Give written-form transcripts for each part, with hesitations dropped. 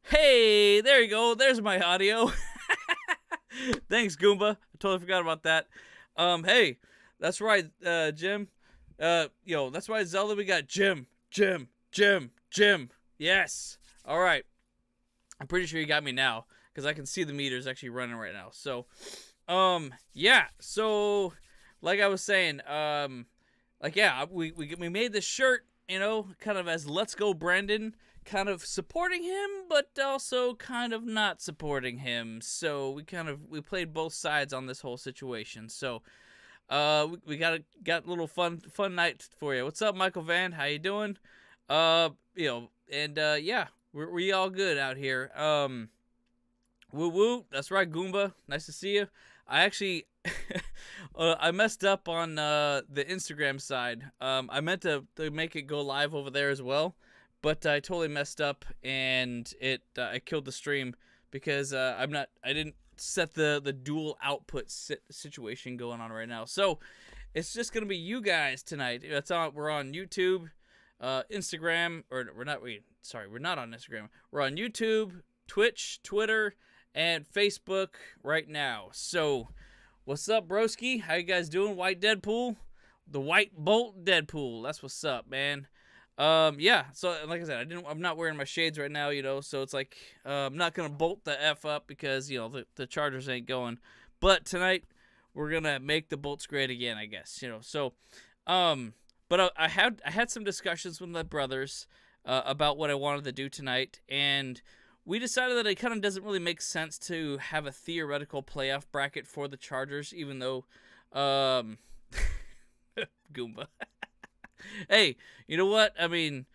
Hey, there you go. There's my audio. Thanks, Goomba. I totally forgot about that. Hey, that's right, Jim. That's right, Zelda. We got Jim. Yes. All right. I'm pretty sure you got me now because I can see the meters actually running right now. So, yeah. So, like I was saying, we made this shirt, kind of as "Let's Go Brandon," kind of supporting him, but also kind of not supporting him. So we played both sides on this whole situation. So, we got a little fun night for you. What's up, Michael Van? How you doing? Yeah, we all good out here. Woo woo. That's right, Goomba. Nice to see you. I actually, I messed up on the Instagram side. I meant to make it go live over there as well, but I totally messed up and I killed the stream because I didn't set the dual output situation going on right now. So it's just gonna be you guys tonight. We're on YouTube, Instagram, or we're not. We're not on Instagram. We're on YouTube, Twitch, Twitter, and Facebook right now. So, what's up, broski? How you guys doing? White Deadpool, the White Bolt Deadpool. That's what's up, man. Yeah. So, like I said, I'm not wearing my shades right now, So it's like I'm not gonna bolt the f up because the Chargers ain't going. But tonight we're gonna make the Bolts great again, I guess. So, but I had some discussions with my brothers about what I wanted to do tonight, and we decided that it kind of doesn't really make sense to have a theoretical playoff bracket for the Chargers, even though, Goomba. Hey, you know what? I mean,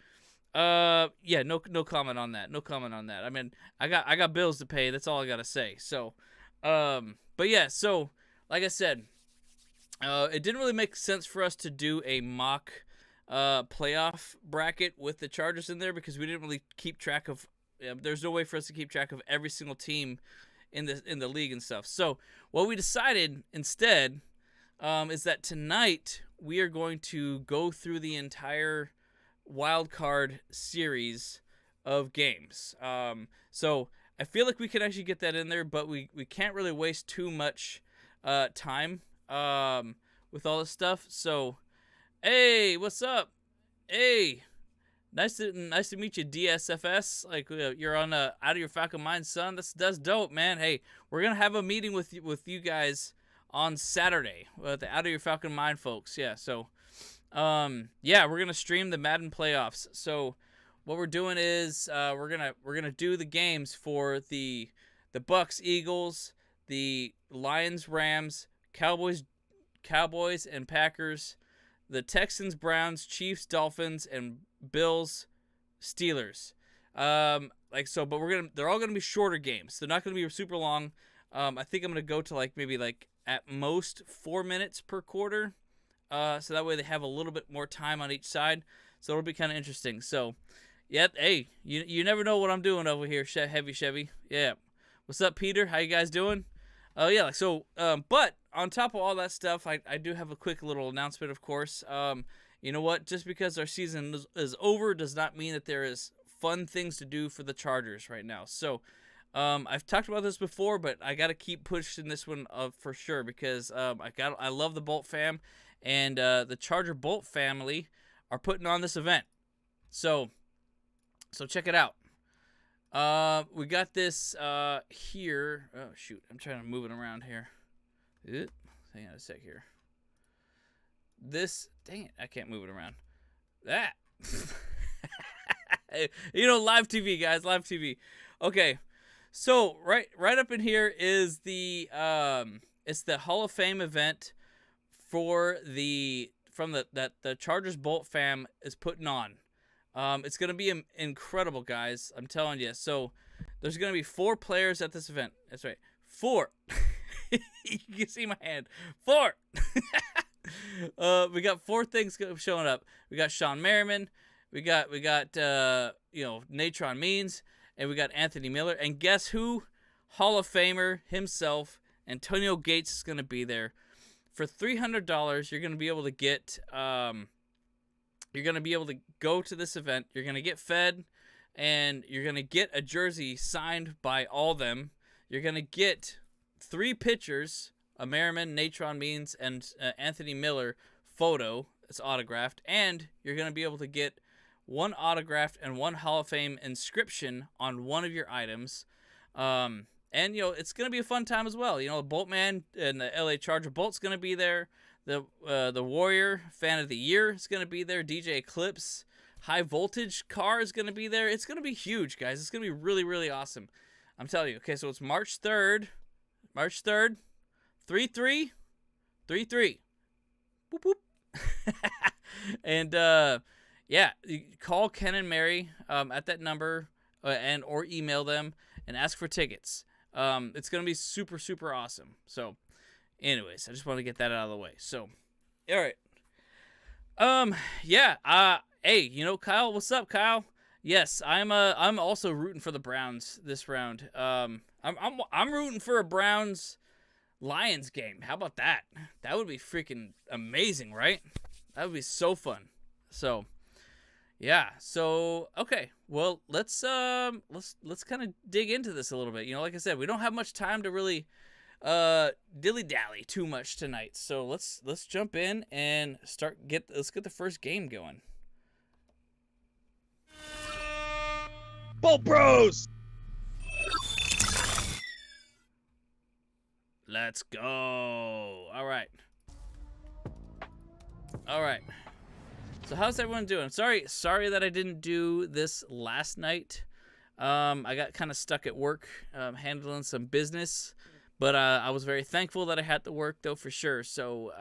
yeah, no comment on that. No comment on that. I mean, I got bills to pay. That's all I gotta say. So, but yeah, so like I said, it didn't really make sense for us to do a mock playoff bracket with the Chargers in there because we didn't really keep track of. There's no way for us to keep track of every single team in the league and stuff. So what we decided instead is that tonight we are going to go through the entire Wildcard series of games. So I feel like we could actually get that in there, but we can't really waste too much time with all this stuff. So, hey, what's up? Hey, nice to meet you, DSFS. Like you're on Out of Your Falcon Mind, son. That's dope, man. Hey, we're gonna have a meeting with you guys on Saturday with the Out of Your Falcon Mind folks. Yeah. So, yeah, we're gonna stream the Madden playoffs. So, what we're doing is we're gonna do the games for the Bucks, Eagles, the Lions, Rams, Cowboys and Packers, the Texans, Browns, Chiefs, Dolphins, and Bills, Steelers. But they're all gonna be shorter games. They're not gonna be super long. I think I'm gonna go to maybe at most 4 minutes per quarter. So that way they have a little bit more time on each side. So it'll be kind of interesting. So, yeah, hey, you never know what I'm doing over here, Heavy Chevy. Yeah. What's up, Peter? How you guys doing? Yeah, but on top of all that stuff, I do have a quick little announcement, of course. You know what? Just because our season is over does not mean that there is fun things to do for the Chargers right now. So, I've talked about this before, but I got to keep pushing this one for sure because I love the Bolt fam, and the Charger Bolt family are putting on this event. So check it out. We got this here. Oh shoot, I'm trying to move it around here. Hang on a sec here. Dang it, I can't move it around. That. Live TV, guys, live TV. Okay, so right up in here is it's the Hall of Fame event that the Chargers Bolt fam is putting on. It's going to be incredible, guys. I'm telling you. So there's going to be 4 players at this event. That's right. 4. You can see my hand. 4. We got 4 things showing up. We got Sean Merriman. We got Natron Means, and we got Anthony Miller. And guess who? Hall of Famer himself, Antonio Gates, is going to be there. For $300, you're going to be able to get You're going to be able to go to this event. You're going to get fed. and you're going to get a jersey signed by all them. You're going to get 3 pictures, a Merriman, Natron Means, and Anthony Miller photo. It's autographed, and you're going to be able to get 1 autographed and 1 Hall of Fame inscription on one of your items. And, it's going to be a fun time as well. Boltman and the LA Charger Bolt's going to be there. The Warrior Fan of the Year is going to be there. DJ Eclipse High Voltage Car is going to be there. It's going to be huge, guys. It's going to be really, really awesome. I'm telling you. Okay, so it's March 3rd. 3-3. Boop, boop. And, you call Ken and Mary at that number or email them and ask for tickets. It's going to be super, super awesome. So, anyways, I just want to get that out of the way. So, all right. Hey, Kyle, what's up, Kyle? Yes, I'm also rooting for the Browns this round. I'm rooting for a Browns Lions game. How about that? That would be freaking amazing, right? That would be so fun. So, yeah. So, okay. Well, let's kind of dig into this a little bit. Like I said, we don't have much time to really dilly-dally too much tonight. So, let's jump in and let's get the first game going. Bolt Bros! Let's go. All right. So how's everyone doing? Sorry that I didn't do this last night. I got kind of stuck at work handling some business, but I was very thankful that I had to work though, for sure. So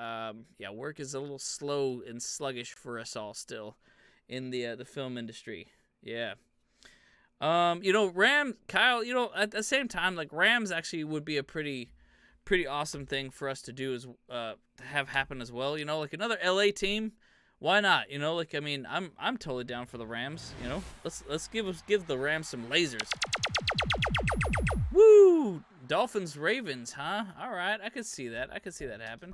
work is a little slow and sluggish for us all still in the film industry. Yeah. Rams, Kyle, at the same time, like, Rams actually would be a pretty awesome thing for us to do to have happen as well. Like another LA team, why not? I'm totally down for the Rams. Let's give the Rams some lasers. Woo! Dolphins Ravens, huh? All right, I could see that. I could see that happen.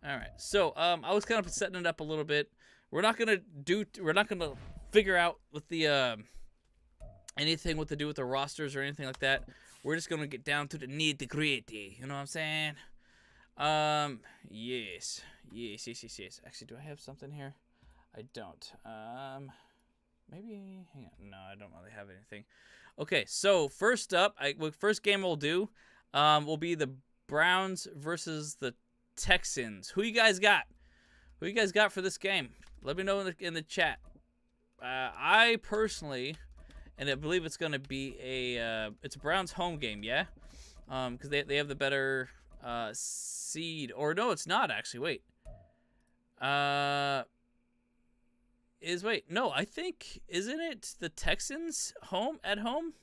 All right, so I was kind of setting it up a little bit. We're not gonna figure out with the anything with to do with the rosters or anything like that. We're just gonna get down to the nitty-gritty. You know what I'm saying? Yes. Actually, do I have something here? I don't. Maybe. Hang on. No, I don't really have anything. Okay, so first up, first game we'll do, will be the Browns versus the Texans. Who you guys got? Who you guys got for this game? Let me know in the chat. I personally. And I believe it's going to be it's a Browns home game, yeah? Because they have the better seed. Or no, it's not, actually. Wait. No, I think, isn't it the Texans at home?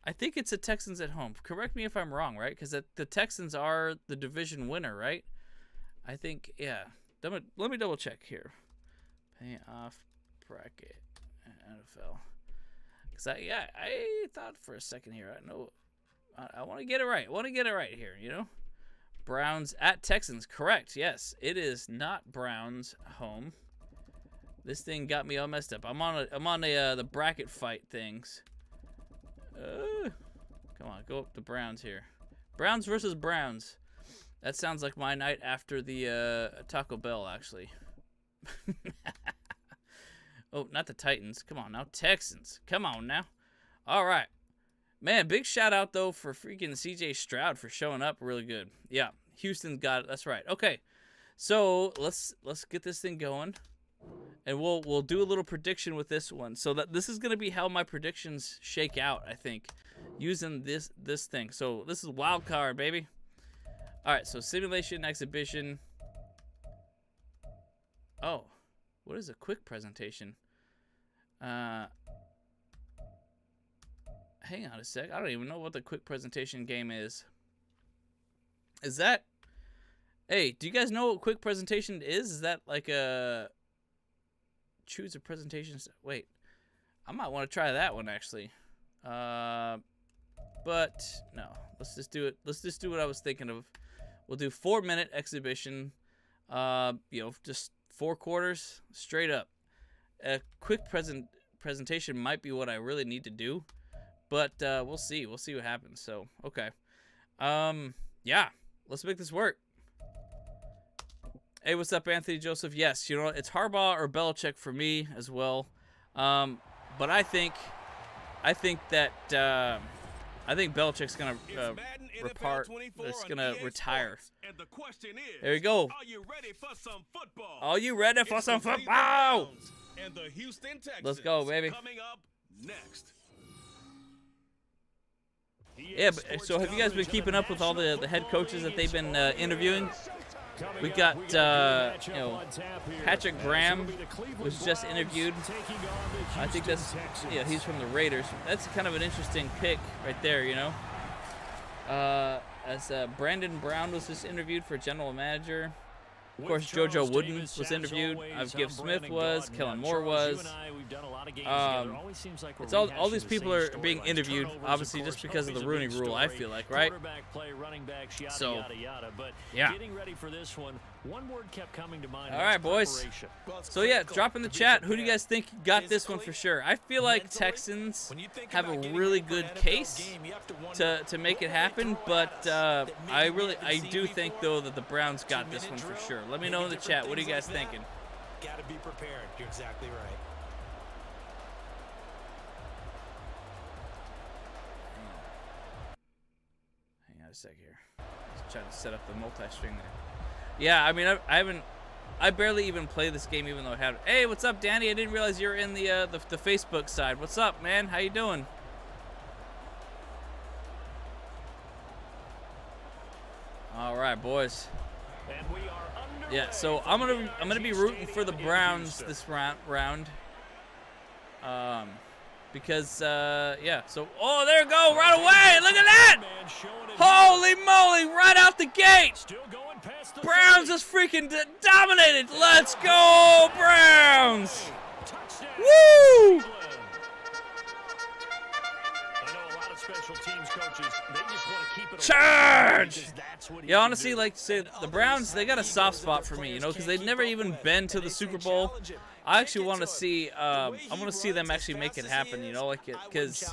I think it's the Texans at home. Correct me if I'm wrong, right? Because the Texans are the division winner, right? I think, yeah. Let me double check here. Pay off bracket NFL. Because I thought for a second here. I want to get it right. I want to get it right here, Browns at Texans. Correct. Yes. It is not Browns home. This thing got me all messed up. I'm on the bracket fight things. Come on, go up to Browns here. Browns versus Browns. That sounds like my night after the Taco Bell, actually. Oh, not the Titans. Come on now. Texans. Come on now. All right. Man, big shout out, though, for freaking CJ Stroud for showing up really good. Yeah, Houston got it. That's right. Okay. So, let's get this thing going. And we'll do a little prediction with this one. So, this is going to be how my predictions shake out, I think, using this thing. So, this is Wildcard, baby. All right, so simulation, exhibition. Oh, what is a quick presentation? Hang on a sec. I don't even know what the quick presentation game is. Is that... Hey, do you guys know what quick presentation is? Is that like a... Choose a presentation... Wait. I might want to try that one, actually. But, no. Let's just do it. Let's just do what I was thinking of. We'll do 4-minute exhibition. Just 4 quarters straight up. A quick presentation might be what I really need to do. But we'll see. We'll see what happens. So, okay. Yeah, let's make this work. Hey, what's up, Anthony Joseph? Yes, you know, it's Harbaugh or Belichick for me as well. But I think Belichick's gonna retire. And the question is, there we go. Are you ready for some football? Are you ready for some football? And the Houston Texans. Let's go, baby. Coming up next. Yeah, but, so have you guys been keeping up with all the head coaches that they've been interviewing? We got, you know, Patrick Graham was just interviewed. I think that's, yeah, he's from the Raiders. That's kind of an interesting pick right there, you know. As Brandon Brown was just interviewed for general manager. Of course, JoJo Wooden was interviewed. Gibb Smith was. Kellen Moore was. It's all these people are being interviewed, obviously, just because of the Rooney Rule, I feel like, right? So, yeah. All right, boys. So, yeah, drop in the chat. Who do you guys think got this one for sure? I feel like Texans have a really good case to make it happen, but I do think, though, that the Browns got this one for sure. Let me know in the chat. What are you guys thinking? Got to be prepared. You're exactly right. Hang on a sec here. Just trying to set up the multi-string there. Yeah, I mean, I barely even play this game, even though I have. Hey, what's up, Danny? I didn't realize you were in the Facebook side. What's up, man? How you doing? All right, boys. Yeah, so I'm gonna be rooting for the Browns this round. Because yeah. So there you go, right away. Look at that! Holy moly! Right out the gate. Browns is freaking dominated. Let's go, Browns! Woo! Charge! Yeah, honestly, like say the Browns, they got a soft spot for me, you know, because they've never even been to the Super Bowl. I actually want to see, I want to see them actually make it happen, you know, like because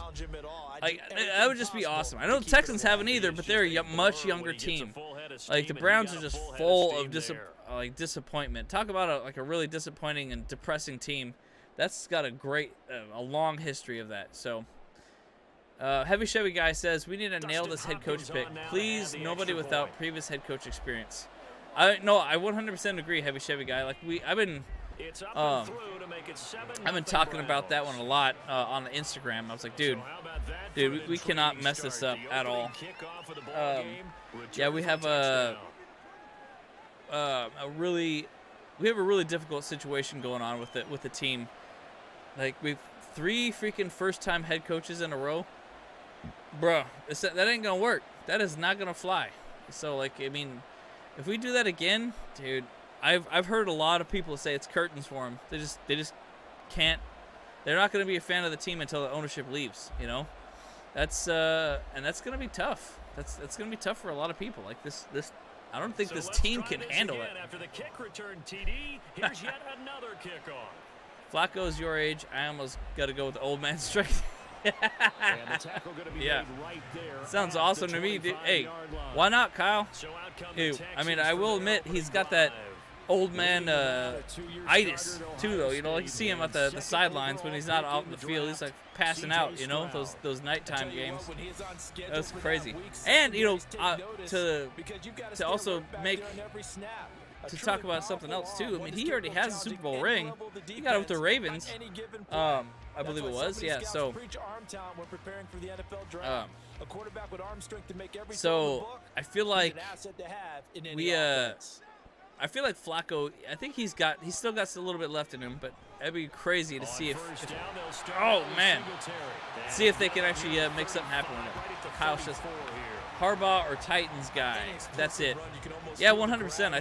that would just be awesome. I know the Texans haven't either, but they're a much younger team. Like the Browns are just full of disappointment. Talk about a really disappointing and depressing team. That's got a long history of that. So. Heavy Chevy guy says we need to nail this head coach pick. Please, nobody without previous head coach experience. I 100% agree, Heavy Chevy guy. Like I've been talking about that one a lot on Instagram. I was like, dude, we cannot mess this up at all. Yeah, we have a really difficult situation going on with the team. Like we've 3 freaking first-time head coaches in a row. Bro, that ain't gonna work. That is not gonna fly. So, like, I mean, if we do that again, dude, I've heard a lot of people say it's curtains for them. They just can't. They're not gonna be a fan of the team until the ownership leaves. You know, and that's gonna be tough. That's gonna be tough for a lot of people. Like this. I don't think this team can handle it. After the kick return, TD, here's yet another kickoff. Flacco's your age. I almost got to go with the old man strength. Yeah. Sounds awesome to me, dude. Hey, why not, Kyle? Dude, I mean, I will admit he's got that old man itis too, though. You know, like you see him at the sidelines when he's not out in the field. He's like passing out. You know, those nighttime games. That's crazy. And you know, to also make. To talk about something else too. I mean, he already has a Super Bowl ring. He got it with the Ravens. I believe it was. Yeah. So. So I feel like I feel like Flacco. I think he's still got a little bit left in him, but it'd be crazy to see if oh man, see if they can actually make something happen with it. Kyle says Harbaugh or Titans guy. That's it. Yeah, 100%. I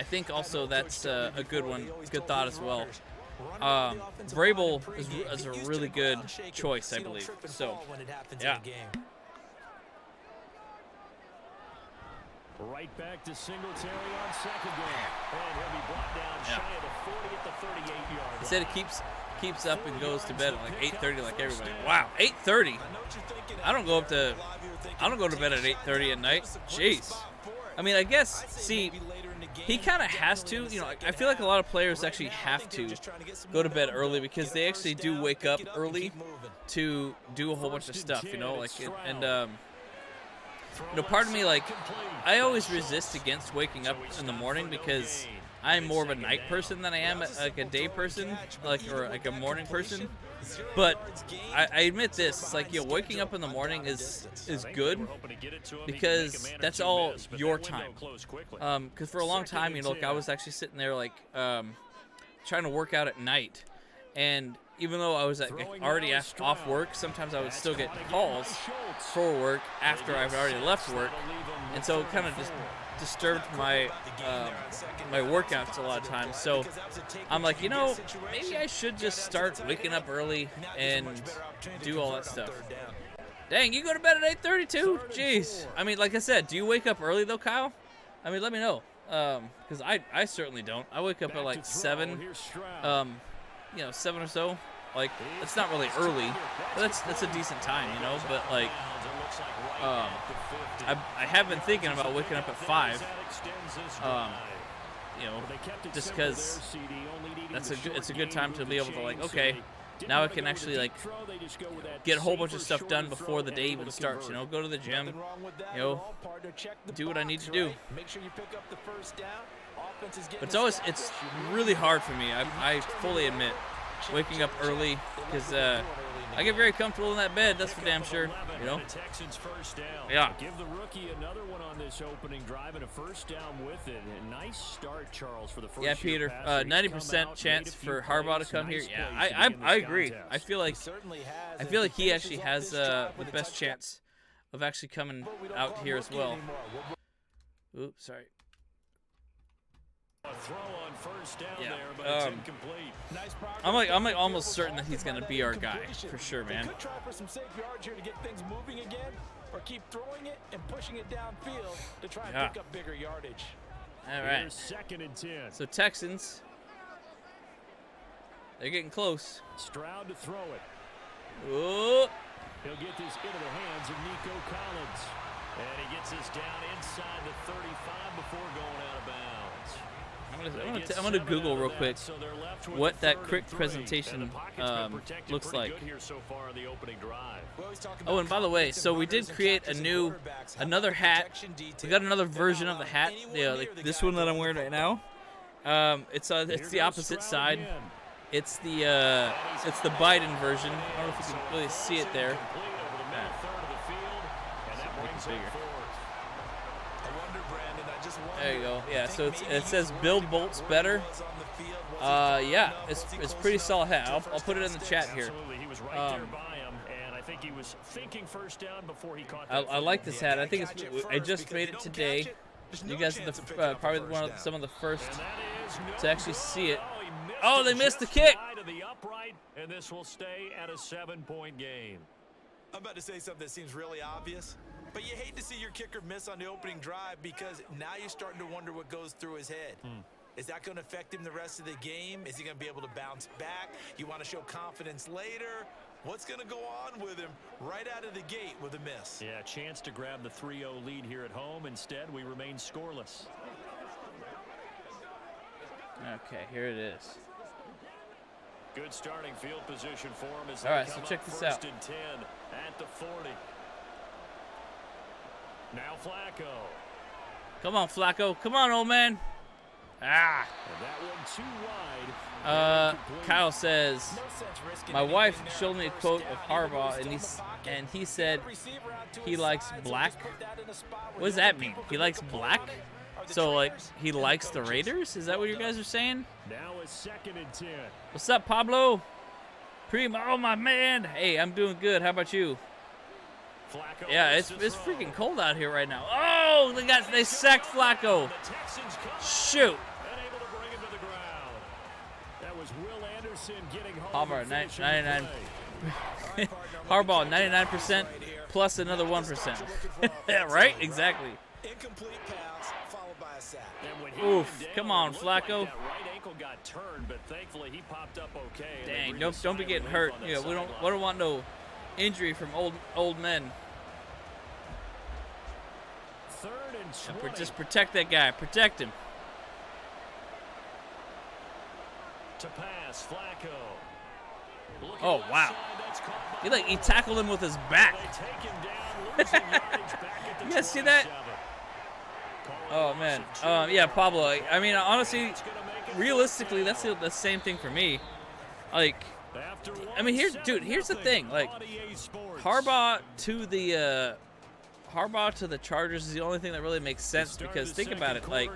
think also that's a good one. Good thought as well. Vrabel is a really good choice, I believe. So, yeah. Right back to Singletary on second down. And he'll be brought down shy of the 40 at the 38-yard line. He said it keeps up and goes to bed at like 8:30 like everybody. Wow, 8:30. I don't go to bed at 8:30 at night. Jeez. I mean, I guess, see, he kind of has to. You know, I feel like a lot of players actually have to go to bed early because they actually do wake up early to do a whole bunch of stuff, you know, like, and you know, part of me, like, I always resist against waking up in the morning because I'm more of a night person than I am like a day person, or like a morning person. But I admit this, it's like, waking up in the morning is good because that's all your time. Because for a long time, you know, like I was actually sitting there like trying to work out at night, and even though I was like already off work, sometimes I would still get calls for work after I've already left work, and so it kind of just disturbed my my workouts a lot of times. So I'm like, you know, maybe I should just start waking up early and do all that stuff. Dang, you go to bed at 8:30 too? Jeez. I mean, like I said, do you wake up early though, Kyle? I mean, let me know, because I certainly don't. I wake up at like 7, you know, 7 or so. Like, it's not really early, but that's a decent time, you know. But like, I have been thinking about waking up at 5, you know, just because it's a good time to be able to, like, okay, now I can actually like get a whole bunch of stuff done before the day even starts. You know, go to the gym, you know, do what I need to do. But it's really hard for me. I fully admit, waking up early, because I get very comfortable in that bed. That's for damn sure. You know. Yeah. Give the rookie another one on this opening drive and a first down with it. A nice start, Charles, for the first. Yeah, Peter. 90% chance for Harbaugh to come here. Yeah, I agree. I feel like he actually has the best chance of actually coming out here as well. Oops, sorry. A throw on first down Yeah. there, but it's incomplete. I'm like almost certain that he's gonna be our guy for sure, man. Could try for some safe yards here to get things moving again, or keep throwing it and pushing it downfield to try and pick up bigger yardage. All right. Here's 2nd and 10. So Texans, they're getting close. Stroud to throw it. Oh. He'll get this into the hands of Nico Collins. And he gets this down inside the 35 before going out of bounds. I'm gonna Google real quick what that quick presentation looks like. Oh, and by the way, so we did create another hat. We got another version of the hat. Yeah, like this one that I'm wearing right now. It's the opposite side. It's the Biden version. I don't know if you can really see it there. There you go. Yeah, so it says build bolts better. Yeah, it's pretty solid hat. I'll put it in the chat here. I like this hat. I think I just made it today. You guys are probably some of the first to actually see it. Oh, they missed the kick. And this will stay at a 7-point game. I'm about to say something that seems really obvious, but you hate to see your kicker miss on the opening drive because now you're starting to wonder what goes through his head. Is that going to affect him the rest of the game? Is he going to be able to bounce back? You want to show confidence later? What's going to go on with him right out of the gate with a miss? Yeah, chance to grab the 3-0 lead here at home. Instead, we remain scoreless. Okay, here it is. Good starting field position for him. As all right, so check this out. 1st and 10 at the 40. Now Flacco. Come on, Flacco. Come on, old man. Ah. And that one too wide. Kyle says, my wife showed me a quote of Harbaugh, and he said he likes black. What does that mean? He likes black? So, like, he likes the Raiders? Is that what you guys are saying? Now a 2nd and 10. What's up, Pablo? Primo, oh, my man. Hey, I'm doing good. How about you? Flacco, yeah, it's freaking cold out here right now. Oh, they sacked Flacco. Shoot. Unable to bring him to the ground. That was Will Anderson getting home. Harbaugh, 99. Harbaugh, 99% plus another 1%. Yeah, right? Exactly. Incomplete pass followed by a sack. And when he Oof, went down, come on, it looked like Flacco. that right ankle got turned, but thankfully he popped up okay. and they Dang, breathed a don't be sigh getting of hurt. relief on You know, that we sideline. don't want no injury from old men. 3rd and 20. Just protect that guy. Protect him. To pass, Flacco. Looking Oh, left wow. side, that's caught by He tackled him with his back. They take him down, losing yardage back at the You guys see that? 27. Oh man. Yeah, Pablo. I mean, honestly, realistically, that's the same thing for me. Like, I mean, here's the thing. Like, Harbaugh to the Chargers is the only thing that really makes sense because think about it. Like,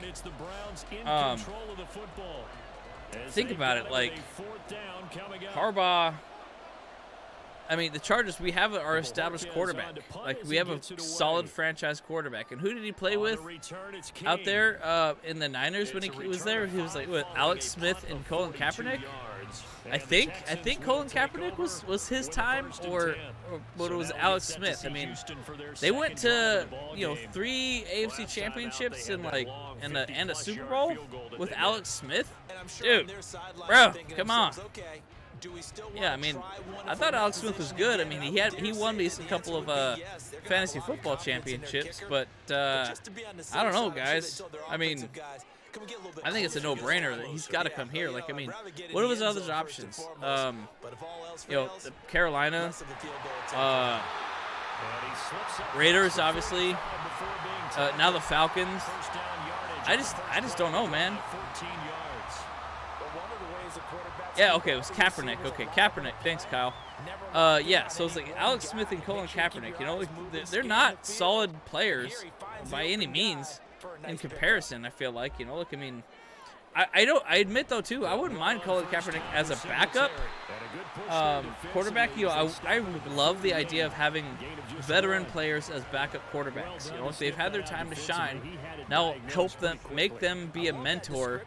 think about it. Like, Harbaugh. I mean, the Chargers, we have our established quarterback. Like, we have a solid franchise quarterback. And who did he play with out there in the Niners when he was there? He was like with Alex Smith and Colin Kaepernick. I think Colin Kaepernick was his time, or it was Alex Smith. I mean, they went to 3 AFC championships and a Super Bowl with Alex Smith. Dude, bro, come on. Yeah, I mean, I thought Alex Smith was good. I mean, he won me a couple of fantasy football championships, but I don't know, guys. I mean, I think it's a no-brainer that he's got to come here. Like, I mean, what are his other options? Carolina, Raiders, obviously. Now the Falcons. I just don't know, man. Yeah, okay, it was Kaepernick. Okay, Kaepernick. Thanks, Kyle. Yeah, so it's like Alex Smith and Colin Kaepernick. You know, like, they're not solid players by any means in comparison. I feel like, you know, look, I mean, I admit though too, I wouldn't mind Colin Kaepernick as a backup quarterback. You know, I love the idea of having veteran players as backup quarterbacks. You know, if they've had their time to shine, now help them, make them be a mentor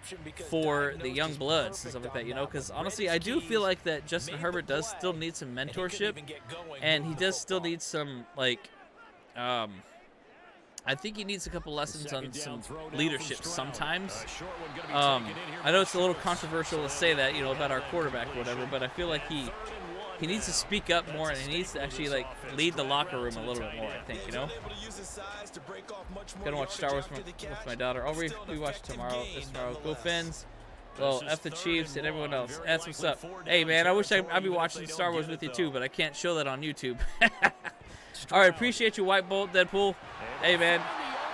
for the young bloods and stuff like that. You know, because honestly, I do feel like that Justin Herbert does still need some mentorship, and he does still need some I think he needs a couple lessons on some leadership sometimes. I know it's a little controversial to say that, you know, about our quarterback or whatever, but I feel like he needs to speak up more, and he needs to actually, like, lead the locker room a little bit more, I think, you know? Gonna watch Star Wars with my daughter. I'll rewatch tomorrow. Go Fins. Well, F the Chiefs and everyone else. That's what's up. Hey, man, I wish I'd be watching Star Wars with you, too, but I can't show that on YouTube. All right, appreciate you, White Bolt, Deadpool. Hey, man.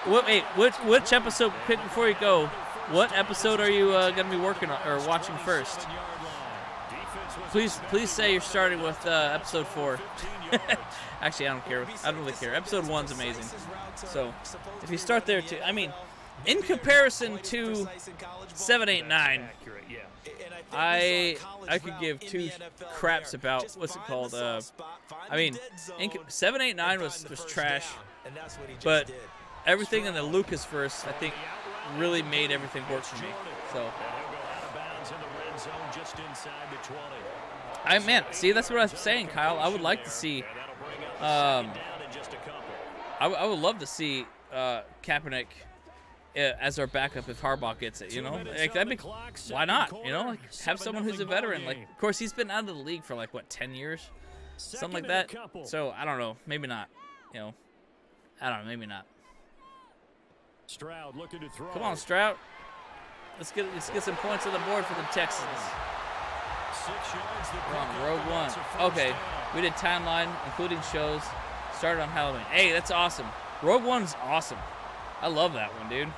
Which episode, quick before you go, what episode are you going to be working on or watching first? Please say you're starting with episode 4. Actually, I don't care. I don't really care. Episode 1's amazing. So, if you start there, too. I mean, in comparison to 7, 8, 9, I could give 2 craps about what's it called. I mean, 7, 8, 9 was trash, but everything in the Lucasverse, I think, really made everything work for me. So, see, that's what I was saying, Kyle. I would like to see. I would love to see Kaepernick as our backup if Harbaugh gets it, you know? Like, that'd be, why not? You know, like, have someone who's a veteran. Like, of course, he's been out of the league for, like, what, 10 years? Something like that. So, I don't know. Maybe not. You know, I don't know. Maybe not. Stroud looking to throw. Come on, Stroud. Let's get some points on the board for the Texans. We're on Rogue One. Okay, we did timeline, including shows. Started on Halloween. Hey, that's awesome. Rogue One's awesome. I love that one, dude.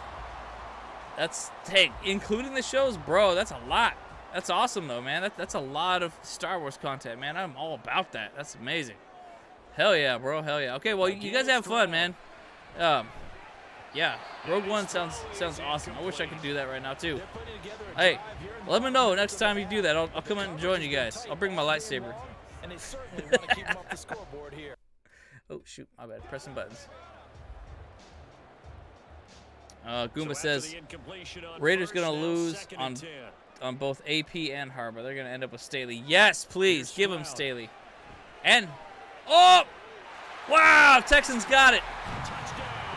Hey, including the shows, bro, that's a lot. That's awesome, though, man. That's a lot of Star Wars content, man. I'm all about that. That's amazing. Hell yeah, bro. Hell yeah. Okay, well, you guys have fun, man. Yeah, Rogue One sounds awesome. I wish I could do that right now, too. Hey, let me know next time you do that. I'll come in and join you guys. I'll bring my lightsaber. And they certainly want to keep him off the scoreboard here. Oh, shoot. My bad. Pressing buttons. Goomba says Raiders going to lose on both AP and Harbor. They're going to end up with Staley. Yes, please. Give him Staley. And, oh! Wow, Texans got it.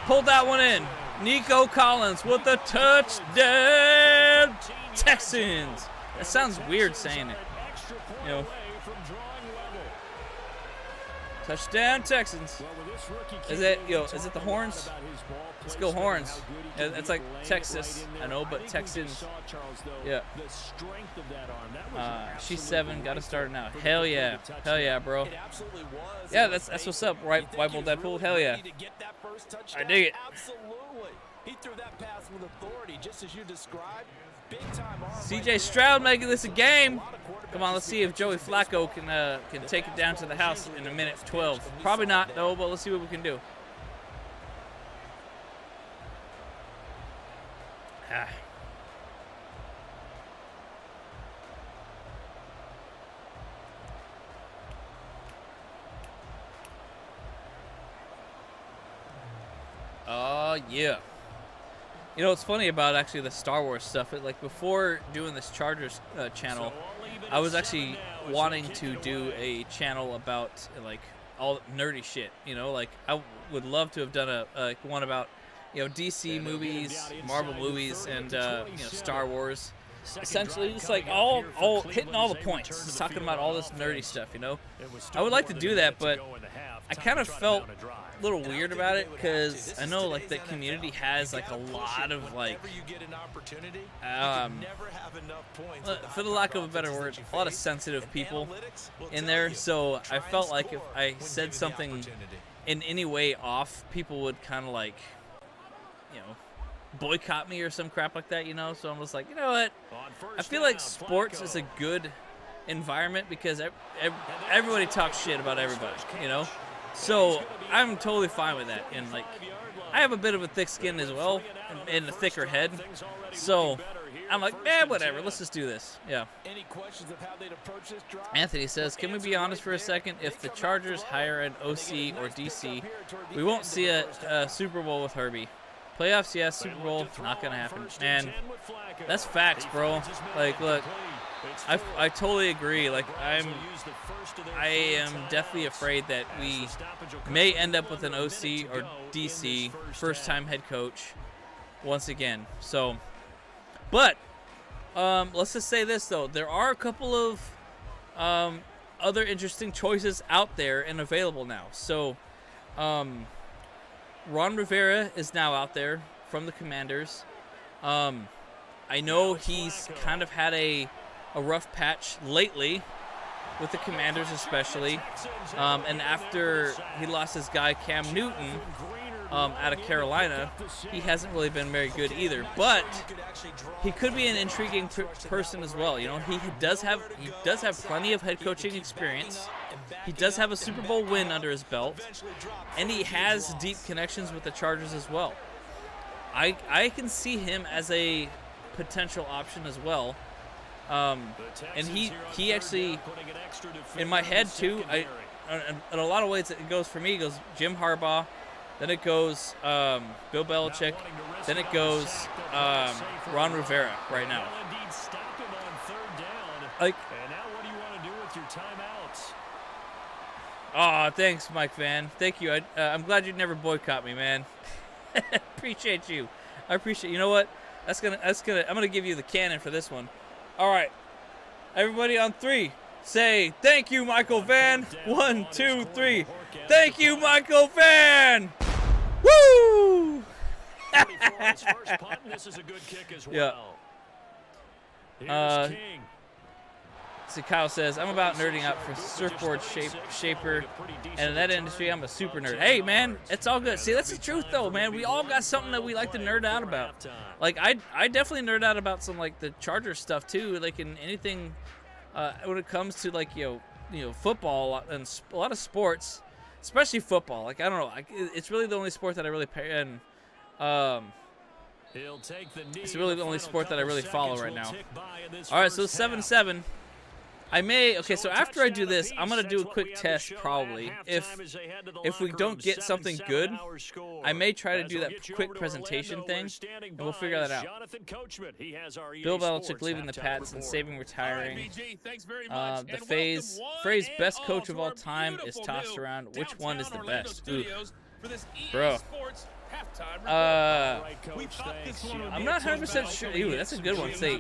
Pulled that one in. Nico Collins with the touchdown. Texans. That sounds weird saying it. You know. Touchdown Texans. Is it is it the Horns? Let's go Horns. Yeah, it's like Texas, I know, but Texans. Yeah. She's 7. Got to start now. Hell yeah, bro. Yeah, that's what's up, right? White Bull Deadpool. Hell yeah. I dig it. Absolutely. He threw that pass with authority, just as you described. CJ Stroud making this a game. Come on, let's see if Joey Flacco can take it down to the house in a minute 12. Probably not, though, but let's see what we can do. Oh, yeah. You know, what's funny about actually the Star Wars stuff, like before doing this Chargers channel, I was actually wanting to do a channel about like all nerdy shit, you know, like I would love to have done one about, DC movies, Marvel movies, and, Star Wars. Essentially, it's like all hitting all the points, just talking about all this nerdy stuff, you know. I would like to do that, but I kind of felt a little weird about it because I know like the community has like a lot of like, for the lack of a better word, a lot of sensitive people in there. So I felt like if I said something in any way off, people would kind of like, boycott me or some crap like that, So I'm just like, you know what? I feel like sports is a good environment because everybody talks shit about everybody, So I'm totally fine with that. And like, I have a bit of a thick skin as well and a thicker head. So I'm like, whatever. Let's just do this. Yeah. Anthony says, can we be honest for a second? If the Chargers hire an OC or DC, we won't see a Super Bowl with Herbie. Playoffs, yes. Super Bowl, not going to happen. And that's facts, bro. Like, look, I totally agree. Like, I am definitely afraid that we may end up with an OC or DC first-time head coach once again. So, but let's just say this, though. There are a couple of other interesting choices out there and available now. So, Ron Rivera is now out there from the Commanders. I know he's kind of had a rough patch lately with the Commanders especially. And after he lost his guy Cam Newton out of Carolina, he hasn't really been very good either. But he could be an intriguing person as well. He does have plenty of head coaching experience. He does have a Super Bowl win under his belt, and he has deep connections with the Chargers as well. I can see him as a potential option as well. And he actually, in my head too, in a lot of ways it goes for me. It goes Jim Harbaugh, then it goes Bill Belichick, then it goes Ron Rivera right now. Like, oh, thanks, Mike Van. Thank you. I'm glad you'd never boycott me, man. Appreciate you. I appreciate. You know what? I'm gonna give you the cannon for this one. All right, everybody on 3, say thank you, Michael Van. 1, 2, 3. Thank you, Michael Van. Woo! Yeah. See, Kyle says, I'm about nerding out for surfboard shaper, and in that industry, I'm a super nerd. Hey, man, it's all good. See, that's the truth, though, man. We all got something that we like to nerd out about. Like, I definitely nerd out about some, like, the Chargers stuff, too. Like, in anything, when it comes to, like, football and a lot of sports, especially football. Like, I don't know. It's really the only sport that I really pay, and it's really the only sport that I really follow right now. All right, so 7-7. So after I do this, I'm going to do a quick test probably. If we don't get something good, I may try to do that quick presentation thing, and we'll figure that out. Bill Belichick leaving the Pats and saving retiring. The phrase best coach of all time is tossed around. Which one is the best? Ooh. Bro. I'm not 100% sure. Ooh, that's a good one. Say,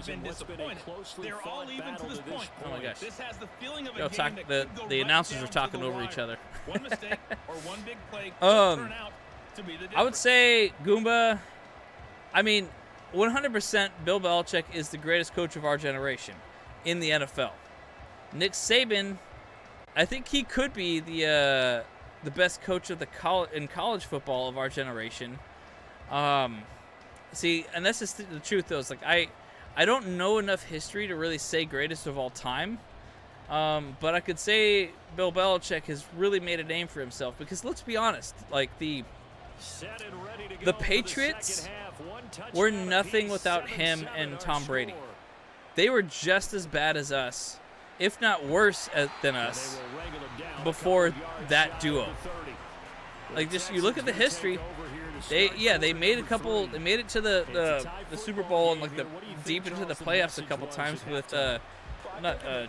They're all even to this point. oh my gosh. This has the feeling of a Yo, game that could go the right announcers down are to talking the over wire. each other. One mistake or one big play could turn out to be the difference. I would say Goomba. I mean, 100% Bill Belichick is the greatest coach of our generation in the NFL. Nick Saban, I think he could be the best coach of in college football of our generation. See, and that's just the truth, though. It's like I don't know enough history to really say greatest of all time. But I could say Bill Belichick has really made a name for himself because let's be honest, like the Patriots were nothing without him and Tom Brady. They were just as bad as us, if not worse than us, before that duo. Like, just you look at the history. They made it to the Super Bowl and like the deep into the playoffs a couple times with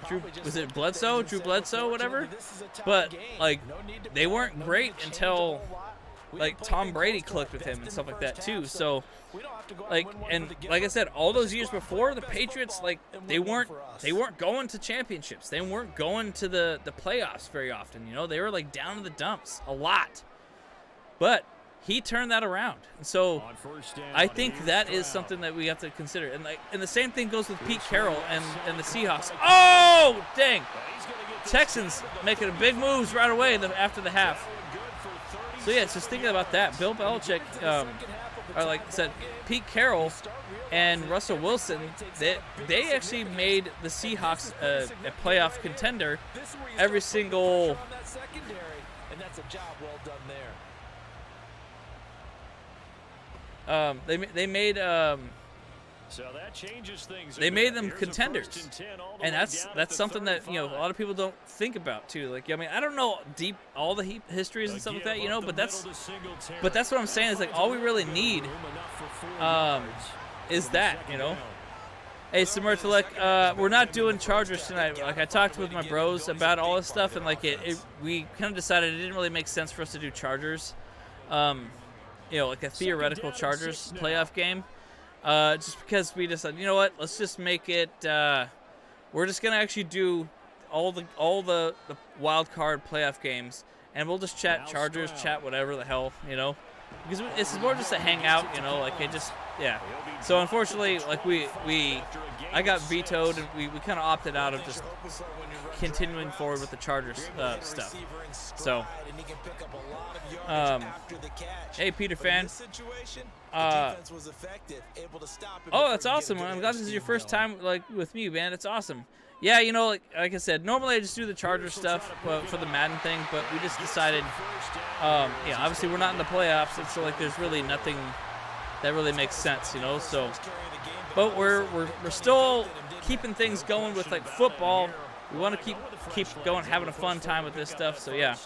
Drew, was it Bledsoe? Drew Bledsoe, whatever. But like they weren't great until like Tom Brady clicked with him and stuff like that too. So like I said, all those years before, the Patriots, like they weren't going to championships. They weren't going to the playoffs very often. You know, they were like down in the dumps a lot. But he turned that around. So I think that is something that we have to consider. And the same thing goes with Pete Carroll and the Seahawks. Oh, dang. Texans making big moves right away after the half. So yeah, just thinking about that. Bill Belichick, or like I said, Pete Carroll and Russell Wilson, they actually made the Seahawks a playoff contender every single. And that's a job well done there. They made them contenders, and that's something that a lot of people don't think about too. Like, I mean, I don't know deep all the histories and stuff like that, but that's what I'm saying is like all we really need is that, Hey, Samirtalek, we're not doing Chargers tonight. Like, I talked with my bros about all this stuff, and like we kind of decided it didn't really make sense for us to do Chargers. Like a theoretical Chargers playoff game, just because we decided, you know what, let's just make it. We're just gonna actually do all the wild card playoff games, and we'll just chat Chargers, chat whatever the hell, because it's more just a hangout, like it just So unfortunately, like I got vetoed, and we kind of opted out of just continuing forward with the Chargers stuff. So. Hey, Peter fan. Oh, that's awesome. I'm glad this is your first time with me, man. It's awesome. Yeah, like I said, normally I just do the Chargers stuff for the Madden thing, but we just decided, obviously we're not in the playoffs, so like there's really nothing that really makes sense, So, but we're still keeping things going with like football. We want to keep going, having a fun time with this stuff. So yeah.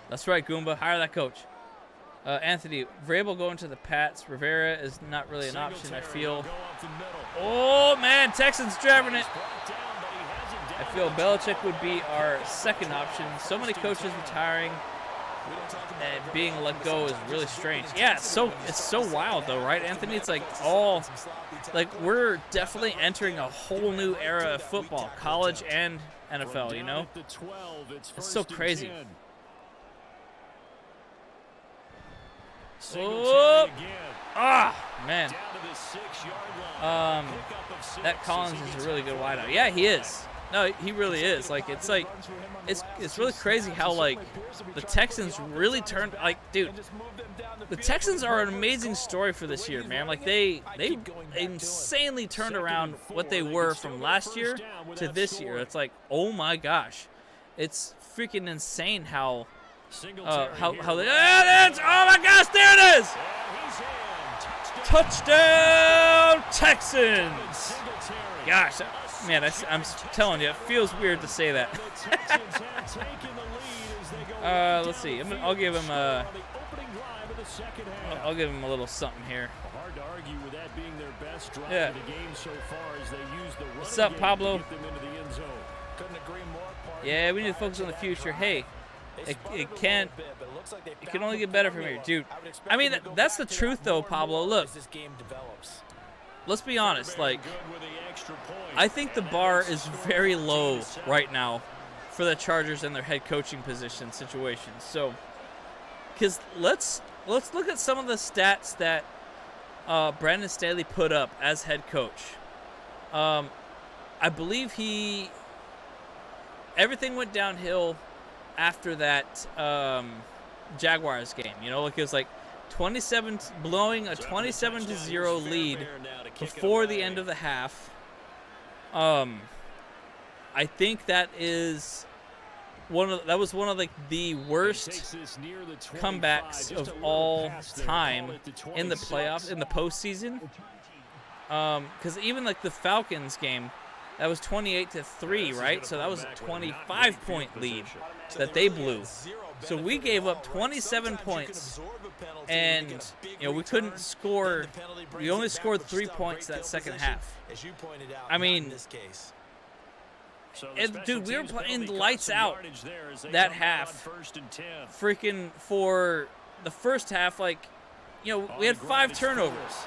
That's right, Goomba. Hire that coach. Anthony, Vrabel going to the Pats. Rivera is not really an option, I feel. Oh, man, Texans driving it. I feel Belichick would be our second option. So many coaches retiring and being let go is really strange. Yeah, it's so wild, though, right, Anthony? It's like we're definitely entering a whole new era of football, college and NFL, It's so crazy. Oh, man. That Collins is a really good wideout. Yeah, he is. No, he really is. Like, it's really crazy how like the Texans really turned. Like, dude, the Texans are an amazing story for this year, man. Like they insanely turned around what they were from last year to this year. It's like, oh my gosh, it's freaking insane how. Oh my gosh, there it is! Touchdown, Texans! Gosh, man, I'm telling you, it feels weird to say that. Let's see. I'll give him a little something here. Yeah. What's up, Pablo? Yeah, we need to focus on the future. Hey. It can't. It can only get better from here, dude. I mean, that's the truth, though, Pablo. Look, let's be honest. Like, I think the bar is very low right now for the Chargers and their head coaching position situations. So, because let's look at some of the stats that Brandon Staley put up as head coach. I believe everything went downhill after that Jaguars game. You know, like it was like blowing a 27-0 lead before the end of the half. I think that was one of like the worst comebacks of all time in the playoffs, in the postseason. Because even like the Falcons game, that was 28-3, right? So that was a 25-point lead that they blew. So we gave up 27 points, and we couldn't score. We only scored 3 points that second half. I mean, dude, we were playing lights out that half. Freaking for the first half, like, we had 5 turnovers.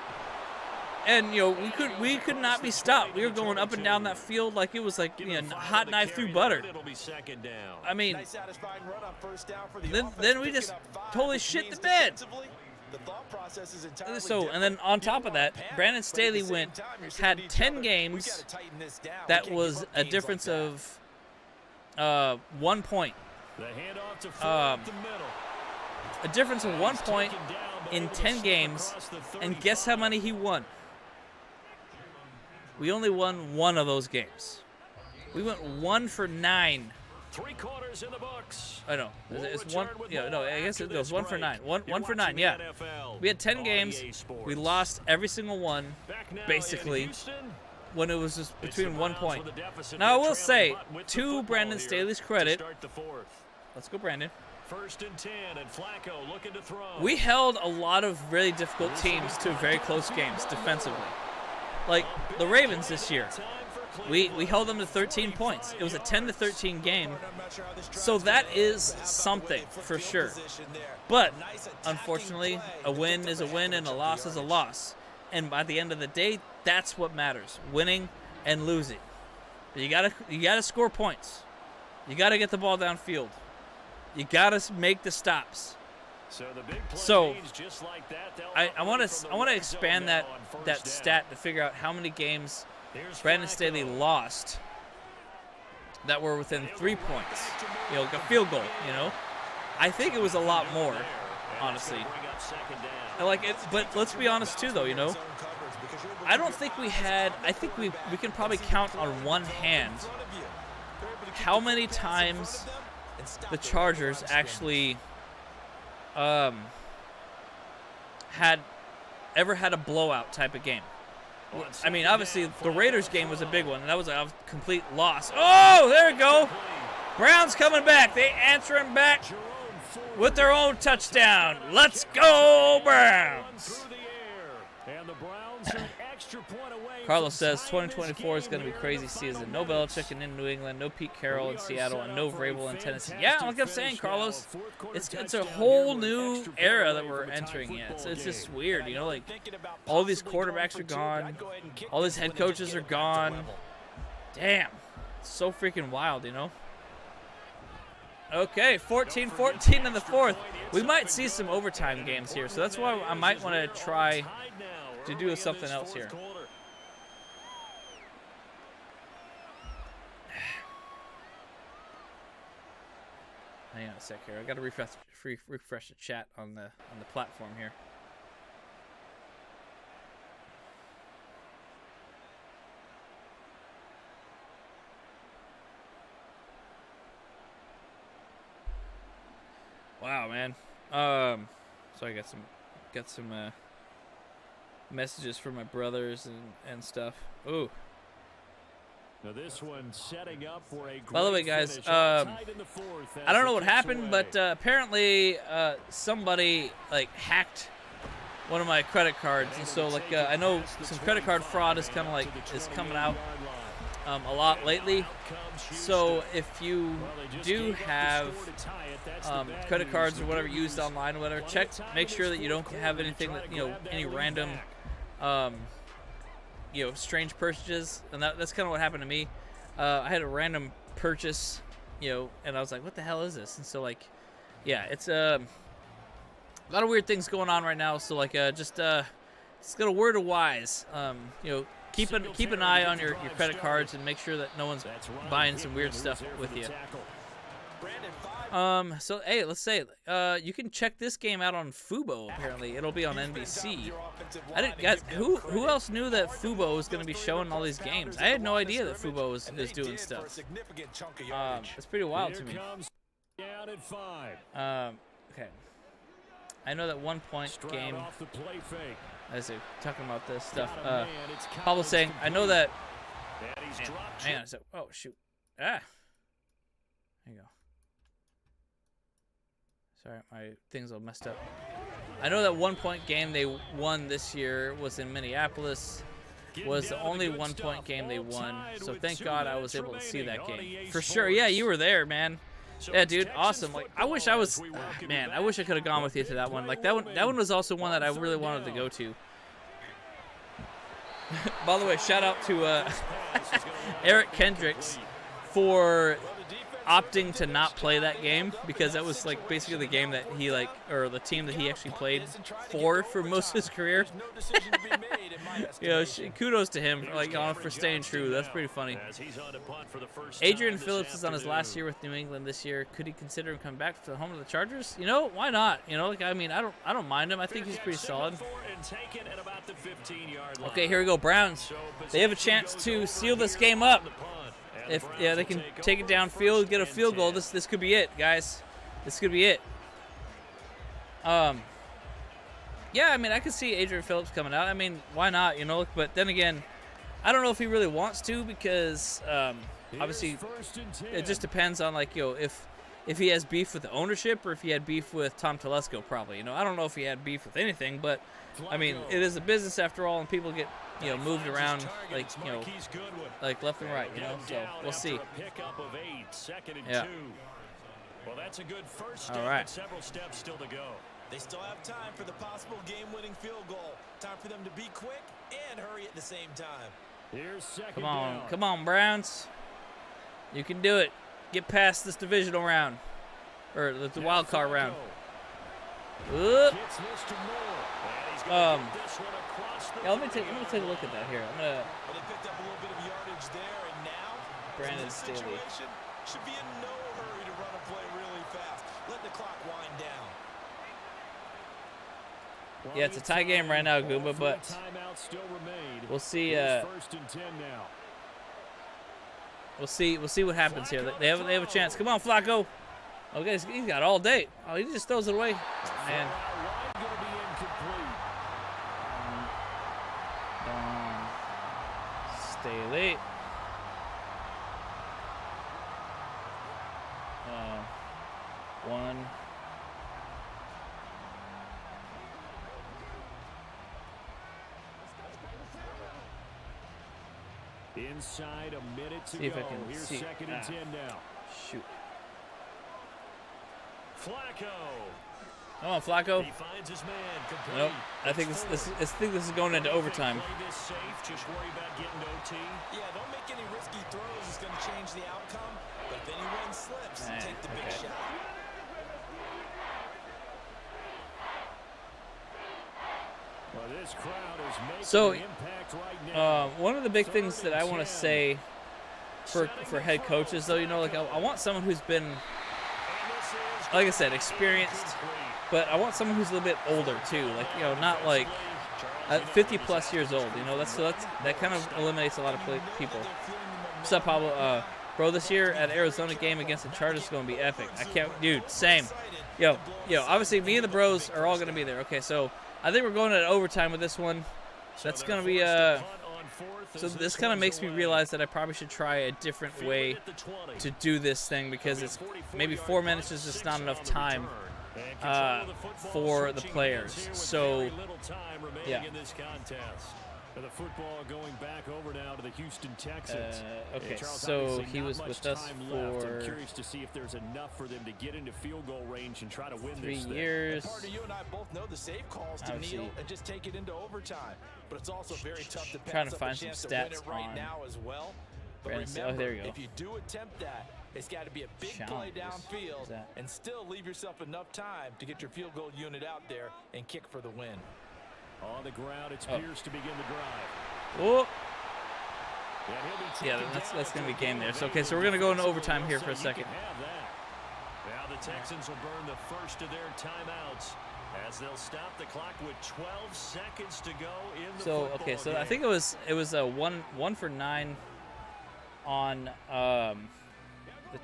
And we could not be stopped. We were going up and down that field like it was like hot knife through butter. I mean, then we just totally shit the bed. So, and then on top of that, Brandon Staley had 10 games that was a difference of 1 point. A difference of 1 point in 10 games, and guess how many he won? We only won 1 of those games. We went 1 for 9. 3 quarters in the books. I know. It's one. Yeah, no. I guess it goes 1 for 9. One for 9. Yeah. We had 10 games. We lost every single one, basically, when it was just between 1 point. Now I will say, to Brandon Staley's credit, let's go, Brandon. 1st and 10, and Flacco looking to throw. We held a lot of really difficult teams to very close games defensively. Like the Ravens this year, we held them to 13 points. It was a 10-13 game, so that is something for sure. But unfortunately, a win is a win and a loss is a loss. And by the end of the day, that's what matters: winning and losing. You gotta score points. You gotta get the ball downfield. You gotta make the stops. So I want to expand that stat to figure out how many games Brandon Staley lost that were within 3 points. Like a field goal. I think it was a lot more, honestly. I like it, but let's be honest too, though. I don't think we had. I think we can probably count on one hand how many times the Chargers actually had a blowout type of game. I mean, obviously the Raiders game was a big one, and that was a complete loss. Oh, there we go. Browns coming back. They answer him back with their own touchdown. Let's go, Browns. Carlos says 2024 is going to be a crazy season. No Belichick in New England, no Pete Carroll in Seattle, and no Vrabel in Tennessee. Yeah, like I'm saying, Carlos, it's a whole new era that we're entering in. It's just weird, like all these quarterbacks are gone, all these head coaches are gone. Damn, it's so freaking wild, Okay, 14-14 in the fourth. We might see some overtime games here, so that's why I might want to try to do something else here. Hang on a sec here. I got to refresh the chat on the platform here. Wow, man. So I got some messages from my brothers and stuff. Ooh. Now this one setting up for a By the way, guys, I don't know what happened, but apparently somebody hacked one of my credit cards, and so I know some credit card fraud is coming out. a lot lately. So if you do have credit cards or whatever used online or whatever, make sure that you don't have anything that, any random, strange purchases. And that's kind of what happened to me. I had a random purchase, and I was like, what the hell is this? And so, like, yeah, it's a lot of weird things going on right now. So, like, just got a word of wise. Keep an eye on your credit cards and make sure that no one's buying some weird stuff with you. So hey, let's say you can check this game out on Fubo. Apparently, it'll be on NBC. Guys, who else knew that Fubo was going to be showing all these games? I had no idea that Fubo is doing stuff. It's pretty wild to me. Okay. I know that 1 point game. As they're talking about this stuff, Pablo's saying, I know that. Hang on a sec. Oh shoot! There you go. Sorry, my things all messed up. I know that 1 point game they won this year was in Minneapolis. Was the only 1 point game they won. So thank God I was able to see that game. For sure. Yeah, you were there, man. Yeah, dude, awesome. Like, I wish I was, man, I wish I could have gone with you to that one. Like, that one was also one that I really wanted to go to. By the way, shout out to Eric Kendricks for opting to not play that game, because that was like basically the game that he or the team that he actually played for most of his career. Kudos to him for staying true. That's pretty funny. Adrian Phillips is on his last year with New England this year. Could he consider him coming back to the home of the Chargers? Why not? I don't mind him. I think he's pretty solid. Okay, here we go. Browns. They have a chance to seal this game up. If they can take it downfield, get a field goal, this could be it, guys. This could be it. Yeah, I could see Adrian Phillips coming out. Why not? But then again, I don't know if he really wants to, because obviously it just depends on if he has beef with the ownership or if he had beef with Tom Telesco. Probably. I don't know if he had beef with anything, but it is a business after all, and people get moved around like left and right, so we'll see. Yeah. Well, that's a good first step. All right. Several steps still to go. They still have time for the possible game-winning field goal. Time for them to be quick and hurry at the same time. Here's second down. Come on, Browns. You can do it. Get past this divisional round, or the wild card round. Oop. Yeah, let me take a look at that here. I'm gonna. Well, they picked up a little bit of yardage there, and now Brandon Staley should be in no hurry to run a play really fast. Let the clock wind down. Yeah, it's a tie game right now, Goomba, but we'll see. We'll see what happens here. They have a chance. Come on, Flacco. Okay, he's got all day. Oh, he just throws it away. Man. Staley. One. Inside a minute to see if go. I can Here's see. Second and 10 now. Shoot. Flacco. Come on, Flacco. He finds his man. Complete. Nope. I think this is going into overtime. Play this safe. Just worry about getting OT. Yeah, don't make any risky throws. It's going to change the outcome. But if anyone slips, take the big shot. Well, this crowd is making So, an impact right now. one of the big things that I want to say for head coaches, though, I want someone who's been, like I said, experienced, but I want someone who's a little bit older too, not 50 plus years old. That kind of eliminates a lot of people. What's up, Pablo? Bro, this year at Arizona game against the Chargers is going to be epic. I can't, dude. Same. Yo. Obviously, me and the bros are all going to be there. Okay, so I think we're going to overtime with this one. That's going to be so this kind of makes me realize that I probably should try a different way to do this thing, because it's maybe 4 minutes is just not enough time for the players. So yeah. And the football going back over now to the Houston Texans. Okay, Charles, so he was with us left. I'm for curious to see if there's enough for them to get into field goal range and try to win 3 this thing. years. Partner, you and I both know the safe calls to Obviously. kneel and just take it into overtime. But it's also very tough to Trying pass to up find a some chance to win stats it right on now as well. But Brandon. remember, Oh, there you go. if you do attempt that, it's got to be a big play Challenges. downfield What's that? and still leave yourself enough time to get your field goal unit out there and kick for the win. On the ground, it's Pierce to begin the drive. Oh, And he'll be yeah, taken that's down going to be after game there. So, a okay, so we're going to go into defensive overtime here so for a you second. can have that. Now the Texans will burn the first of their timeouts as they'll stop the clock with 12 seconds to go in the So, football okay, so game. I think it was a 1 for 9 on the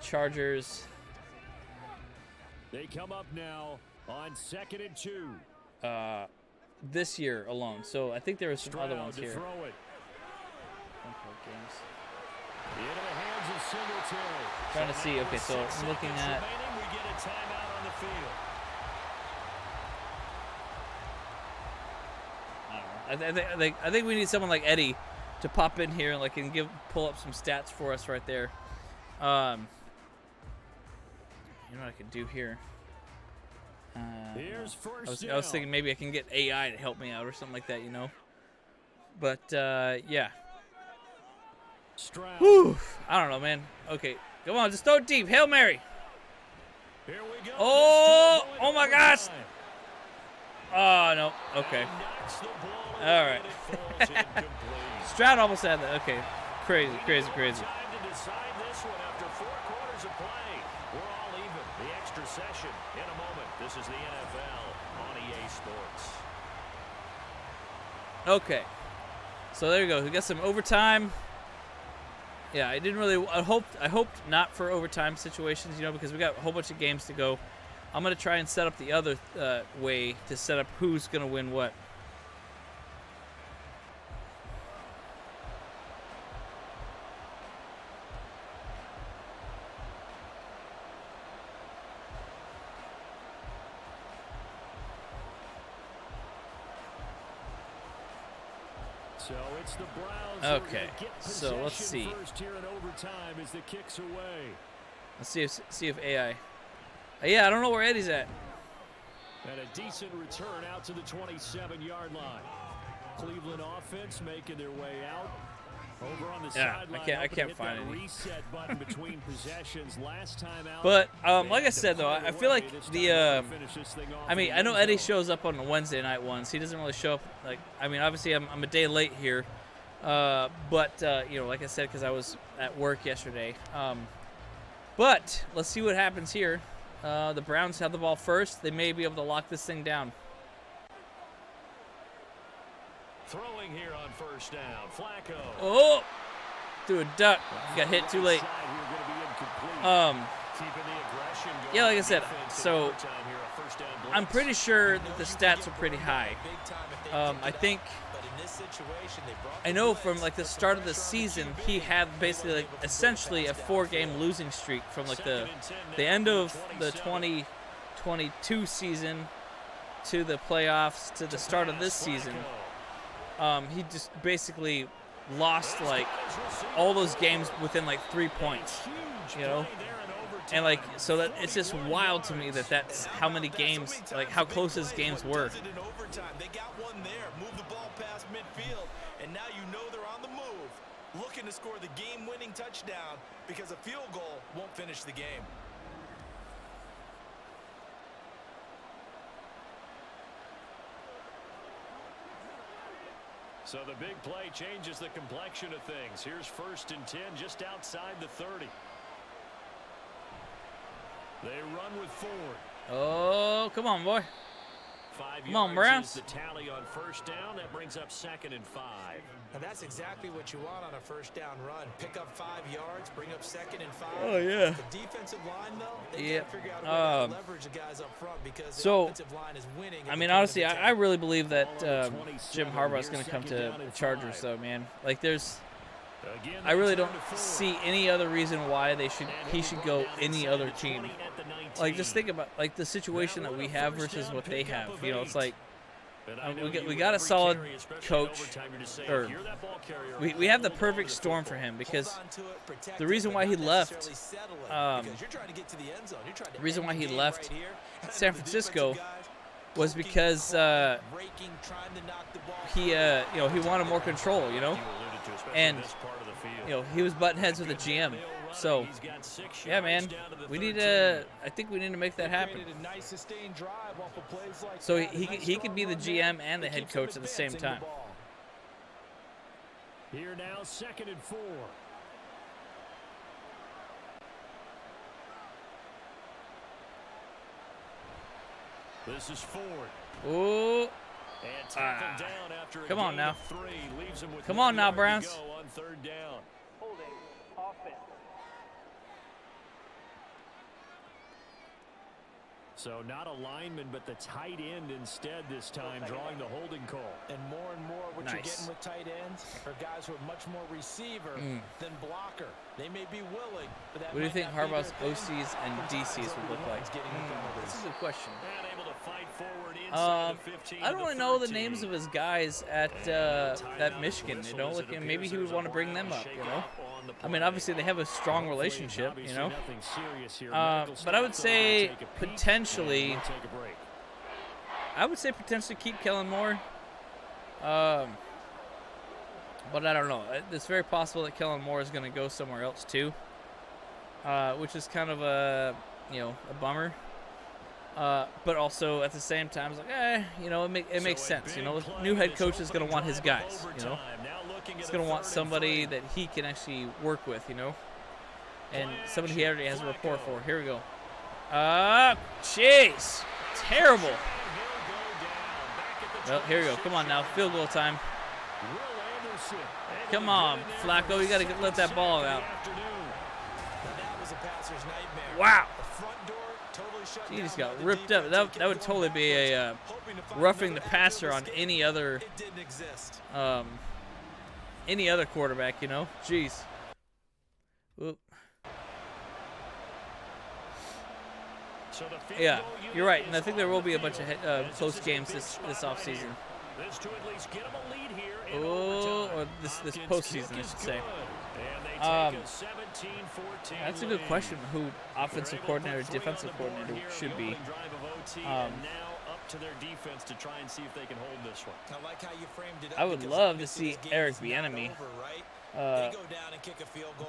Chargers. They come up now on 2nd and 2. This year alone. So I think there was some other Stroud ones to here. throw it. Games. Into the hands of Singletary. Trying to see. Okay, so I'm looking at. Remaining, we get a timeout on the field. I think we need someone like Eddie to pop in here and like and pull up some stats for us right there. You know what I could do here. Here's first I was thinking maybe I can get AI to help me out or something like that, you know. But yeah. Stroud. Whew. I don't know, man. Okay, come on, just throw it deep. Hail Mary. Here we go. Oh, oh my gosh. Oh no. Okay. All right. Stroud almost had that. Okay. Crazy. Time to decide this one after 4 quarters of play. We're all even. The extra session in a moment. This is the NFL on EA Sports. Okay. So there you go. We got some overtime. Yeah, I didn't really. I hoped not for overtime situations, you know, because we got a whole bunch of games to go. I'm gonna try and set up the other way to set up who's gonna win what. So it's the Browns. who are Okay, gonna get so let's possession see. First here in overtime as the kicks away. Let's see if AI. Yeah, I don't know where Eddie's at. And a decent return out to the 27-yard line. Cleveland offense making their way out. Over on the Yeah, sideline, I can't hoping to hit find that any. reset button between possessions last time out. But They like I had to said though, punt I it feel away like this the time to finish this thing off I mean, in I the know end Eddie zone. shows up on the Wednesday night ones. He doesn't really show up like. I mean, obviously I'm a day late here, but you know, like I said, because I was at work yesterday. But let's see what happens here. The Browns have the ball first. They may be able to lock this thing down. Throwing here on first down, Flacco. Oh, threw a duck. He got hit too late. Side here gonna be incomplete. Um, Keeping the aggression going yeah, like I on said, defense in so overtime here, a first down blitz. I'm pretty sure that the stats are pretty high. I think. I know from like the start of the season, he had basically like essentially a 4-game losing streak from like the end of the 2022 season to the playoffs to the start of this season. He just basically lost like all those games within like 3 points, you know, and like so that it's just wild to me that that's how many games, like how close his games were. They got one there, move the ball past midfield, and now you know they're on the move, looking to score the game-winning touchdown because a field goal won't finish the game. So the big play changes the complexion of things. Here's 1st and 10 just outside the 30. They run with Ford. Oh, come on, boy. 5 Come on, yards Browns. is the tally on first down. That brings up 2nd and 5. And that's exactly what you want on a first down run. Pick up 5 yards, bring up 2nd and 5. Oh, yeah. The defensive line, though, they Yep. gotta figure out a way to leverage the guys up front because the offensive line is winning. I mean, honestly, I really believe that Jim Harbaugh is going to come to the Chargers, though, man. Like, I really don't see any other reason why he should go any other team. Like, just think about like the situation that we have versus what they have. You know, it's like we got a solid coach, or we have the perfect storm for him, because the reason why he left San Francisco was because he wanted more control, and he was butting heads with the GM. So yeah, man, I think we need to make that happen. So he could be the GM and the head coach at the same time. Here now, 2nd and 4. This is Ford. Ooh. Come on now. Come on now, Browns. On 3rd down. Holding offense. So not a lineman, but the tight end instead this time, drawing the holding call. And more what you're getting with tight ends are guys who are much more receiver than blocker. They may be willing, but that what do you think Harbaugh's OCs and DCs would look like? This is a good question. I don't really know the names of his guys at Michigan. Like maybe he would want to bring them up. I mean, obviously they have a strong relationship. But I would say potentially keep Kellen Moore. But I don't know. It's very possible that Kellen Moore is going to go somewhere else too, which is kind of a bummer. But also at the same time, it's like, it makes sense. New head coach is going to want his guys. He's going to want somebody that he can actually work with. And somebody he already has a rapport for. Here we go. Jeez, terrible. Well, here we go. Come on now, field goal time. Come on, Flacco, you got to let that ball out. Wow. He just got ripped up. That would totally be a roughing the passer on any other quarterback, Jeez. Whoop. Yeah, you're right, and I think there will be a bunch of close games this offseason. Or this postseason, I should say. That's a good question. Who offensive coordinator, defensive coordinator should be? I would love to see Eric Bieniemy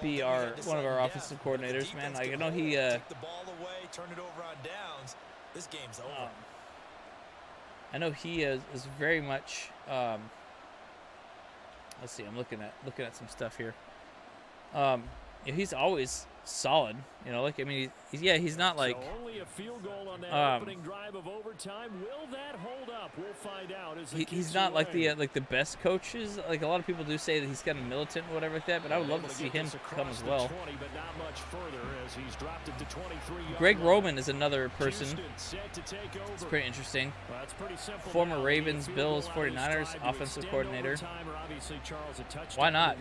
be one of our offensive coordinators, man. Like, I know he. I know he is very much. Let's see. I'm looking at some stuff here. He's always solid. He's not like. So only a field goal on that opening drive of overtime. Will that hold up? We'll find out. He's not like the best coaches. Like a lot of people do say that he's kind of militant or whatever like that. But I would love to see him come as well. 20, but not much further as he's dropped it to 23. Greg Roman is another person. It's pretty interesting. Well, that's pretty simple. Former Ravens, Bills, 49ers offensive coordinator. Why not?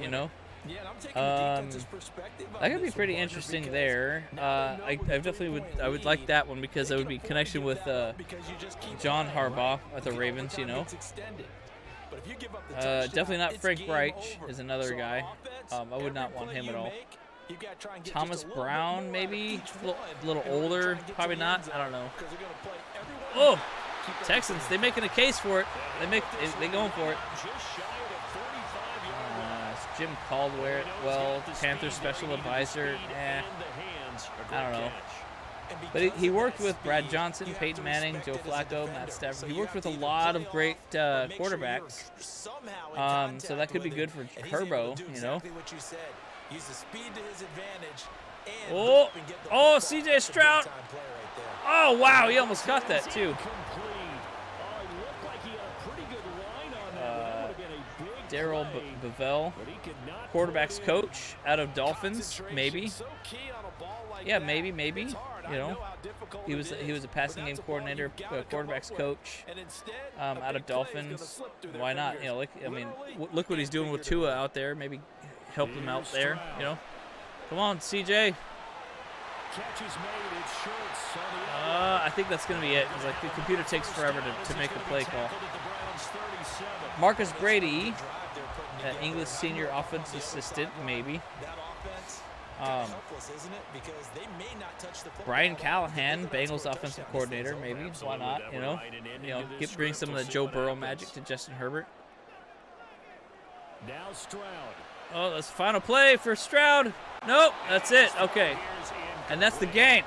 Yeah, I'm taking the defense's perspective. That could be pretty interesting there. I definitely would like that one because it would be connection with John Harbaugh at the Ravens. Definitely not Frank Reich is another guy. I would not want him at all. Thomas Brown, maybe a little older, probably not. I don't know. Oh, Texans, they making a case for it. They going for it. Jim Caldwell, Panthers special advisor. I don't know. But he worked with Brad Johnson, Peyton Manning, Joe Flacco, Matt Stafford. He worked with a lot of great quarterbacks. So that could be good for Herbo, Oh, C.J. Stroud. Oh, wow, he almost caught that, too. Darryl Bevell, quarterback's coach out of Dolphins, maybe. Yeah, maybe. He was a passing game coordinator, quarterback's coach out of Dolphins. Why not? Look what he's doing with Tua out there. Maybe help him out there. Come on, CJ. I think that's gonna be it. It's like the computer takes forever to make a play call. Marcus Brady, English senior offensive assistant, maybe. Brian Callahan, Bengals offensive coordinator, maybe. Why not? You know, bring some of the Joe Burrow magic to Justin Herbert. Now Stroud. Oh, that's the final play for Stroud. Nope, that's it. Okay, and that's the game.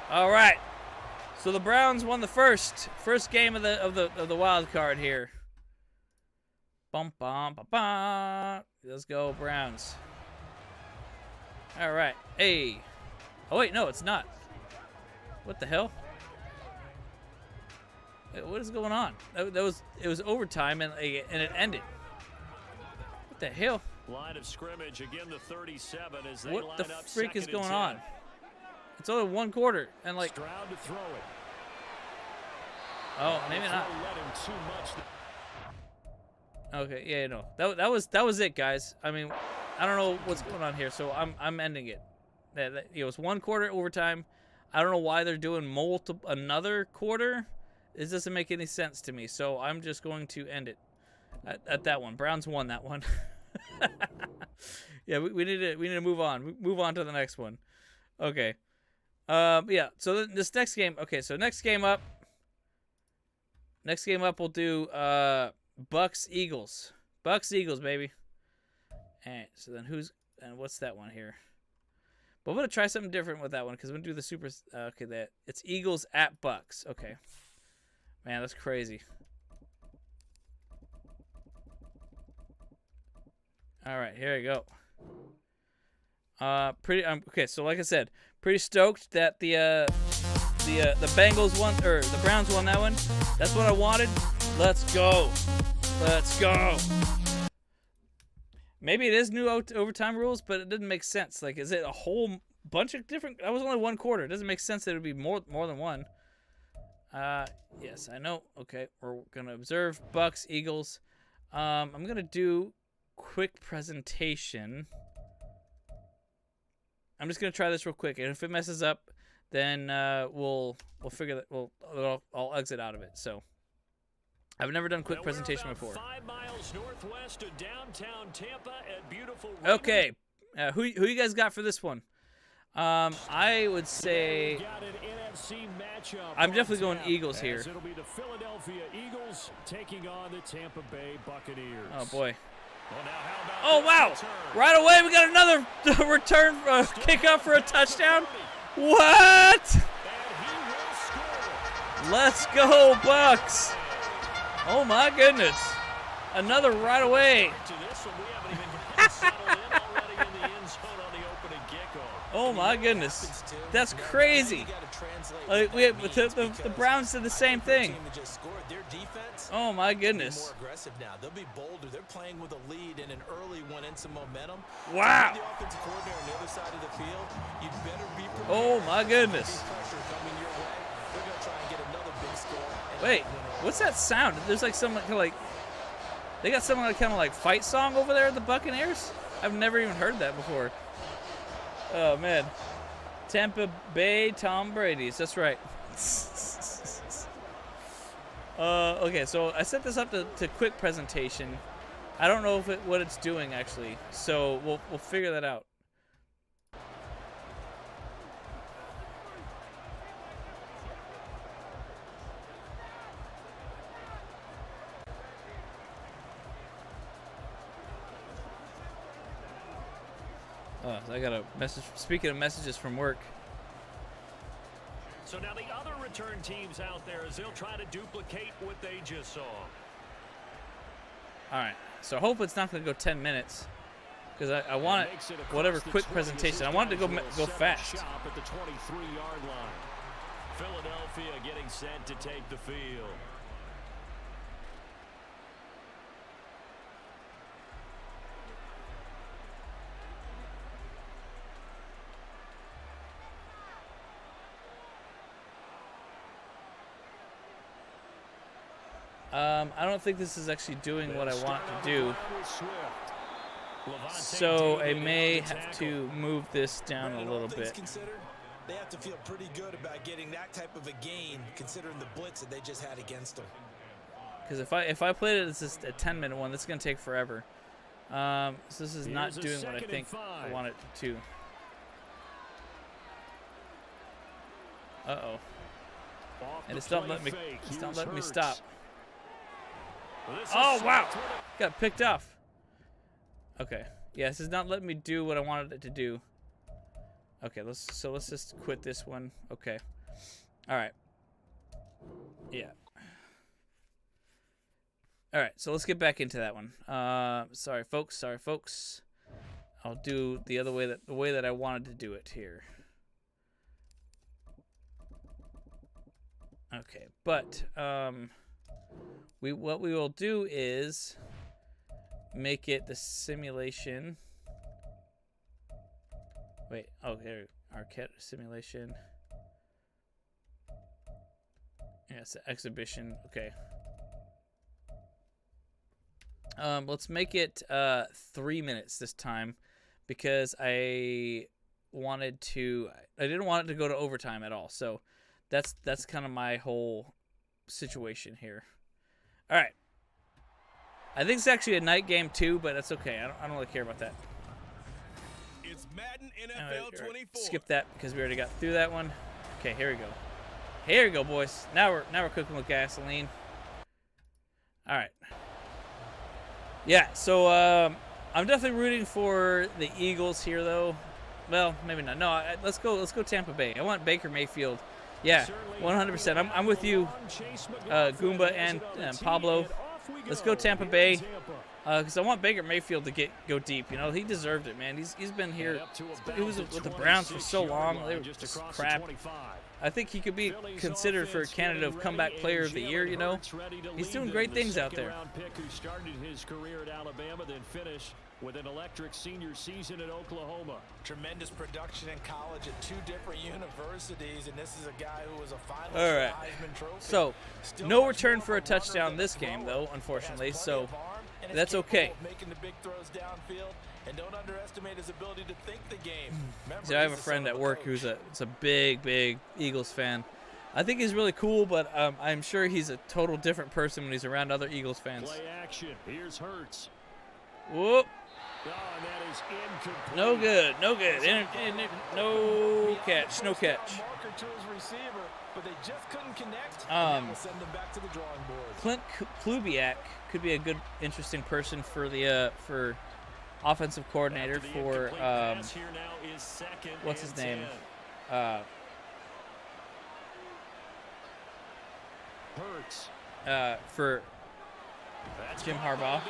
All right. So the Browns won the first game of the wild card here. Bum bum bum bum. Let's go Browns. All right. Hey. Oh wait, no, it's not. What the hell? What is going on? It was overtime and it ended. What the hell? Line of scrimmage again. The 37 as they what line the up freak is going 2nd and 10. on? It's only one quarter and like. Stroud to throw it. Oh, maybe not. Let him too much. Okay, yeah, no, that was it, guys. I mean, I don't know what's going on here, so I'm ending it. It was one quarter overtime. I don't know why they're doing another quarter. It doesn't make any sense to me, so I'm just going to end it at that one. Browns won that one. Yeah, we need to move on. Move on to the next one. Okay. Yeah. So this next game. Okay. So next game up. Next game up, we'll do Bucks Eagles. Bucks Eagles, baby. Alright, so then what's that one here? But I'm gonna try something different with that one because I'm gonna do the super. Okay, it's Eagles at Bucks. Okay, man, that's crazy. All right, here we go. Okay, so like I said, pretty stoked that the Bengals won, or the Browns won that one. That's what I wanted. Let's go. Let's go. Maybe it is new overtime rules, but it didn't make sense. Like, is it a whole bunch of different? That was only one quarter. It doesn't make sense that it would be more than one. Yes, I know. Okay, we're gonna observe Bucks, Eagles. I'm gonna do quick presentation. I'm just gonna try this real quick, and if it messes up, then we'll figure that. I'll exit out of it. So I've never done quick presentation before. 5 miles northwest of downtown Tampa at beautiful. Okay, who you guys got for this one? I would say I'm definitely going Eagles here. It'll be the Philadelphia Eagles taking on the Tampa Bay Buccaneers. Oh boy. Well, now how about Oh wow! this return? Right away we got another return kick up for a touchdown. What? And he will score. Let's go Bucks! Oh my goodness! Another right away. To this one, we haven't even gotten settled in already in the end zone on the opening kickoff. Oh my goodness! That's crazy. The Browns did the same thing. Oh my goodness! More aggressive now. They'll be bolder. They're playing with a lead and an early one and some momentum. Wow! The offensive coordinator on the other side of the field, you'd better be prepared. Oh my goodness! Pressure coming your way. They're going to try and get another big score. Wait, what's that sound? There's like some kind of like they got some kind of like fight song over there at the Buccaneers. I've never even heard that before. Oh man, Tampa Bay Tom Brady's. That's right. Okay, so I set this up to quick presentation. I don't know what it's doing actually, so we'll figure that out. I got a message. Speaking of messages from work. So now the other return teams out there as they'll try to duplicate what they just saw. All right. So I hope it's not going to go 10 minutes because I want it, whatever quick presentation. I want it to go fast. Shop at the 23-yard line. Philadelphia getting set to take the field. I don't think this is actually doing what I want it to do. So I may have to move this down a little bit. They have to feel pretty good about getting that type of a gain, considering the blitz that they just had against them. Because if I played it as just a 10-minute one, this is gonna take forever. So this is not doing what I think I want it to. Uh-oh. And it's not letting me stop. Oh, wow. Got picked off. Okay. Yeah, this is not letting me do what I wanted it to do. Okay, let's just quit this one. Okay. All right. Yeah. All right, so let's get back into that one. Sorry, folks. I'll do the way that I wanted to do it here. Okay, but what we will do is make it the simulation. Wait, oh, here, Arquette simulation. Yeah, it's an exhibition. Okay. Let's make it 3 minutes this time, because I didn't want it to go to overtime at all. So that's kind of my whole situation here. All right. I think it's actually a night game too, but that's okay. I don't really care about that. It's Madden NFL 24. Skip that because we already got through that one. Okay, here we go. Here we go, boys. Now we're cooking with gasoline. All right. Yeah, so I'm definitely rooting for the Eagles here, though. Well, maybe not. No, let's go Tampa Bay. I want Baker Mayfield. Yeah, 100%. I'm with you, Goomba and Pablo. Let's go Tampa Bay, because I want Baker Mayfield to go deep. You know, he deserved it, man. He's been here. He was with the Browns for so long. They were just crap. I think he could be considered for a candidate of comeback player of the year, you know. He's doing great things out there. Who started his career at Alabama, then finished with an electric senior season at Oklahoma. Tremendous production in college at 2 different universities, and this is a guy who was a finalist All right. for the Heisman Trophy. So, no return for a touchdown this game, though, unfortunately. So, that's okay. Making the big throws downfield, and don't underestimate his ability to think the game. See, I have a friend at work who's a big Eagles fan. I think he's really cool, but I'm sure he's a total different person when he's around other Eagles fans. Play action. Here's Hurts. Whoop. Oh, and that is incomplete. No good. No catch. No catch. Marker to his receiver, but they just couldn't connect. We'll send them back to the drawing board. Clint Kubiak could be a good, interesting person for the for offensive coordinator for what's his name? Hurts. For Jim Harbaugh.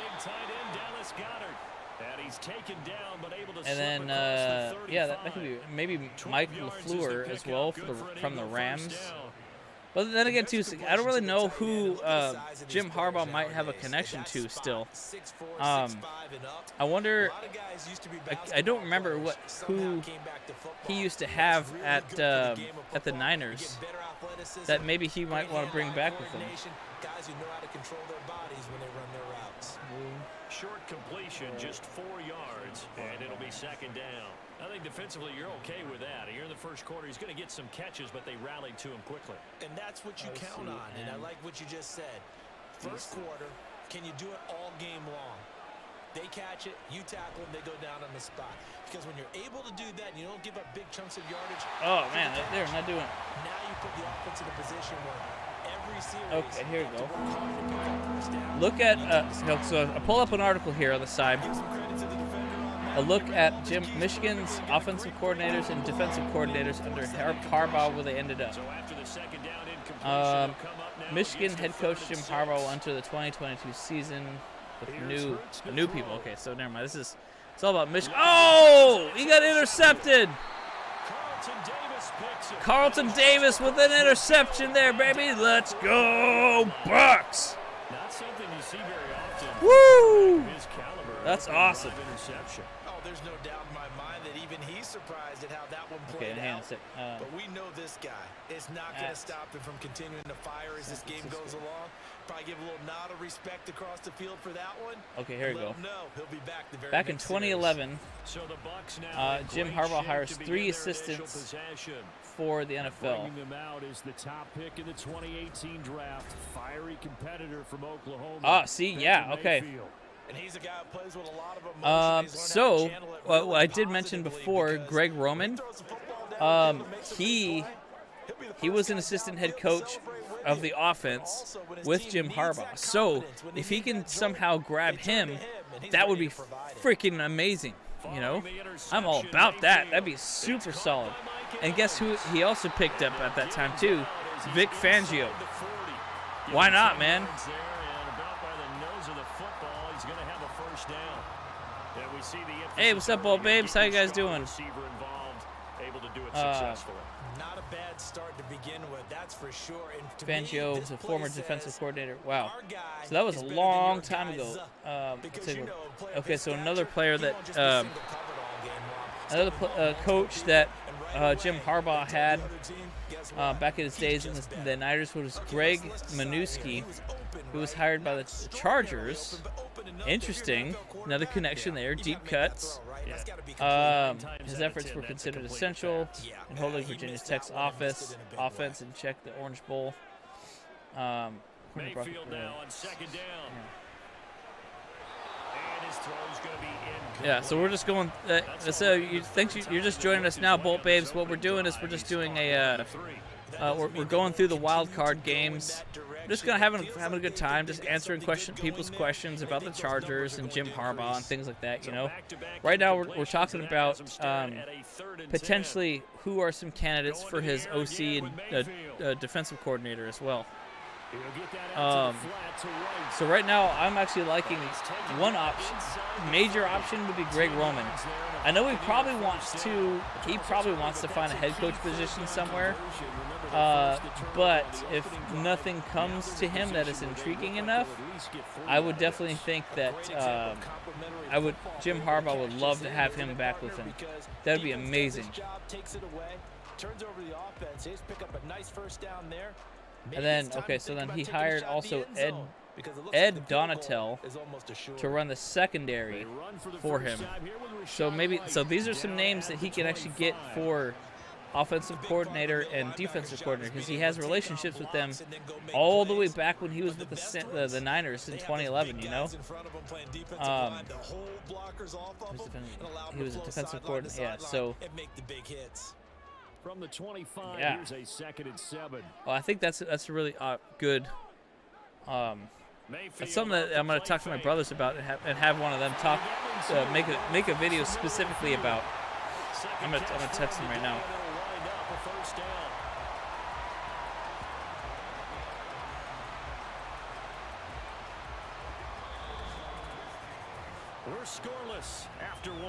And he's taken down, but able to and then yeah, that could be maybe Mike LaFleur as well from the Rams. But then again, too, I don't really know who Jim Harbaugh might have a connection to still. I wonder. I don't remember who he used to have at the Niners that maybe he might want to bring back with him. Guys who know how to control their bodies when they run their routes. Short completion, just 4 yards, and it'll be second down. I think defensively you're okay with that. Here in the first quarter, he's going to get some catches, but they rallied to him quickly. And that's what you count on, and I like what you just said. First quarter, can you do it all game long? They catch it, you tackle them, they go down on the spot. Because when you're able to do that, and you don't give up big chunks of yardage. Oh, man, they're not doing it. Now you put the offense in a position where every series. Okay, here we go. Look at, so I pull up an article here on the side. A look at Michigan's offensive coordinators and defensive coordinators under Harbaugh, where they ended up. Michigan head coach Jim Harbaugh will enter the 2022 season with new people. Okay, so never mind. It's all about Michigan. Oh, he got intercepted. Carlton Davis with an interception there, baby. Let's go, Bucks. Not something you see very often. Woo! That's awesome. there's no doubt in my mind that even he's surprised at how that one Okay, played hang on a out. sec. But we know this guy is not going to stop him from continuing to fire as this game goes along. Probably give a little nod of respect across the field for that one. Okay, here we go. He'll be back the very Back in next 2011, So the Bucs now in Jim great Harbaugh shape hires to begin 3 their assistants initial possession. for the NFL. Bringing them out is the top pick in the 2018 draft, fiery competitor from Oklahoma. Ah, see, yeah, Baker okay. Mayfield. And he's a guy who plays with a lot of emotion. He's learned how to So, channel it what really I did mention positively before, because Greg when he Roman, throws the football down the field and makes a big he play, he'll be the he first was an guy assistant downfield head to coach celebrate with of you. the But offense also, when his with team Jim needs Harbaugh. that So, confidence, when they if he need can that jolt, somehow grab they turn to him, and he's that would ready be to provide it. freaking amazing. You know, I'm all about that. That'd be super solid. And guess who he also picked up at that time too? Vic Fangio. Why not, man? Hey, what's up, old babes? How you guys doing? Not a bad start to begin with, that's for sure. And to Fangio me, was this a former play defensive says, coordinator. Wow. our guy So that was is a better than long your time guys, ago. because Take a you look. know, a player of Okay, his so stature, another player he won't just be that single covered all game long. another Step the ball, coach take that and right Jim away, Harbaugh they tell had the other team, guess what? back in his He's days in just the better. Niners was Okay, Greg so let's decide here. Minuski, He was open, who was right? hired by Not the extraordinarily Chargers. open, but open enough that Interesting. your NFL Another quarterback, connection there. you Deep gotta make that cuts. throw, right? That's gotta be complete. His efforts were considered essential in holding he Virginia missed Tech's that one and missed it in a big offense in check, the Orange Bowl. Mayfield now on second down. And his throw's going to be incomplete. Yeah, so we're just going. So you're just joining us now, Bolt Babes. What we're doing is we're just doing a. We're going through the wild card games. We're just having a good time, just answering people's questions about the Chargers and Jim Harbaugh and things like that. You know, right now we're talking about potentially who are some candidates for his OC and defensive coordinator as well. So right now I'm actually liking one option. Major option would be Greg Roman. I know he probably wants to find a head coach position somewhere. But if nothing comes to him that is intriguing enough, I would definitely think that Jim Harbaugh would love to have him back with him. That would be amazing. And then, okay, so then he hired also Ed Donatel to run the secondary for him. So these are some names that he can actually get for offensive coordinator and defensive coordinator, because he has relationships with them all the way back when he was with the Niners in 2011. You know, he was a defensive coordinator. Yeah, so from the 25, yeah. Here's a 2nd and 7. Well, I think that's a really good. That's something that I'm going to talk to my brothers about and have one of them talk, make a video specifically about. I'm gonna text him right now. We're scoreless after 1.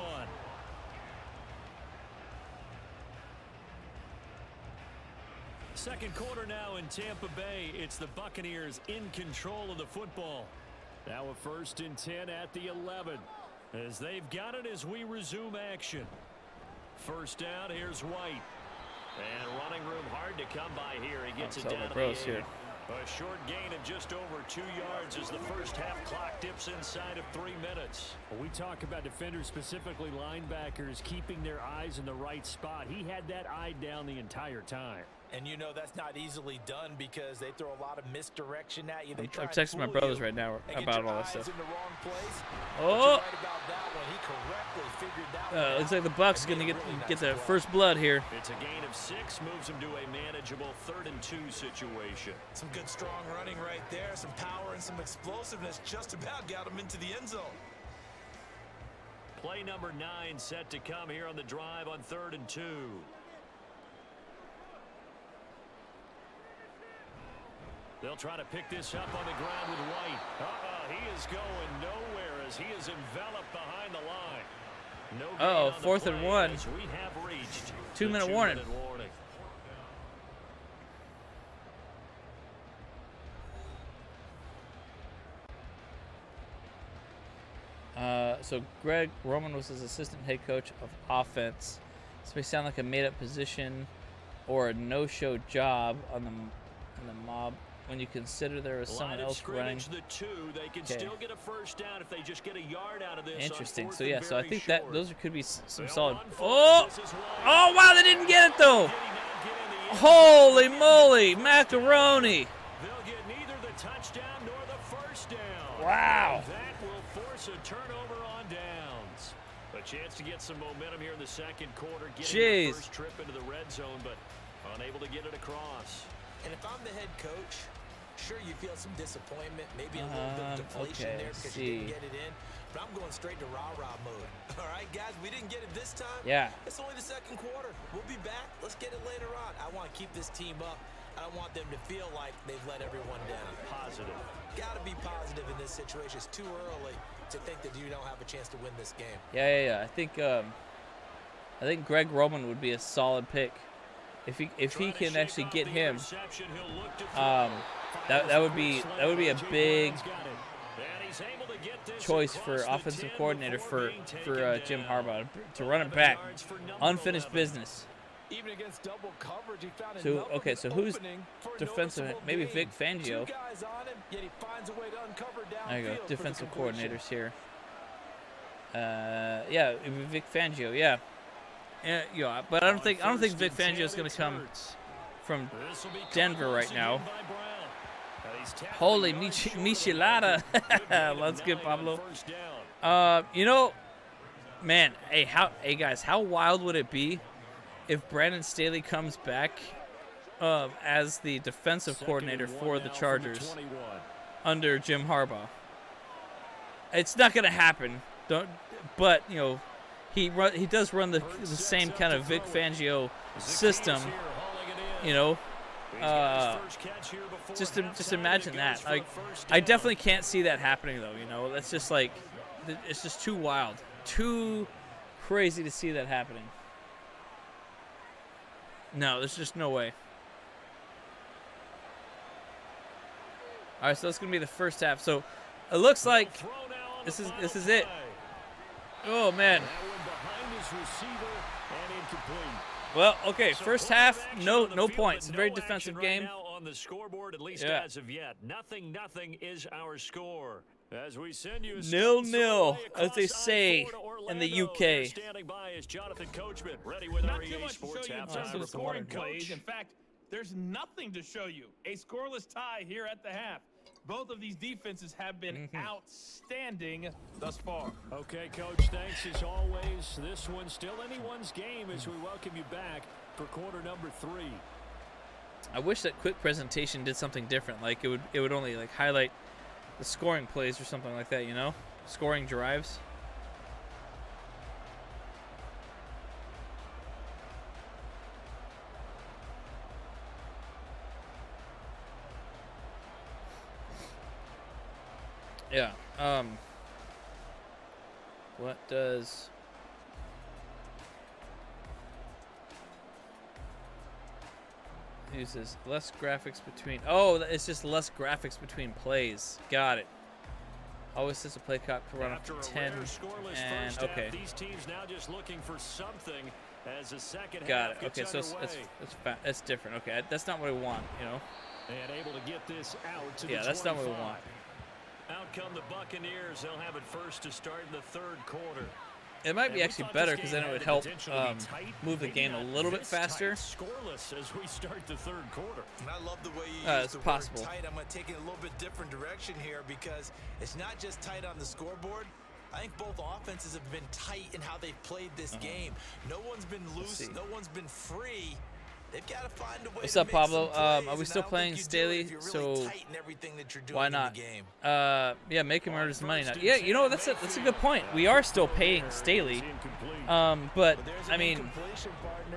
Second quarter now in Tampa Bay. It's the Buccaneers in control of the football. Now a 1st and 10 at the 11. As they've got it as we resume action. First down, here's White. And running room hard to come by here. He gets it down to the 8. Here. A short gain of just over 2 yards as the first half clock dips inside of 3 minutes. When we talk about defenders, specifically linebackers, keeping their eyes in the right spot. He had that eye down the entire time. And you know that's not easily done because they throw a lot of misdirection at you. I'm texting my brothers right now about all this stuff. Oh! Looks like the Bucs going to get the first blood here. It's a gain of 6, moves him to a manageable 3rd and 2 situation. Some good strong running right there, some power and some explosiveness just about got him into the end zone. Play number 9 set to come here on the drive on 3rd and 2. They'll try to pick this up on the ground with White. He is going nowhere as he is enveloped behind the line. No 4th and 1. We have reached 2-minute warning. So Greg Roman was his assistant head coach of offense. This may sound like a made-up position or a no-show job on the mob when you consider there was someone else running. The two, they can still get a first down if they just get a yard out of this. Interesting. On So fourth yeah, and so I very think short. that those could be some They'll solid. run for it. Oh, This is wide. oh wow, they didn't get it though. Did he not get in the end Holy moly, macaroni! They'll get neither the touchdown nor the first down. Wow. That will force a turnover on downs. A chance to get some momentum here in the second quarter. Getting Jeez. their first trip into the red zone, but unable to get it across. And if I'm the head coach, sure you feel some disappointment, maybe a little bit of deflation okay, there because you didn't get it in. But I'm going straight to rah-rah mode. All right, guys, we didn't get it this time. Yeah. It's only the second quarter. We'll be back. Let's get it later on. I want to keep this team up. I don't want them to feel like they've let everyone down. Positive. Got to be positive in this situation. It's too early to think that you don't have a chance to win this game. Yeah. I think Greg Roman would be a solid pick if he can actually get him. That would be a big choice for offensive coordinator for Jim Harbaugh to run it back. Unfinished business. Even against double coverage, he found So okay, so who's for a defensive? noticeable Maybe gain. Vic Fangio. Two guys on him, yet he finds a way to uncover There you go, downfield for the defensive completion. coordinators here. Yeah, it would be Vic Fangio. Yeah, but I don't think Vic Fangio is going to come from Denver right now. Holy Michelada. Let's get Pablo. Man, hey guys, how wild would it be if Brandon Staley comes back as the defensive coordinator for the Chargers under Jim Harbaugh? It's not going to happen. But he does run the same kind of Vic Fangio system. Just imagine that. Like, I definitely can't see that happening though. That's just like, it's just too wild, too crazy to see that happening. No, there's just no way. All right, so that's gonna be the first half. So it looks like this is it. Oh man. Well, okay, first half, no points. A very defensive game. On the scoreboard, at least Yeah. as of yet. Nothing is our score. As we send you 0-0, as they say in the UK. Standing by is Jonathan Coachman, ready with Not our too EA much to Sports show you in halftime terms of report. scoring Coach. plays. In fact, there's nothing to show you. A scoreless tie here at the half. Both of these defenses have been outstanding thus far. Okay, Coach, thanks as always. This one's still anyone's game as we welcome you back for quarter number 3. I wish that quick presentation did something different. Like it would only like highlight the scoring plays or something like that, scoring drives. Yeah. What does uses less graphics between? Oh, it's just less graphics between plays. Got it. Always says a play clock to run up to 10. And okay. These teams now just looking for something as the second Got half it. Okay, gets so underway. that's different. Okay, that's not what we want, And able to get this out to Yeah, the that's not what we 25. want. Out come the Buccaneers. They'll have it first to start in the third quarter. It might And be we actually thought better this because game then it had would the help potential to be tight. move the Maybe game a not little bit this tight. faster. Scoreless as we start the third quarter. And I love the way you It's use the possible. word tight. I'm going to take it a little bit different direction here because it's not just tight on the scoreboard. I think both offenses have been tight in how they've played this game. No one's been loose. see. No one's been free. They've got to find a way What's to up, make Pablo? some plays, Are we and still I don't playing think you do it Staley? if you're really So tight in everything that you're doing why in not? the game. Yeah, make him earn his money now. Yeah, that's a good point. We are still paying Staley. But I mean,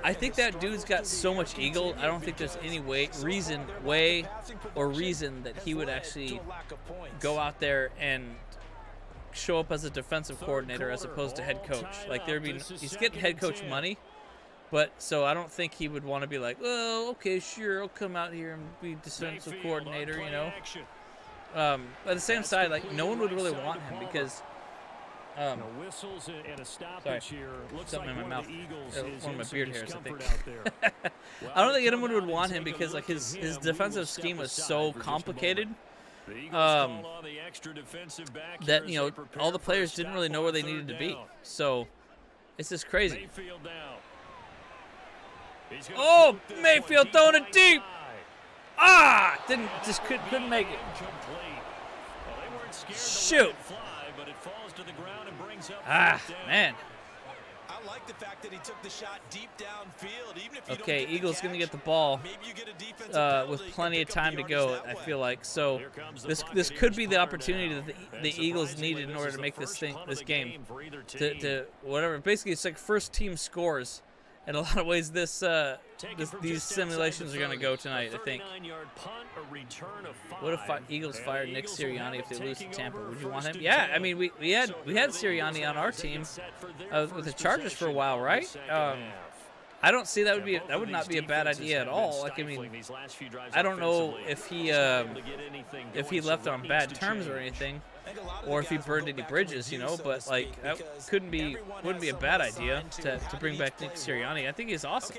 I think that dude's got so much ego. I don't think there's any reason that he would actually go out there and show up as a defensive coordinator as opposed to head coach. Like he's getting head coach money, but so I don't think he would want to be like, oh, okay, sure, I'll come out here and be defensive coordinator, But at the same side, like no one would really want him because Whistles and a stoppage here. Looks Something like in my one of mouth. the Eagles One is of my in some beard hairs, I discomfort think. out there. Well, I don't think come anyone out would and want take him a because look like his at him. We will defensive step scheme was aside so for just a complicated. The Eagles call on the extra defensive back That here as they prepare all the for a players didn't stop really know on where they third needed to be. down. So it's just crazy. Mayfield now. He's gonna Oh, float this Mayfield one throwing it right deep. side. Couldn't make it. Incomplete. Well, they weren't scared to Shoot. let it fly, but it falls to the ground and brings up fourth down. Man. I like the fact that he took the shot deep downfield. Even if you don't Okay, get the Eagles gonna catch, get the ball maybe you get a defensive penalty with and plenty of pick up time the to yardage go. that I way. feel like so. Here comes the This Buccaneers could be the punter opportunity now. that And the Eagles surprisingly, needed in order is to the make this first thing punt of this the game for either to team. whatever. Basically, it's like first team scores. In a lot of ways, these simulations are going to go tonight, I think. What if Eagles fired Nick Sirianni if they lose to Tampa? Would you want him? Yeah, I mean, we had Sirianni on our team with the Chargers for a while, right? I don't see that would not be a bad idea at all. Like, I mean, I don't know if he left on bad terms or anything, or if he burned any bridges, but like that wouldn't be a bad idea to bring back Nick Sirianni. I think he's awesome.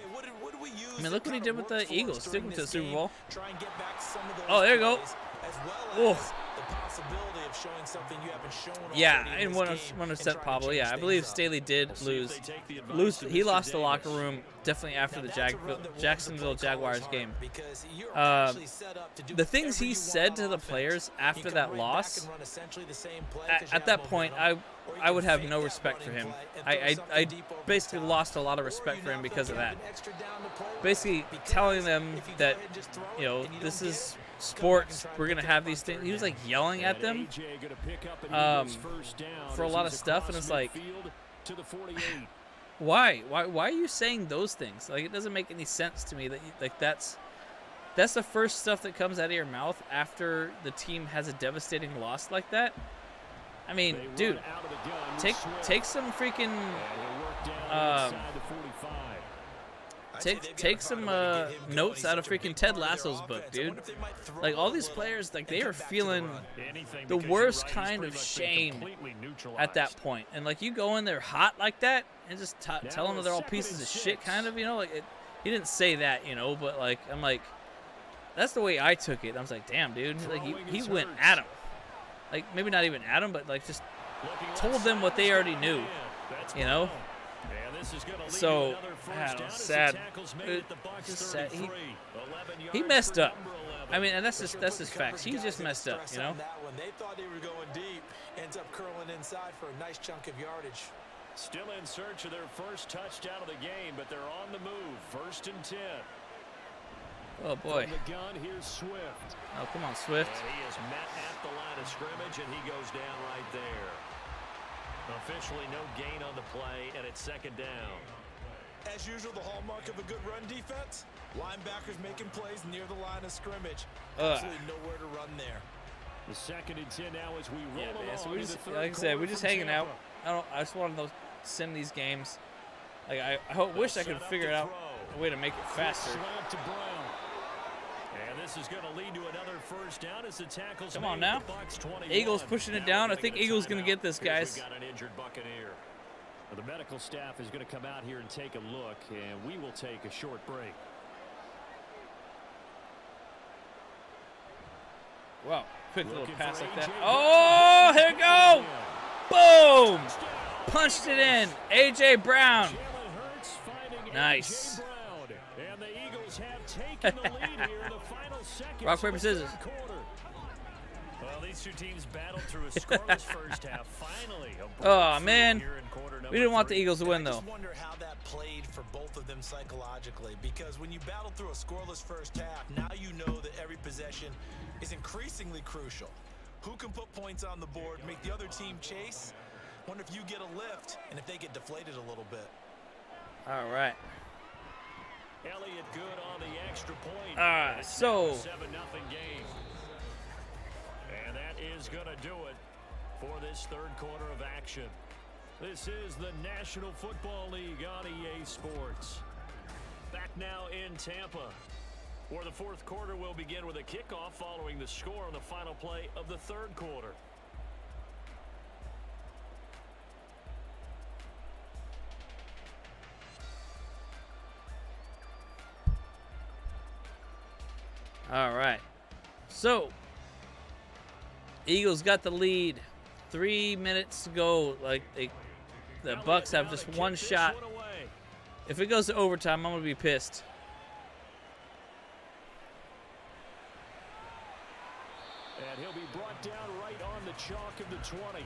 I mean, look what he did with the Eagles, took him to the Super Bowl. Oh, there you go. Oh. Yeah, and 100% Pablo. Yeah, I believe Staley did lose. He lost the locker room definitely after the Jacksonville Jaguars game. The things he said to the players after that loss, at that point, I would have no respect for him. I basically lost a lot of respect for him because of that. Basically telling them that, this is sports, we're going to have these things. He was like yelling at them for a lot of stuff, and it's like, why are you saying those things? Like, it doesn't make any sense to me that that's the first stuff that comes out of your mouth after the team has a devastating loss like that. I mean, dude, take some freaking take some notes out of freaking Ted Lasso's book, dude. Like, all these players, like, they are feeling the worst kind of shame at that point. And like, you go in there hot like that and just tell them that they're all pieces of shit, kind of, like he didn't say that, but like, I'm like, that's the way I took it. I was like, damn, dude, like he went at him. Like, maybe not even at him, but like just told them what they already knew, So, sad. Just sad. He messed up. I mean, and that's just facts. He just messed up, They thought they were going deep, ends up curling inside for a nice chunk of yardage. Still in search of their first touchdown of the game, but they're on the move. 1st and 10. Oh boy. From the gun, here's Swift. Oh, come on, Swift. And he is met at the line of scrimmage, and he goes down right there. Officially no gain on the play, and it's 2nd down. As usual, the hallmark of a good run defense, linebackers making plays near the line of scrimmage. Absolutely nowhere to run there. The 2nd and 10 now as we roll along. So we just, like I said, we're just hanging out. I just wanted to send these games. Like, I wish I could figure out a way to make it faster. And this is going to lead to another first down as the tackles. Come on now. Eagles pushing it down. I think Eagles going to get this, guys. Got an injured Buccaneer. The medical staff is going to come out here and take a look, and we will take a short break. Wow, quick little pass like that. Oh, here we go. Boom. Punched it in. A.J. Brown. Nice. And the Eagles have taken the lead here in the final seconds. Rock, paper, scissors. Well, these two teams battled through a scoreless first half. Finally, oh man, we didn't want the Eagles to win though. I just wonder how that played for both of them psychologically, because when you battle through a scoreless first half, now you know that every possession is increasingly crucial. Who can put points on the board, make the other team chase? Wonder if you get a lift and if they get deflated a little bit. All right. Elliott good on the extra point. So 7-0 game. And that is going to do it for this 3rd quarter of action. This is the National Football League on EA Sports. Back now in Tampa, where the 4th quarter will begin with a kickoff following the score on the final play of the 3rd quarter. All right. So, Eagles got the lead. 3 minutes to go. Like the Bucks have just one shot. If it goes to overtime, I'm gonna be pissed. And he'll be brought down right on the chalk of the 20.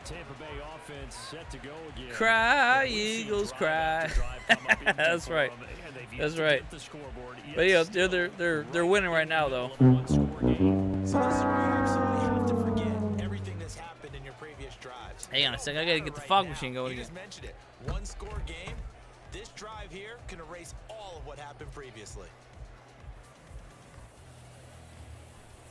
The Tampa Bay offense set to go again. Cry, Eagles, cry. That's right. That's right. But yeah, they're winning right now though. So this is where you absolutely have to forget everything that's happened in your previous drives. Hang on a second, I gotta get the fog machine going You again. just mentioned it. One score game. This drive here can erase all of what happened previously.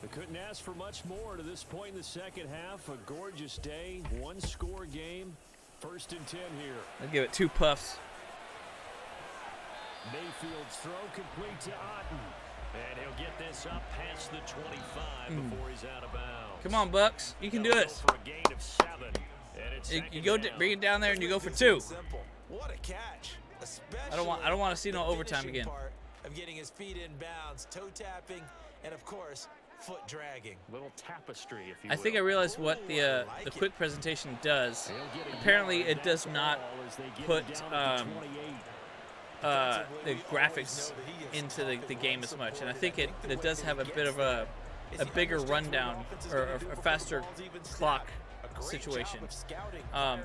They couldn't ask for much more to this point in the second half. A gorgeous day, one score game. 1st and 10 here. I'll give it 2 puffs. Mayfield's throw complete to Otten. And he'll get this up past the 25 before he's out of bounds. Come on, Bucks, you can do this. For a gain of 7. And it's You go bring it down there and you go for 2. Simple. What a catch. Especially I don't want to see no the overtime finishing again. part of getting his feet in bounds, toe tapping, and of course, foot dragging. little tapestry, if you I think I will. realized what the quick presentation does. Apparently, it does not put the graphics into the game as much, and I think it does have a bit of a bigger rundown or a faster clock situation.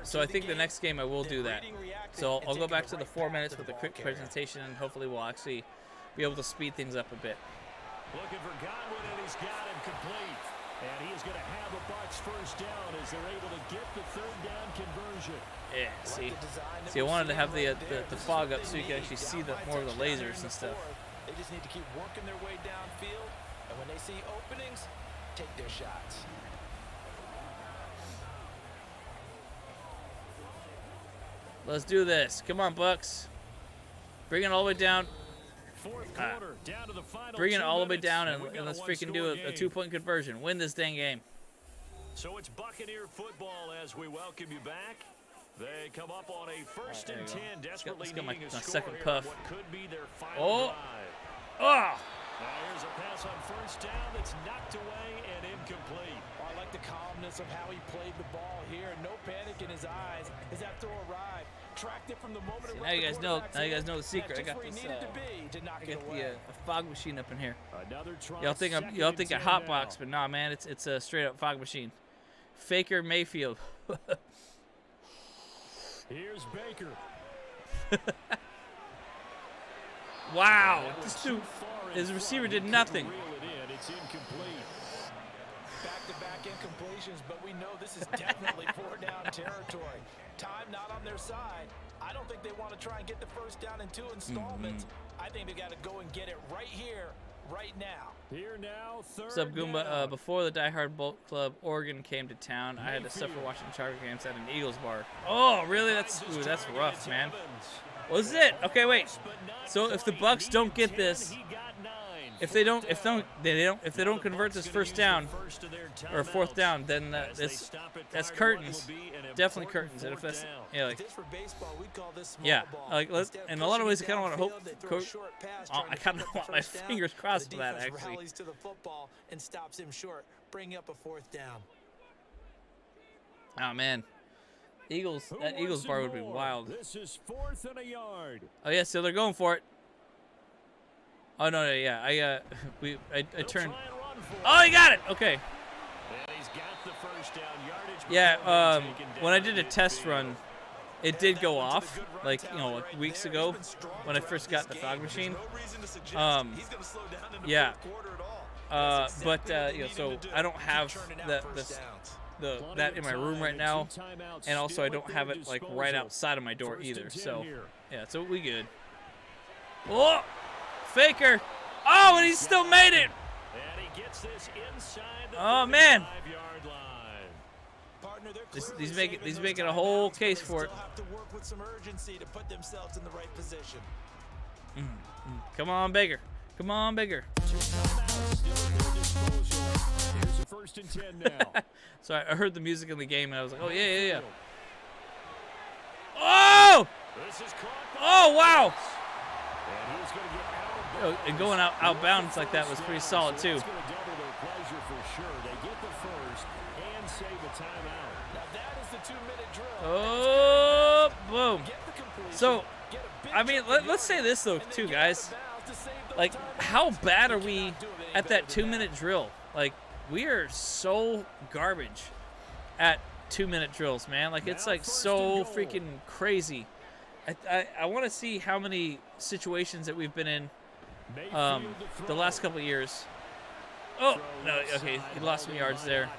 So I think the next game I will do that. So I'll go back to the 4 minutes with the quick presentation, and hopefully we'll actually be able to speed things up a bit. Looking for Godwin, and he's got him complete. And he is going to have a Bucks first down as they're able to get the 3rd down conversion. Yeah, see, I wanted to have the fog up so you can actually see more of the lasers and stuff. They just need to keep working their way downfield, and when they see openings, take their shots. Let's do this. Come on, Bucks. Bring it all the way down. 4th quarter, down to the final Bring it 2 all the way minutes, down, we and got let's a freaking do one-score a game. 2-point conversion. Win this dang game. So it's Buccaneer football as we welcome you back. They come up on a 1st there and you go. 10, desperately Let's get my needing a score second here puff. on what could be their final Oh. drive. Oh! Now here's a pass on 1st down that's knocked away and incomplete. I like the calmness of how he played the ball here. No panic in his eyes as that throw arrived. Tracked it from the moment it See, left now you the guys know. quarterback's Now you guys hand. know the secret. I Just got where he this. needed to be to knock I it got away. the fog machine up in here. Another try, Y'all think I 2nd hot and 10 box, now. but nah, man, it's a straight up fog machine. Faker Mayfield. Here's Baker. Wow, They were this too dude, far in his front. receiver He did couldn't nothing. reel it in. It's incomplete. Back-to-back incompletions, but we know this is definitely 4-down territory. Time not on their side. I don't think they want to try and get the 1st down in 2 installments. I think they got to go and get it right here, right now. Here now, 3rd What's up, Goomba? down. Before the Die Hard Bolt Club Oregon came to town, I had to suffer watching Charger games at an Eagles bar. Oh, really? That's rough, man. Was it? Okay, wait. So if the Bucks don't get this, if they don't convert this 1st down or 4th down, then that's curtains. Definitely curtains. And if that's like This for baseball, we'd call this small yeah, ball. like Instead of in a lot of ways, I pushing kind of want to downfield, they hope. throw a short pass trying I to kind get of that want my 1st down. fingers crossed The for that defense actually. rallies to the football and stops him short, bringing up a 4th down. Oh man, Eagles. Who That Eagles wants it bar would be more? wild. This is 4th and a yard. Oh yeah, so they're going for it. Oh no, yeah, I They'll turned. try and run for it. Oh, he got it. Okay. And he's got the 1st down yardage. Yeah. before being taken When I down did a test midfield. run, it did go off, like like weeks ago when I first got the fog machine. Yeah. But so I don't have that in my room right now, and also I don't have it like right outside of my door either. So yeah, so we good. Oh, Faker! Oh, and he still made it. And he gets this inside the Oh man, 35-yard line. Partner, they're he's clearly making saving those a whole timeouts, case but for they it. still have to work with some urgency to put themselves in the right position. Come on, Baker. Come on, Baker. Timeouts still at their disposal. Here's a 1st and 10 now. So I heard the music in the game, and I was like, oh yeah. Oh! This is caught by Oh wow! And he's going to get out of and going outbounds like that was pretty solid too. It's going to double their pleasure for sure. They get the first and save a timeout. Now that is the 2-minute drill. Oh, boom. Get the completion, So, get a big I mean, chunk of let's say this though, and then too, get guys. out of bounds to save those Like, timeouts. how bad are You we cannot do it any at that better than 2-minute drill? Like, we are so garbage at 2-minute drills, man. Like, it's like so freaking crazy. I want to see how many situations that we've been in the last couple of years. Oh, no, okay, he lost some yards there.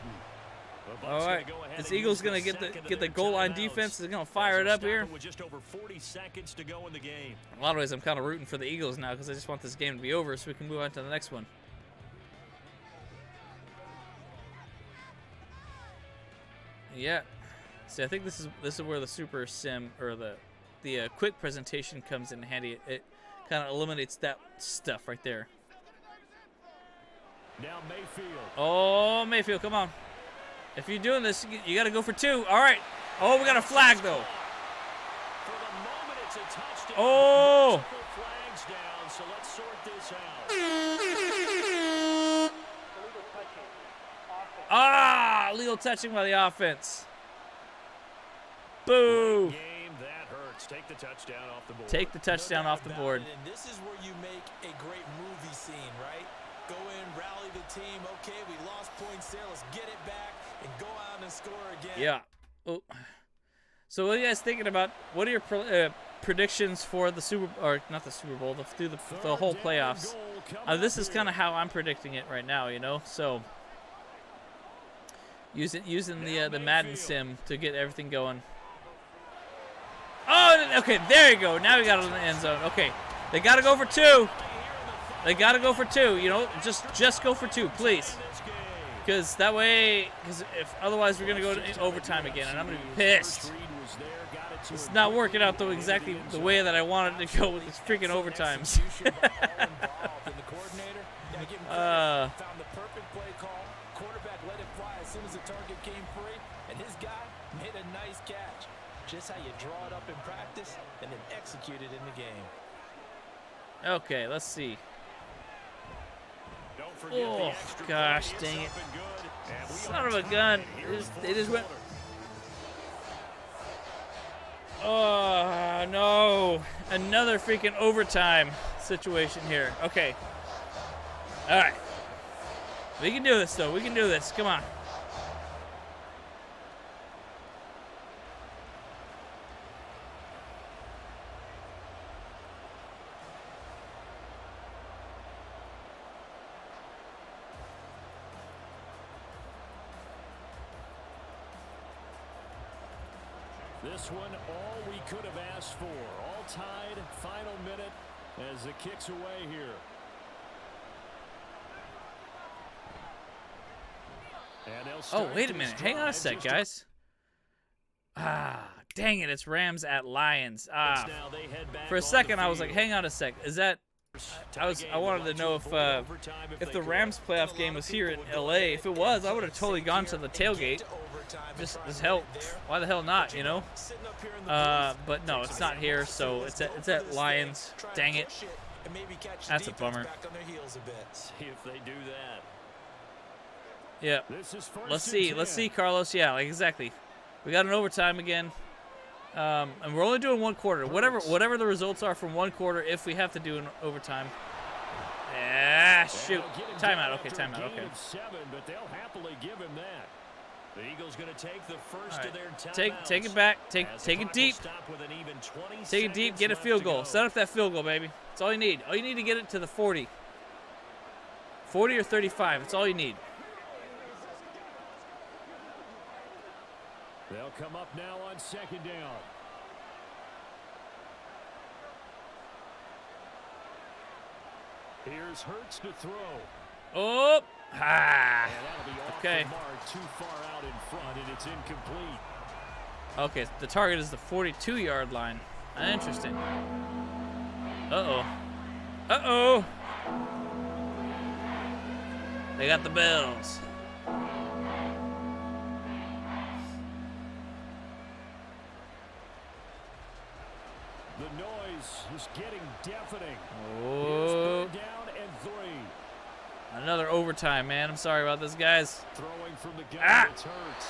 All right, this Eagles gonna get the goal line defense. They're gonna fire it up here. With just over 40 seconds to go in the game. In a lot of ways, I'm kind of rooting for the Eagles now because I just want this game to be over so we can move on to the next one. Yeah. See, I think this is where the super sim or the quick presentation comes in handy. It kind of eliminates that stuff right there. Now Mayfield. Oh, Mayfield, come on. If you're doing this, you got to go for 2. All right. Oh, we got a flag, though. For the moment, it's a touchdown. Oh. Multiple flags down, so let's sort this out. Illegal touching. Offense. Ah, illegal touching by the offense. Boo. Game, that hurts. Take the touchdown off the board. Take the touchdown off the board. And this is where you make a great movie scene, right? Go in, rally the team. Okay, we lost points there. Let's get it back and go out and score again. Yeah. Oh. So what are you guys thinking about? What are your predictions for the not the Super Bowl, through the whole playoffs? This is kind of how I'm predicting it right now, you know. So using the Madden sim to get everything going. Oh, okay, there you go. Now we got it in the end zone. Okay, they got to go for 2. They got to go for 2. You know, just go for 2, please. Because that way, if otherwise we're gonna go to overtime again, and I'm gonna be pissed. It's not working out exactly the way that I wanted to go with these freaking overtimes. Found the perfect play call. Quarterback let it fly as soon as the target came free, and his guy made a nice catch. Just how you draw it up in practice and then execute it in the game. Okay, let's see. Don't forget the Oh, extra gosh, point. dang it. It's up and good. And we Son are of a tied gun. here in the They just went. fourth Oh, no. Another freaking overtime situation here. Okay. All right. We can do this, though. We can do this. Come on. This one, all we could have asked for. All tied, final minute as the kick's away here. And they'll Oh, start wait a this minute. Hang on a drive sec, just guys. Ah, dang it. It's Rams at Lions. Ah, now they head back for a on second, the I was like, field. hang on a sec. Is that... I wanted to know if the Rams playoff game was here in LA. If it was, I would have totally gone to the tailgate. Just hell, why the hell not, you know? But no, it's not here, so it's at Lions. Dang it. That's a bummer. See if they do that. Yeah. This is first Let's and see. 10. Let's see, Carlos. Yeah, like exactly. We got an overtime again. And we're only doing 1 quarter. Whatever the results are from 1 quarter, if we have to do an overtime. Ah, shoot. They'll get him Timeout. down Okay, after a timeout. gain Okay. of 7, but they'll happily give him that. The Eagles going to take the first All of their right. timeouts. Take it back. As Take the it clock will deep. stop with an even 20 Take it deep. seconds Get a left field to goal. go. Set up that field goal, baby. That's all you need. All you need to get it to the 40. 40 or 35. That's all you need. They'll come up now on 2nd down. Here's Hurts to throw. Oh. Ah. And that'll be off Okay. the mark, too far out in front, and it's incomplete. Okay, the target is the 42-yard line. Interesting. Uh-oh. Uh-oh. They got the Bills. The noise is getting deafening. Oh. Here's 3rd down and 3. Another overtime, man. I'm sorry about this, guys. Throwing from the gun, Ah! it's Hurts.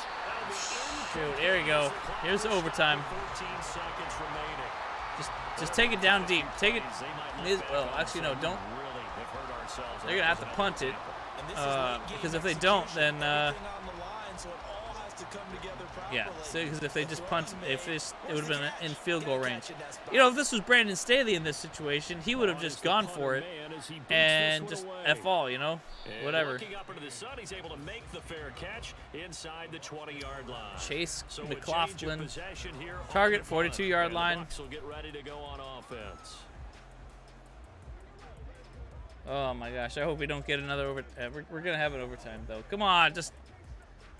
Shoot, there you go. Here's the overtime. 13 seconds remaining. Just take it down deep. Take it. Well, actually, no, don't. Really have hurt ourselves. They're gonna have to punt it And this is late game because if they don't, then everything on the line, so it all has to come together yeah. properly. Because if they just punt, if this, it would have been in field goal range. You know, if this was Brandon Staley in this situation, he would have just gone for it and just F all, you know, whatever. Looking up into the sun, he's able to make the fair catch inside the 20-yard line. Chase So a change of McLaughlin, possession here on target the punt, 42-yard and the line. Bucs will get ready to go on offense. Oh my gosh! I hope we don't get another over. We're gonna have an overtime though. Come on, just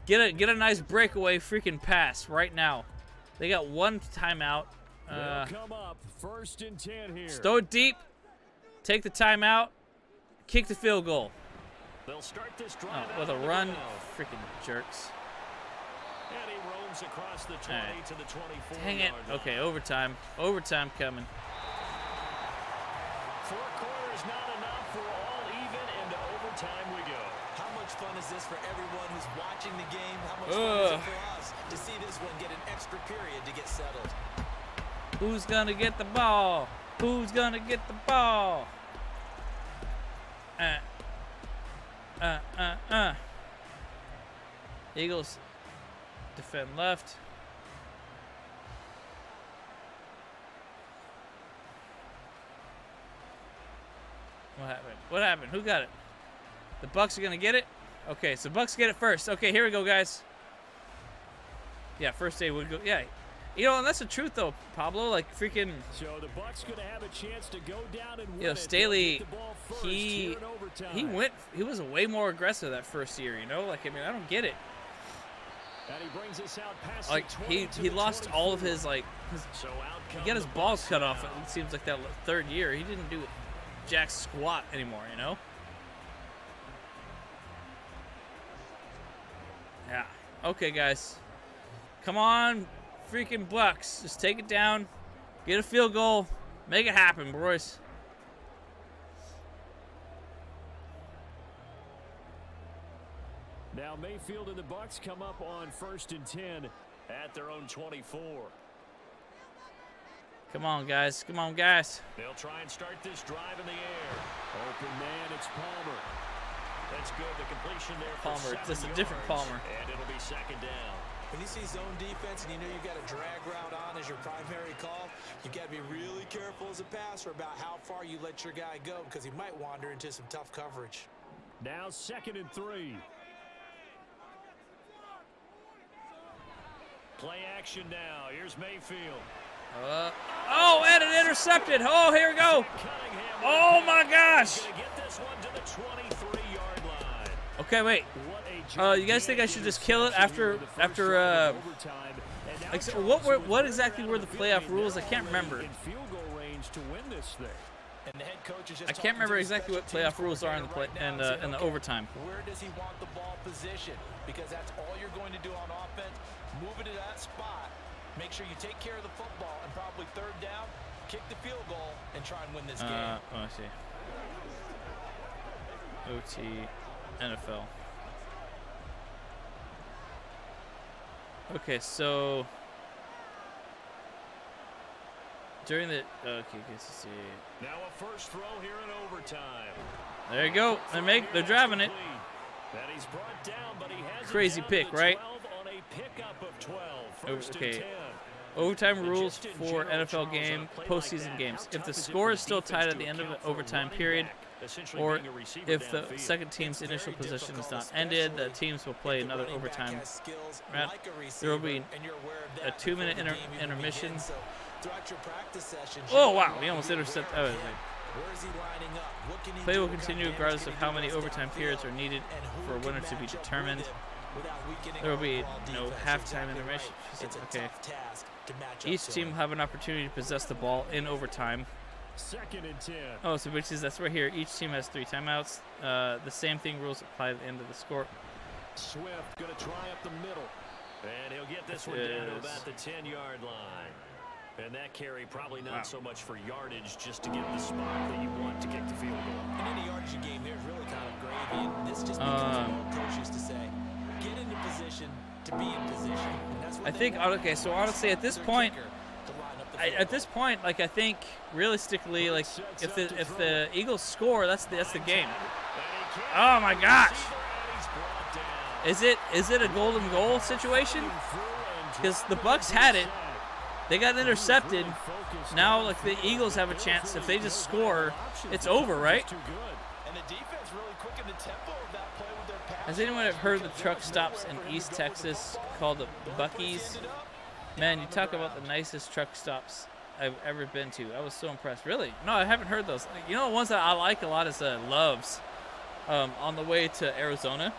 get a nice breakaway freaking pass right now. They got one timeout. They'll come up 1st and 10 here. Throw it deep. Take the timeout. Kick the field goal. They'll start this Oh, drive with out a on the run, ground. freaking jerks. And he roams across the 20 right. to the 24. Dang it. Okay, overtime. Overtime coming. 4 quarters not enough for all even, and to overtime we go. How much fun is this for everyone who's watching the game? How much fun is it for us to see this one get an extra period to get settled? Who's gonna get the ball? Who's gonna get the ball? Eagles defend left. What happened? What happened? Who got it? The Bucs are gonna get it? Okay, so Bucs get it first. Okay, here we go, guys. Yeah, first day would go. Yeah, you know, and that's the truth though, Pablo. Like freaking. So the Bucs gonna have a chance to go down and win You know, it. Staley, They'll get the ball first he here in overtime. he was way more aggressive that first year. You know, like I mean, I don't get it. And he brings us out past Like the 20 to he the lost 24. all of his like. So out He come got his the balls Bucs cut off. now. It seems like that third year. He didn't do jack squat anymore. You know. Yeah. Okay, guys. Come on, freaking Bucs. Just take it down. Get a field goal. Make it happen, boys. Now Mayfield and the Bucs come up on 1st and 10. At their own 24. Come on, guys. Come on, guys. They'll try and start this drive in the air. Open man, it's Palmer. That's good. The completion there for Palmer. 7 Just a different yards. Palmer. And it'll be 2nd down. When you see zone defense and you know you've got a drag route on as your primary call, you've got to be really careful as a passer about how far you let your guy go because he might wander into some tough coverage. Now 2nd and 3. Play action now. Here's Mayfield. Oh, and it intercepted. Oh, here we go. Cunningham. Oh my gosh. He's going to get this one to the 23-yard line. Okay, wait. What a You guys think I should just kill it after like so what exactly were the playoff rules? I can't remember. In field goal range to win this thing. And the head coach is just I can't remember exactly what playoff rules are in the play in the overtime. Where does he want the ball positioned? Because that's all you're going to do on offense. Move it to that spot. Make sure you take care of the football and probably 3rd down, kick the field goal, and try and win this game. Oh, I see. OT, NFL. Okay, so during the okay, let's see. Now a first throw here in overtime. There you go. They're driving it. That he's brought down, but he has Crazy it down pick, to right? 12 on a pickup of 12. First Okay. and 10. Overtime rules for NFL game, postseason games. If the score is still tied at the end of the overtime period, or if the second team's initial possession is not ended, the teams will play another overtime. Right? There will be a 2-minute intermission. Oh wow, he almost intercepted. Oh, play will continue regardless of how many overtime periods are needed for a winner to be determined. There will be no halftime intermission. Okay. Each team will have an opportunity to possess the ball in overtime. 2nd and 10. Oh, so which is that's right here. Each team has 3 timeouts. The same thing rules apply at the end of the score. Swift going to try up the middle. And he'll get this one down to about the 10-yard line. And that carry probably not so much for yardage, just to get the spot that you want to kick the field goal. In any yardage game, there's really kind of gravy, and this just becomes what coach used to say. Get into position to be in position. And that's what I think, okay, so honestly, at this point, like, I think realistically, like, if the Eagles score, that's the game. Oh my gosh! Is it a golden goal situation? Because the Bucs had it, they got intercepted. Now, like, the Eagles have a chance. If they just score, it's over, right? And the defense really quickened the tempo of that play with their pass. Has anyone ever heard of the truck stops in East Texas called the Buc-ee's? Man, you talk about the nicest truck stops I've ever been to. I was so impressed. Really? No, I haven't heard those. You know, the ones that I like a lot is Love's on the way to Arizona.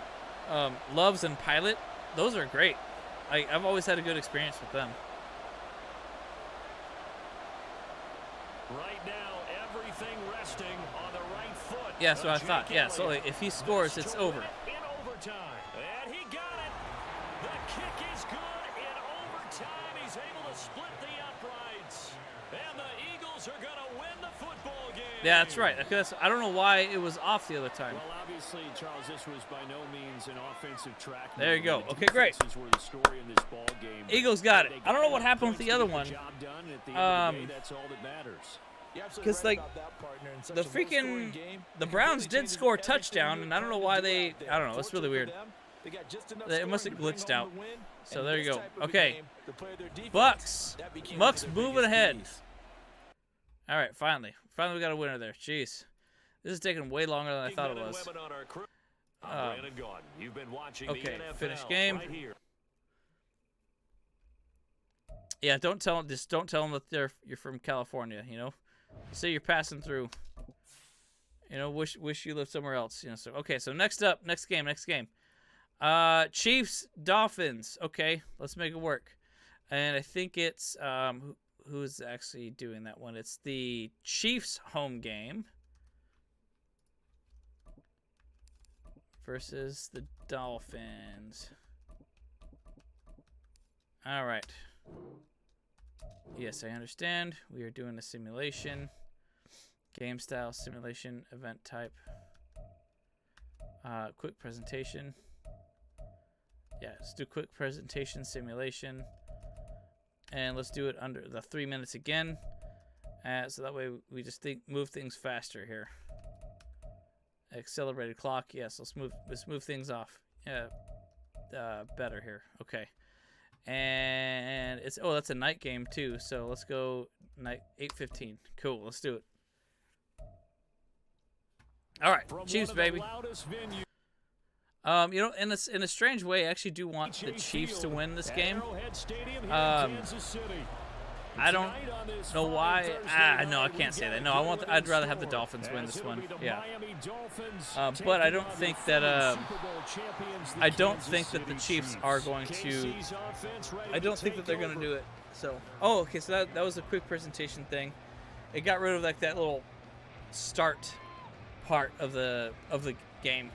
Love's and Pilot. Those are great. I've always had a good experience with them. Right now, everything resting on the right foot. Yeah, that's what I thought. Yeah, so like, if he scores, it's over. In overtime, and he got it. The kick is good in overtime. He's able to split the uprights, and the Eagles are going to win the football game. Yeah, that's right. I don't know why it was off the other time. Well, obviously, Charles, this was by no means an offensive track. There you go. Okay, great. Were the story in this ball game. Eagles got it. I don't know what happened with the other one. That's all that matters. Because, like, the freaking, the Browns did score a touchdown, and I don't know why I don't know, it's really weird. It must have glitched out. So there you go. Okay. Bucs moving ahead. All right, finally we got a winner there. Jeez. This is taking way longer than I thought it was. Okay, finish game. Yeah, don't tell them that you're from California, you know. Say you're passing through. You know, wish you lived somewhere else, you know. So okay, so next game. Chiefs Dolphins. Okay, let's make it work. And I think it's who's actually doing that one? It's the Chiefs home game versus the Dolphins. All right. Yes, I understand. We are doing a simulation. Game style simulation event type. Quick presentation. Yeah, let's do quick presentation simulation. And let's do it under the 3 minutes again. So that way we just move things faster here. Accelerated clock. Yes, let's move things off. Yeah, better here. Okay. And it's that's a night game too. So let's go night 8:15. Cool, let's do it. All right, Chiefs, baby. You know, in a strange way, I actually do want the Chiefs to win this game. I don't know why. No, I can't say that. No, I'd rather have the Dolphins win this one. Yeah. But I don't think that the Chiefs are going to. I don't think that they're going to do it. So, okay. So that was a quick presentation thing. It got rid of like that little start part of the game,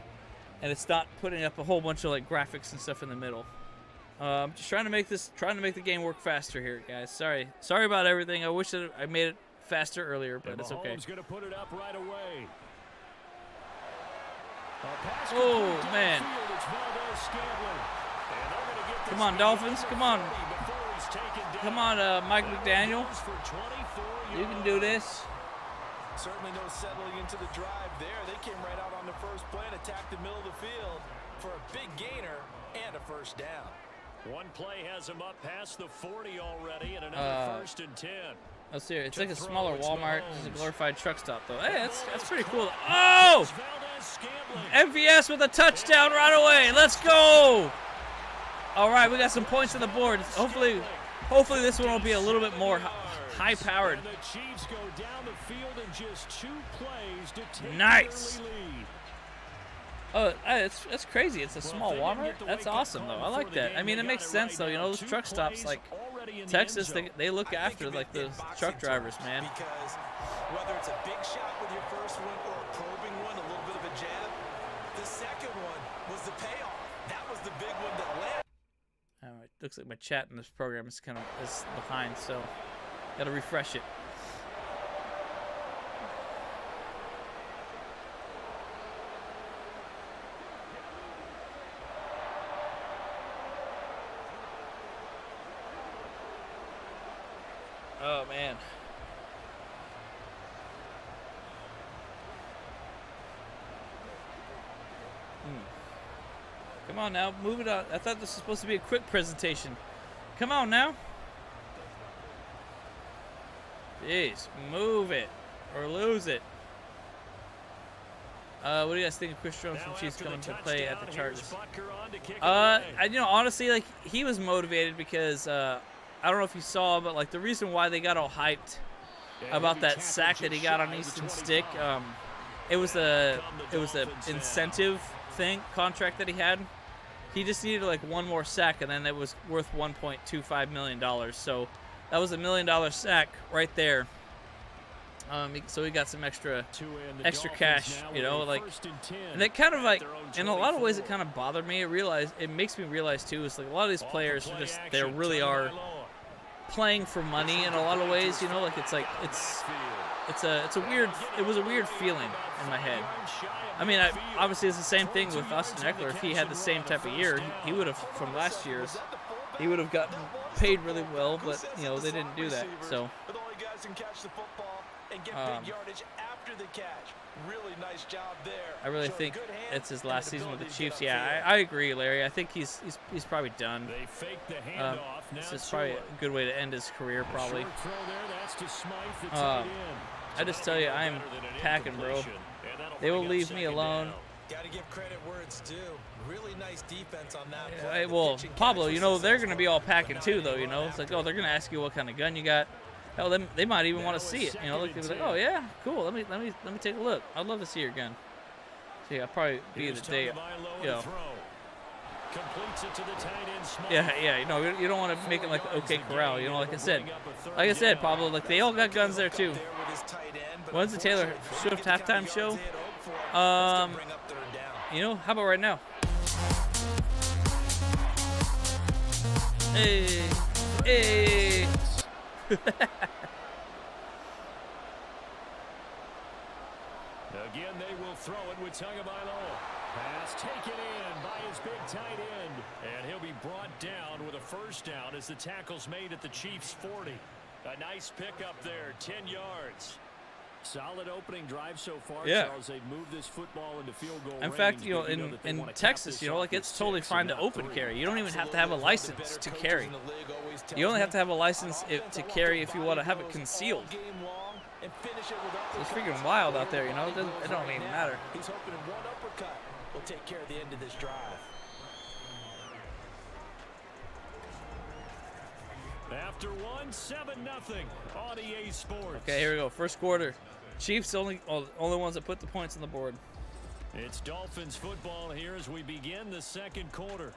and it's not putting up a whole bunch of like graphics and stuff in the middle. Just trying to make the game work faster here, guys. Sorry about everything. I wish that I made it faster earlier, but it's okay. Gonna put it up right away. Oh man! Come on, Dolphins! Come on! Come on, Mike McDaniel! You can do this. Certainly no settling into the drive there. They came right out on the first play and attacked the middle of the field for a big gainer and a first down. One play has him up past the 40 already, and another 1st and 10. Let's see. It's like a smaller Walmart. It's a glorified truck stop, though. Hey, that's pretty cool. Oh! MVS with a touchdown right away. Let's go! All right, we got some points on the board. Hopefully this one will be a little bit more high-powered. The Chiefs go down the field in just 2 plays to take nice. the lead. Oh, that's crazy. It's a small Walmart. That's awesome, though. I like that. I mean, it makes sense, though. You know, those truck stops, like Texas, they look after like the truck drivers, man. Because whether it's a big shot with your first one or a probing one, a little bit of a jab, the second one was the payoff. That was the big one that landed. All right, looks like my chat in this program is behind. So, Gotta refresh it. Oh, man. Come on now, move it on. I thought this was supposed to be a quick presentation. Come on now. Jeez, move it or lose it. What do you guys think of Chris Jones from Chiefs coming to play at the Chargers? Honestly, like, he was motivated because I don't know if you saw, but like the reason why they got all hyped about that sack that he got on Easton Stick, it was a incentive contract that he had. He just needed like one more sack, and then it was worth $1.25 million. So that was $1 million sack right there. So he got some extra cash, you know, like, and it kind of like, in a lot of ways, it kind of bothered me. It makes me realize too, is like a lot of these players are just, they really are playing for money in a lot of ways, you know, like it was a weird feeling in my head. I mean, obviously it's the same thing with Austin Eckler. If he had the same type of year, he would have, from last year's, he would have gotten paid really well, but, you know, they didn't do that, so. I really think it's his last season with the Chiefs. Yeah, I agree, Larry. I think he's probably done. This is probably a good way to end his career, probably. I just tell you, I am packing, bro. They will leave me alone. Got to give credit where it's due. Really nice defense on that play. Well, Pablo, you know, they're going to be all packing too, though, you know. It's like, oh, they're going to ask you what kind of gun you got. Hell, they might even want to see it, you know. Like, they'll be like, oh yeah, cool. Let me take a look. I'd love to see your gun. So yeah, I'll probably be the day, you know. Yeah, you know, you don't want to make it like OK Corral, you know. Like I said, Pablo, like they all got guns there too. When's the Taylor Swift halftime show? You know, how about right now? Hey. Again, they will throw it with Tagovailoa. Pass taken in by his big tight end. And he'll be brought down with a first down as the tackle's made at the Chiefs' 40. A nice pickup there, 10 yards. Solid opening drive so far, Charles. They've moved this football into field goal range. In fact, you know, in Texas, you know, like it's totally fine to open carry. You don't even have to have a license to carry. You only have to have a license to carry if you want to have it concealed. It's freaking wild out there, you know. It don't even matter. He's hoping in one uppercut will take care of the end of this drive. After 7-0 on EA Sports. Okay, here we go. First quarter. Chiefs only ones that put the points on the board. It's Dolphins football here as we begin the second quarter.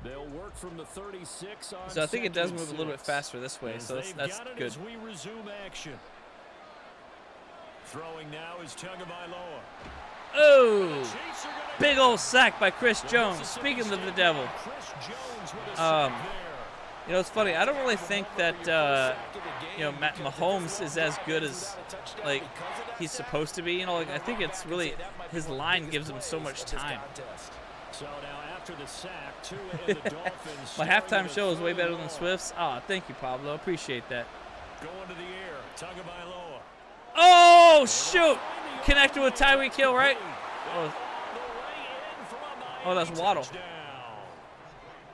They'll work from the 36 on. So I think it does move a little bit faster this way, so that's good. As we resume action. Throwing now is Tagovailoa. Oh! Big old sack by Chris Jones. Speaking of the devil. You know, it's funny. I don't really think that, you know, Mahomes is as good as, like, he's supposed to be. You know, like, I think it's really his line gives him so much time. So now after the sack, Tua and the Dolphins. My halftime show is way better than Swift's. Oh, thank you, Pablo. Appreciate that. Going to the air, Tagovailoa. Oh, shoot! Connected with Tyreek Hill, right? Oh, that's Waddle.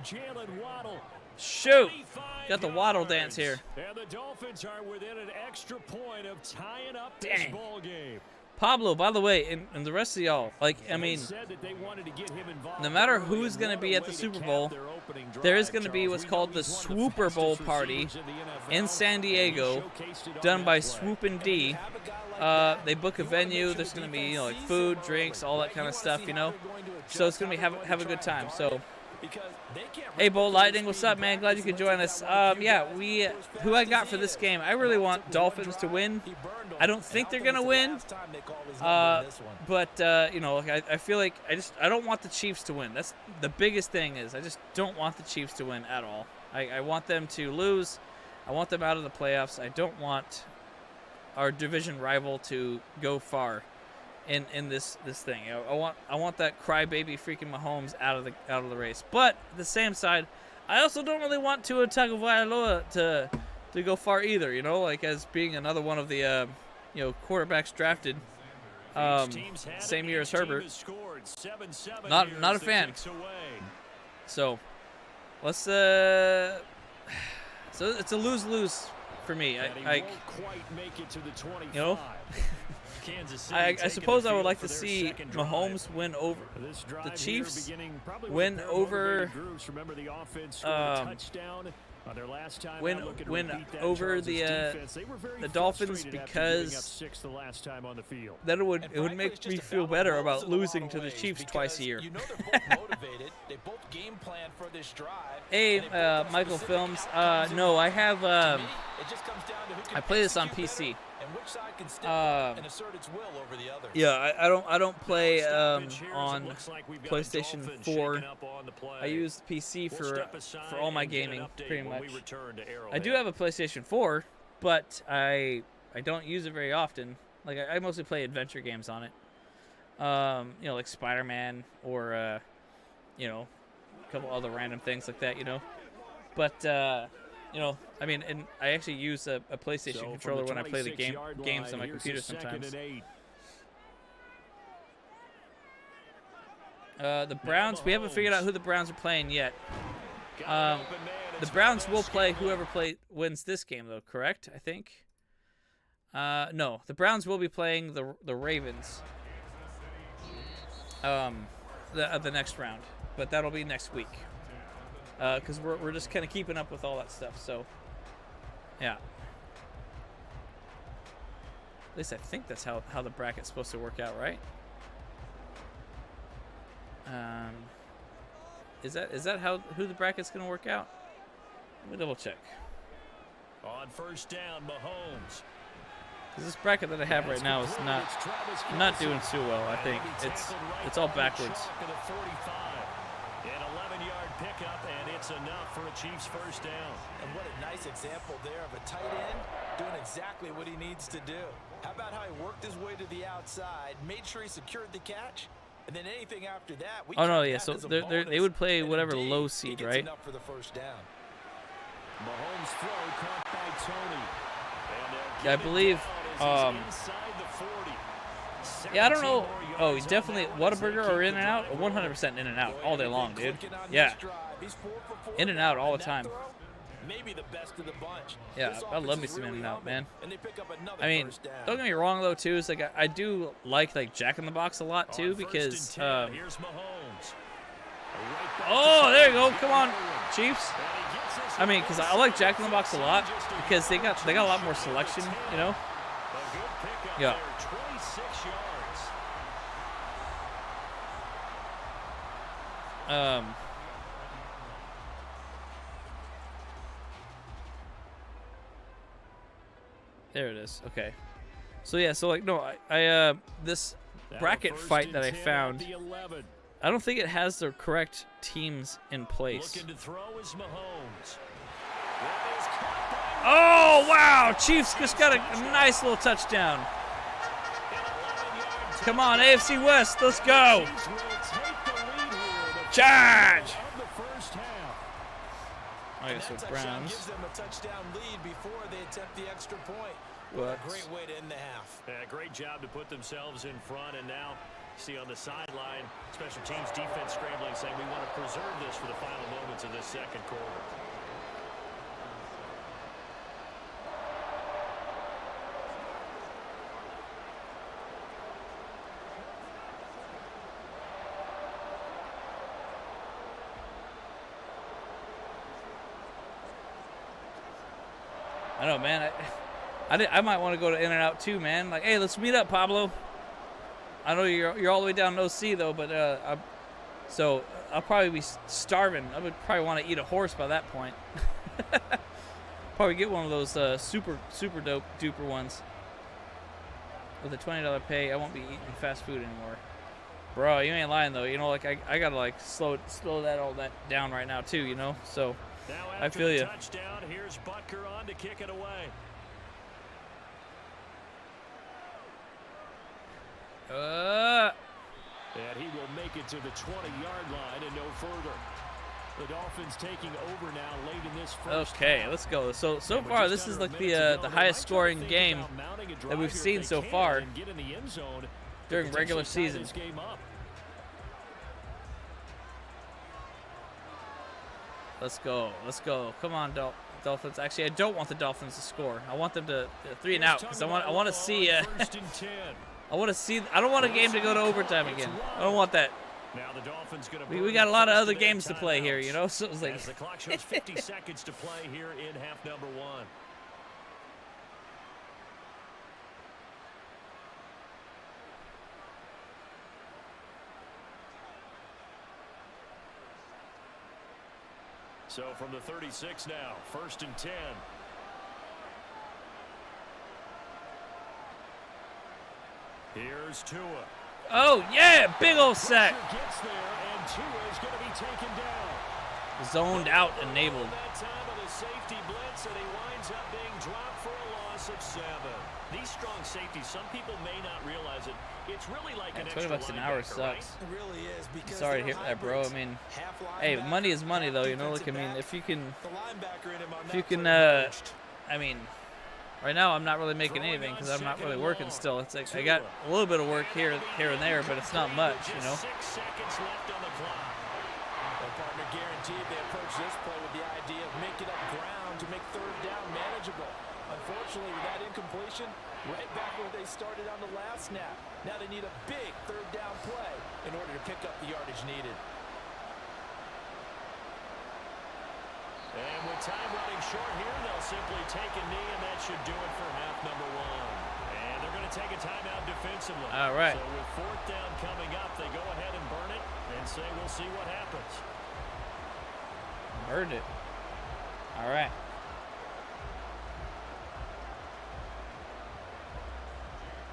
Jalen Waddle. Shoot! Got the Waddle dance here. And the Dolphins are within an extra point of tying up this ball game. Pablo, by the way, and the rest of y'all, like, I mean, no matter who's going to be at the Super Bowl, there is going to be what's called the Swooper Bowl party in San Diego, done by Swoop and D. They book a venue. There's going to be, you know, like food, drinks, all that kind of stuff, you know. So it's going to be have a good time. So, hey, Bowl Lightning, what's up, man? Glad you could join us. Yeah, who I got for this game, I really want Dolphins to win. I don't think they're going to win. But, you know, I feel like I don't want the Chiefs to win. That's the biggest thing is I just don't want the Chiefs to win at all. I want them to lose. I want them out of the playoffs. I don't want our division rival to go far in this thing. I want that crybaby freaking Mahomes out of the race. But at the same side, I also don't really want Tua Tagovailoa to go far either. You know, like as being another one of the quarterbacks drafted same year as Herbert. Not a fan. So let's so it's a lose-lose for me. I suppose I would like to see Mahomes win over the Chiefs, win over win over the Dolphins, because then it would make me feel better about losing to the Chiefs twice a year. You know they're both motivated. They both game plan for this drive. Hey, Michael Films. No, I have. I play this on PC. And which side can step up and assert its will over the other. Yeah, I don't play on PlayStation 4. I use the PC for all my gaming, pretty much. I do have a PlayStation 4, but I don't use it very often. Like I mostly play adventure games on it. Like Spider-Man or a couple other random things like that. But I mean, and I actually use a PlayStation controller when I play the games on my computer sometimes. The Browns, we haven't figured out who the Browns are playing yet. The Browns will play whoever wins this game, though, correct? I think. No, the Browns will be playing the Ravens. The next round, but that'll be next week. Because we're just kind of keeping up with all that stuff. So, yeah. At least I think that's how the bracket's supposed to work out, right? Is that who the bracket's going to work out? Let me double check. On first down, Mahomes. Because this bracket that I have right now is not doing too well. I think it's all backwards. Pickup, and it's enough for a Chiefs first down. And what a nice example there of a tight end doing exactly what he needs to do. How about how he worked his way to the outside, made sure he secured the catch, and then anything after that. Oh no, yeah. So they would play whatever low seed, right? Enough for the first down. Mahomes throw caught by Tony. Yeah, I believe. Yeah, I don't know. Oh, he's definitely Whataburger or In-N-Out. 100% In-N-Out all day long, dude. Yeah, In-N-Out all the time. Yeah, I love me some In-N-Out, man. I mean, don't get me wrong though, too. It's like I do like Jack in the Box a lot too, because. Oh, there you go. Come on, Chiefs. I mean, because I like Jack in the Box a lot because they got a lot more selection, Yeah. There it is. Okay. So yeah, I this bracket fight that I found, I don't think it has the correct teams in place. Looking to throw is Mahomes. Oh, wow. Chiefs just got a nice little touchdown. Come on, AFC West, let's go. Charge! Okay, so Browns. Gives them a touchdown lead before they attempt the extra point. What? A great way to end the half. Yeah, great job to put themselves in front, and now see on the sideline, special teams defense scrambling, saying we want to preserve this for the final moments of this second quarter. I know, man. I might want to go to In-N-Out too, man. Like, hey, let's meet up, Pablo. I know you're all the way down in OC though, but so I'll probably be starving. I would probably want to eat a horse by that point. Probably get one of those super dope duper ones. With a $20 pay, I won't be eating fast food anymore. Bro, you ain't lying though. Like I gotta slow that all that down right now too. So Now I after feel the you. touchdown, here's Butker on to kick it away. And he will make it to the 20-yard line and no further. The Dolphins taking over now late in this first Okay, half. let's go. So And with far, just this is under a like minute to go, the they highest might scoring think game about mounting a that drive we've here if seen they so can far and get in the end zone to during regular potentially tie season. this game up. Let's go. Let's go. Come on, Dolphins. Actually, I don't want the Dolphins to score. I want them to 3 and out because I want to see. First and 10. I want to see. I don't want a game to go to overtime again. I don't want that. Now the Dolphins gonna We burn got a lot of first other of their games to play here, timeouts. you know. So it's like As the clock shows 50 seconds to play here in half number 1. So from the 36 now, first and 10. Here's Tua. oh yeah, big old sack. Pressure gets there, and Tua is going to be taken down. Zoned out, enabled. That time of the safety blitz, and he winds up being dropped for a loss of 7. These strong safeties, some people may not realize it. It's really like Yeah, an 20 extra bucks an hour linebacker, right? sucks. It really is because Sorry to they're hear that, bro. I hybrids. mean, Half hey, linebacker, money is money, half though. You know, like I defensive mean, back. if you can, The linebacker in him on if that you can, play emerged. I mean, right now I'm not really making anything because I'm not really working still. It's like I got a little bit of work here and there, but it's not much, you know. 6 seconds left on the clock. Their partner guaranteed they approach this play with the idea of making up ground to make third down manageable. Unfortunately, with that incompletion, right back where they started on the last snap. Now they need a big third down play in order to pick up the yardage needed. And with time running short here, they'll simply take a knee, and that should do it for half number 1. And they're going to take a timeout defensively. All right. So with fourth down coming up, they go ahead and burn it and say we'll see what happens. Burned it. All right.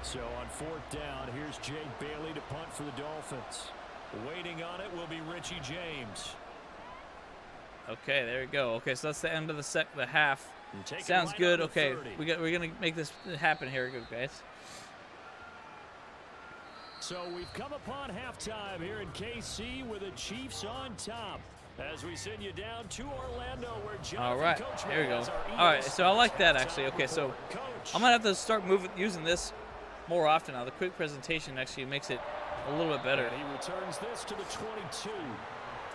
So on fourth down, here's Jake Bailey to punt for the Dolphins. Waiting on it will be Richie James. Okay, there we go. Okay, so that's the end of the half. And take it Sounds right good. on the Okay, 30. we're gonna make this happen here, good guys. So we've come upon halftime here in KC with the Chiefs on top. As we send you down to Orlando, where Jonathan All right, Coachman there we go. has our All right, Eagles so I like that halftime actually. Okay, so report. Coach. I'm gonna have to start using this more often now. The quick presentation actually makes it a little bit better. And he returns this to the 22.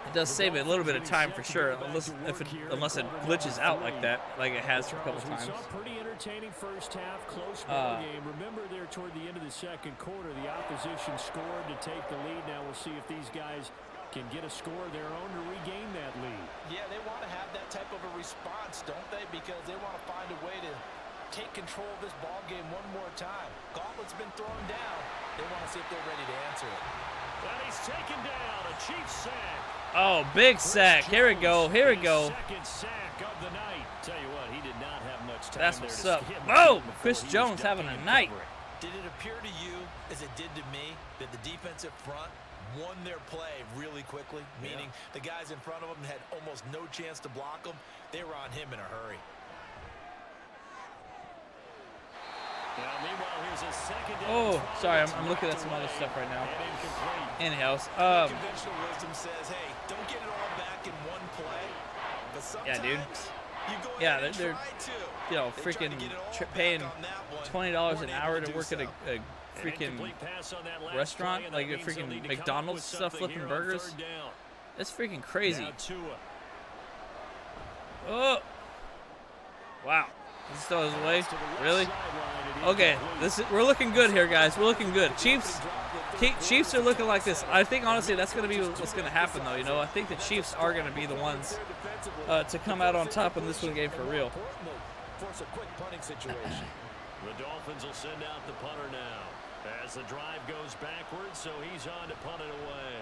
It does save a little bit of time for sure, unless it glitches out like that, like it has for a couple Charles, times. we saw a pretty entertaining first half, close ball game. Remember there toward the end of the second quarter, the opposition scored to take the lead. Now we'll see if these guys can get a score of their own to regain that lead. Yeah, they want to have that type of a response, don't they? Because they want to find a way to take control of this ball game one more time. Gauntlet's been thrown down. They want to see if they're ready to answer it. And he's taken down, a Chiefs sack. Oh, big sack. Here we go. Here we go. Second sack of the night. Tell you what, he did not have much time That's there what's to up. hit Oh, before Chris he was Jones ducking having a and night. covering. Did it appear to you, as it did to me, that the defensive front won their play really quickly? Meaning the guys in front of them had almost no chance to block them. They were on him in a hurry. Now, meanwhile, here's a second down. Oh, try. sorry, It's I'm looking at knocked some other away stuff right now. and incomplete. Anyhow, Conventional wisdom says, hey, don't get it all back in one play. But sometimes Yeah, dude. you go Yeah, ahead and they're try to. you know, They tried to freaking get it all back paying on that one, $20 weren't an hour able to do work at so. a An freaking incomplete pass on that last restaurant, play, and like that a means they'll freaking need to come up McDonald's with stuff, something flipping here on burgers. third down. That's freaking crazy. Now Tua. Oh, wow. This throws away. Really? Okay, we're looking good here, guys. We're looking good. Chiefs are looking like this. I think honestly that's going to be what's going to happen, though. You know, I think the Chiefs are going to be the ones to come out on top in this one game for real. Force a quick punting situation. The Dolphins will send out the punter now as the drive goes backwards, so he's on to punt it away.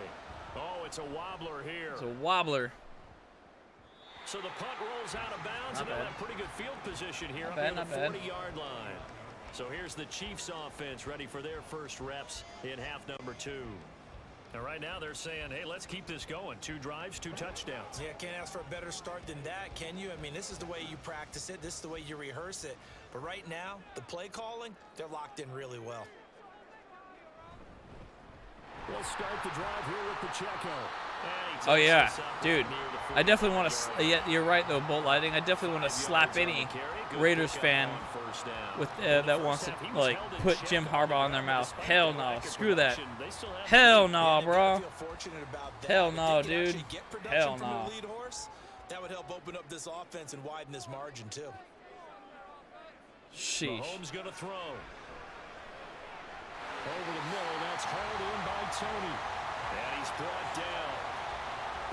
Oh, it's a wobbler here. It's a wobbler. So the punt rolls out of bounds, and they'll have pretty good field position here up Not near bad, the not bad. 40-yard line. So here's the Chiefs offense ready for their first reps in half number 2. And right now they're saying, hey, let's keep this going. 2 drives, 2 touchdowns. Yeah, can't ask for a better start than that, can you? I mean, this is the way you practice it. This is the way you rehearse it. But right now, the play calling, they're locked in really well. We'll start the drive here with Pacheco. Oh yeah, dude. I definitely want to. Yeah, you're right though, Bolt Lighting. I definitely want to slap any Raiders fan with that wants to like put Jim Harbaugh in their mouth. Hell no, screw that. Hell no, bro. Hell no, dude. Hell no. That would help open up this offense and widen this margin too. Sheesh. Mahomes gonna throw. Over the middle, that's hauled in by Tony. And he's brought down.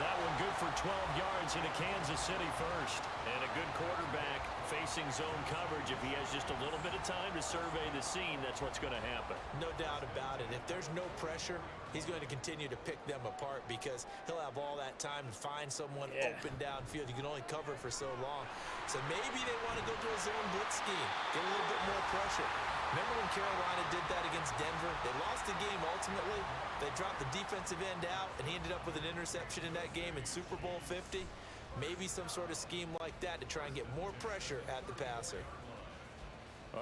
That one good for 12 yards into Kansas City first. And a good quarterback facing zone coverage. If he has just a little bit of time to survey the scene, that's what's going to happen. No doubt about it. If there's no pressure, he's going to continue to pick them apart because he'll have all that time to find someone open downfield. You can only cover for so long. So maybe they want to go to a zone blitz scheme, get a little bit more pressure. Remember when Carolina did that against Denver? They lost the game ultimately. They dropped the defensive end out, and he ended up with an interception in that game in Super Bowl 50. Maybe some sort of scheme like that to try and get more pressure at the passer.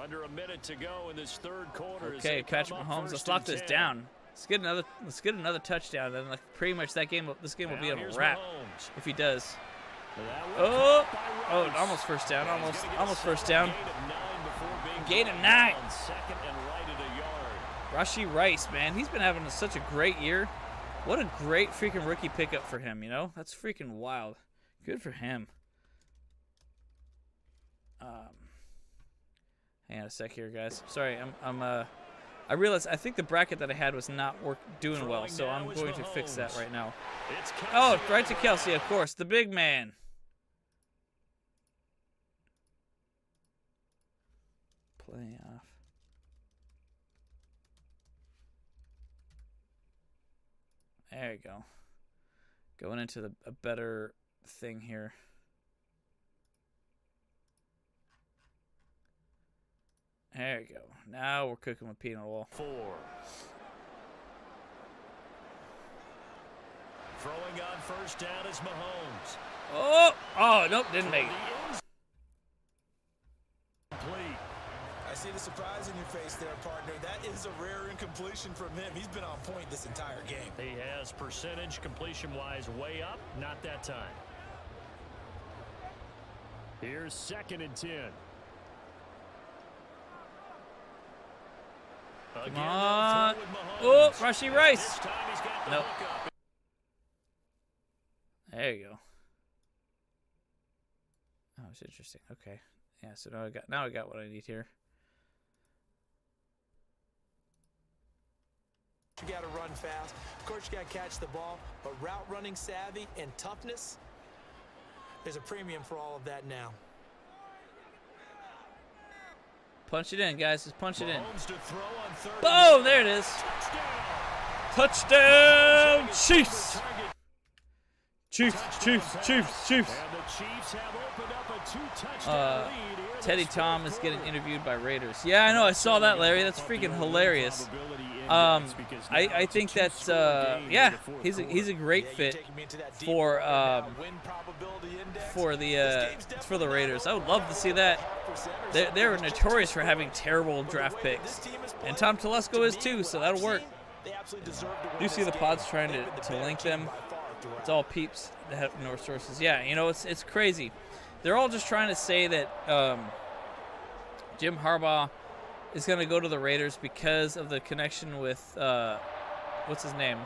Under a minute to go in this third quarter. Okay, Patrick Mahomes, let's lock this down. Let's get another touchdown, and like pretty much this game will be a wrap if he does. Oh, almost first down, almost first down. Gain of 9. Rashee Rice, man, he's been having such a great year. What a great freaking rookie pickup for him, you know? That's freaking wild. Good for him. Hang on a sec here, guys. Sorry, I realized I think the bracket that I had was not doing well, so I'm going to fix that right now. Oh, right to Kelsey, of course, the big man. Playoff. There you go. Going into a better thing here. There you go. Now we're cooking with peanut oil. 4. Throwing on first down is Mahomes. Oh, nope, didn't make it. I see the surprise in your face there, partner. That is a rare incompletion from him. He's been on point this entire game. He has percentage completion-wise way up. Not that time. Here's 2nd and 10. Come on. Oh, Rashee Rice. Nope. There you go. Oh, it's interesting. Okay. Yeah, so now I got what I need here. You got to run fast. Of course, you got to catch the ball, but route running savvy and toughness, there's a premium for all of that now. Punch it in, guys. Just punch it in. Boom! Oh, there it is. Touchdown, Chiefs. Chiefs. And the Chiefs have opened up a 2-touchdown lead here. Teddy Tom is getting interviewed by Raiders. Yeah, I know. I saw that, Larry. That's freaking hilarious. I think that's yeah. He's a great fit for the Raiders. I would love to see that. They're notorious for having terrible draft picks, and Tom Telesco is too, so that'll work. You see the pods trying to link them. It's all peeps that have North sources. Yeah, you know, it's crazy. They're all just trying to say that Jim Harbaugh is going to go to the Raiders because of the connection with what's his name,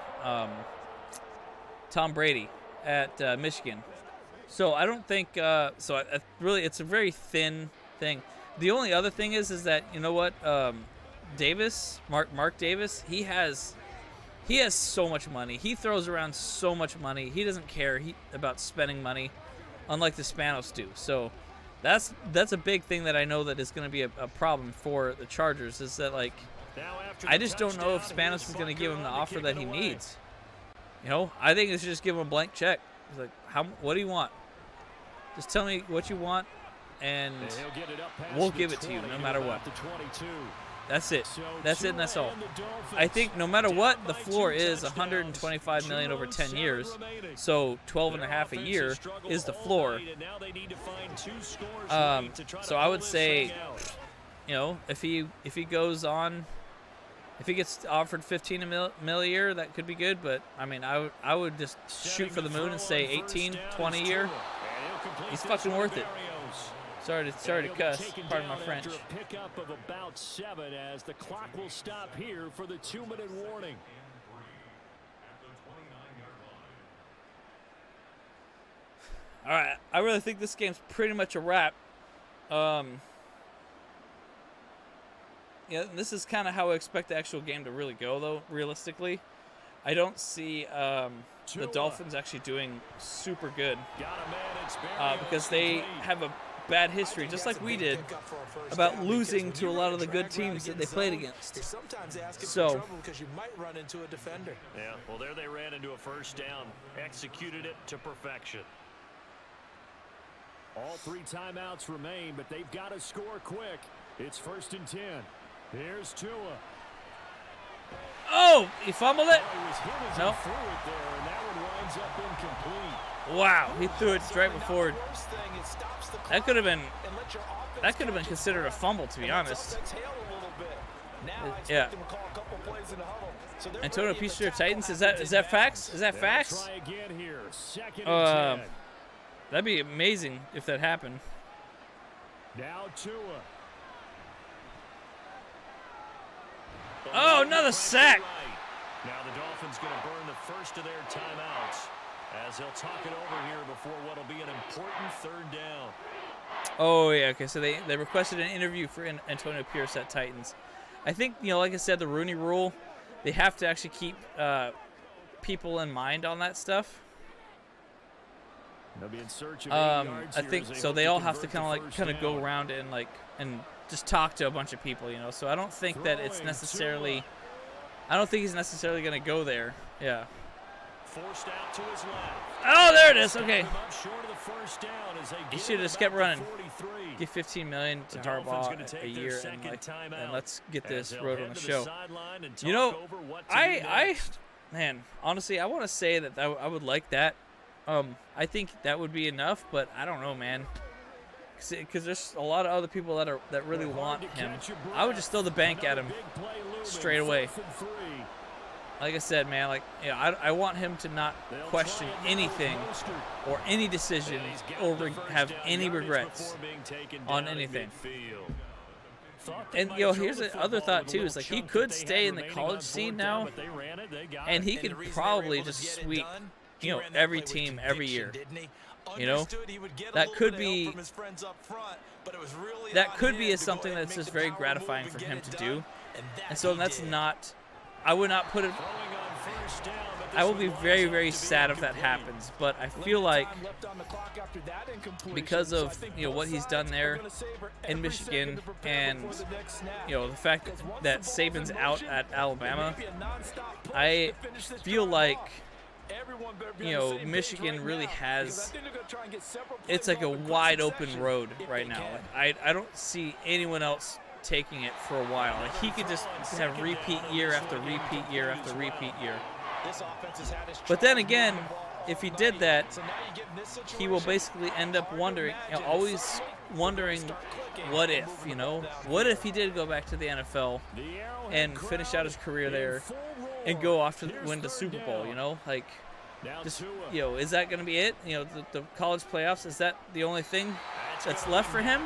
Tom Brady at Michigan. So I don't think so. Really, it's a very thin thing. The only other thing is that, you know what, Davis, Mark Davis, he has so much money. He throws around so much money. He doesn't care about spending money, unlike the Spanos do. So that's a big thing that I know that is going to be a problem for the Chargers, is that, like, I just don't know if Spanos is going to give him the offer that he needs. You know, I think they should just give him a blank check. It's like, what do you want? Just tell me what you want, and we'll give it to you no matter what. That's it. That's it, and that's all. I think no matter what, the floor is 125 million over 10 years. So 12.5 a year is the floor. So I would say, you know, if he goes on, if he gets offered 15 mil a year, that could be good. But I mean, I would just shoot for the moon and say 18, 20 a year. He's fucking worth it. Sorry to cuss. Pardon my French. Pickup of about 7 as the clock will stop here for the 2-minute warning. All right, I really think this game's pretty much a wrap. Yeah, this is kind of how I expect the actual game to really go, though. Realistically, I don't see the Dolphins actually doing super good because they have a bad history, just like we did, about losing to a lot of the good teams that they played against. So, because you might run into a defender. Yeah, well, there they ran into a first down, executed it to perfection. All 3 timeouts remain, but they've got to score quick. It's 1st and 10. Here's Tua. oh, he fumbled it. No. Nope. And that one winds up incomplete. Wow, he threw it straight before. That could have been considered a fumble, to be honest. Yeah. Antonio Pierce to Titans. Is that facts? Is that facts? That'd be amazing if that happened. Now Tua. Oh, another sack. Now the Dolphins going to burn the first of their timeouts as they'll talk it over here before what will be an important 3rd down. Oh, yeah, okay, so they requested an interview for Antonio Pierce at Titans. I think, you know, like I said, the Rooney Rule, they have to actually keep people in mind on that stuff. They'll be in search of I think so. They all have to kind of go around and just talk to a bunch of people, you know. So I don't think that it's necessarily. I don't think he's necessarily going to go there. Yeah. Forced out to his left. Oh, there it is. Okay. Short of the first down as they He should have just kept running. Give $15 million to Harbaugh a year, and let's get this road on the show. You know, man, honestly, I want to say that I would like that. I think that would be enough, but I don't know, man. Because there's a lot of other people that really want him. I would just throw the bank at him straight away. Like I said, man, like, you know, I want him to not question anything or any decision or have any regrets on anything. And, you know, here's the other thought, too, is like he could stay in the college scene now, and he could probably just sweep, you know, every team every year. You know, that could be something that's just very gratifying for him to do. And so that's not, I would not put it, I will be very, very sad if that happens. But I feel like because of, you know, what he's done there in Michigan and, you know, the fact that Saban's out at Alabama, I feel like, you know, Michigan really has, it's like a wide open road right now. Like, I don't see anyone else taking it for a while. Like, he could just have repeat year after repeat year after repeat year. But then again, if he did that, he will basically end up wondering, you know, always wondering, what if, you know? What if he did go back to the NFL and finish out his career there and go off to win the Super Bowl, you know? Like, just, you know, is that going to be it? You know, the college playoffs, is that the only thing that's left for him?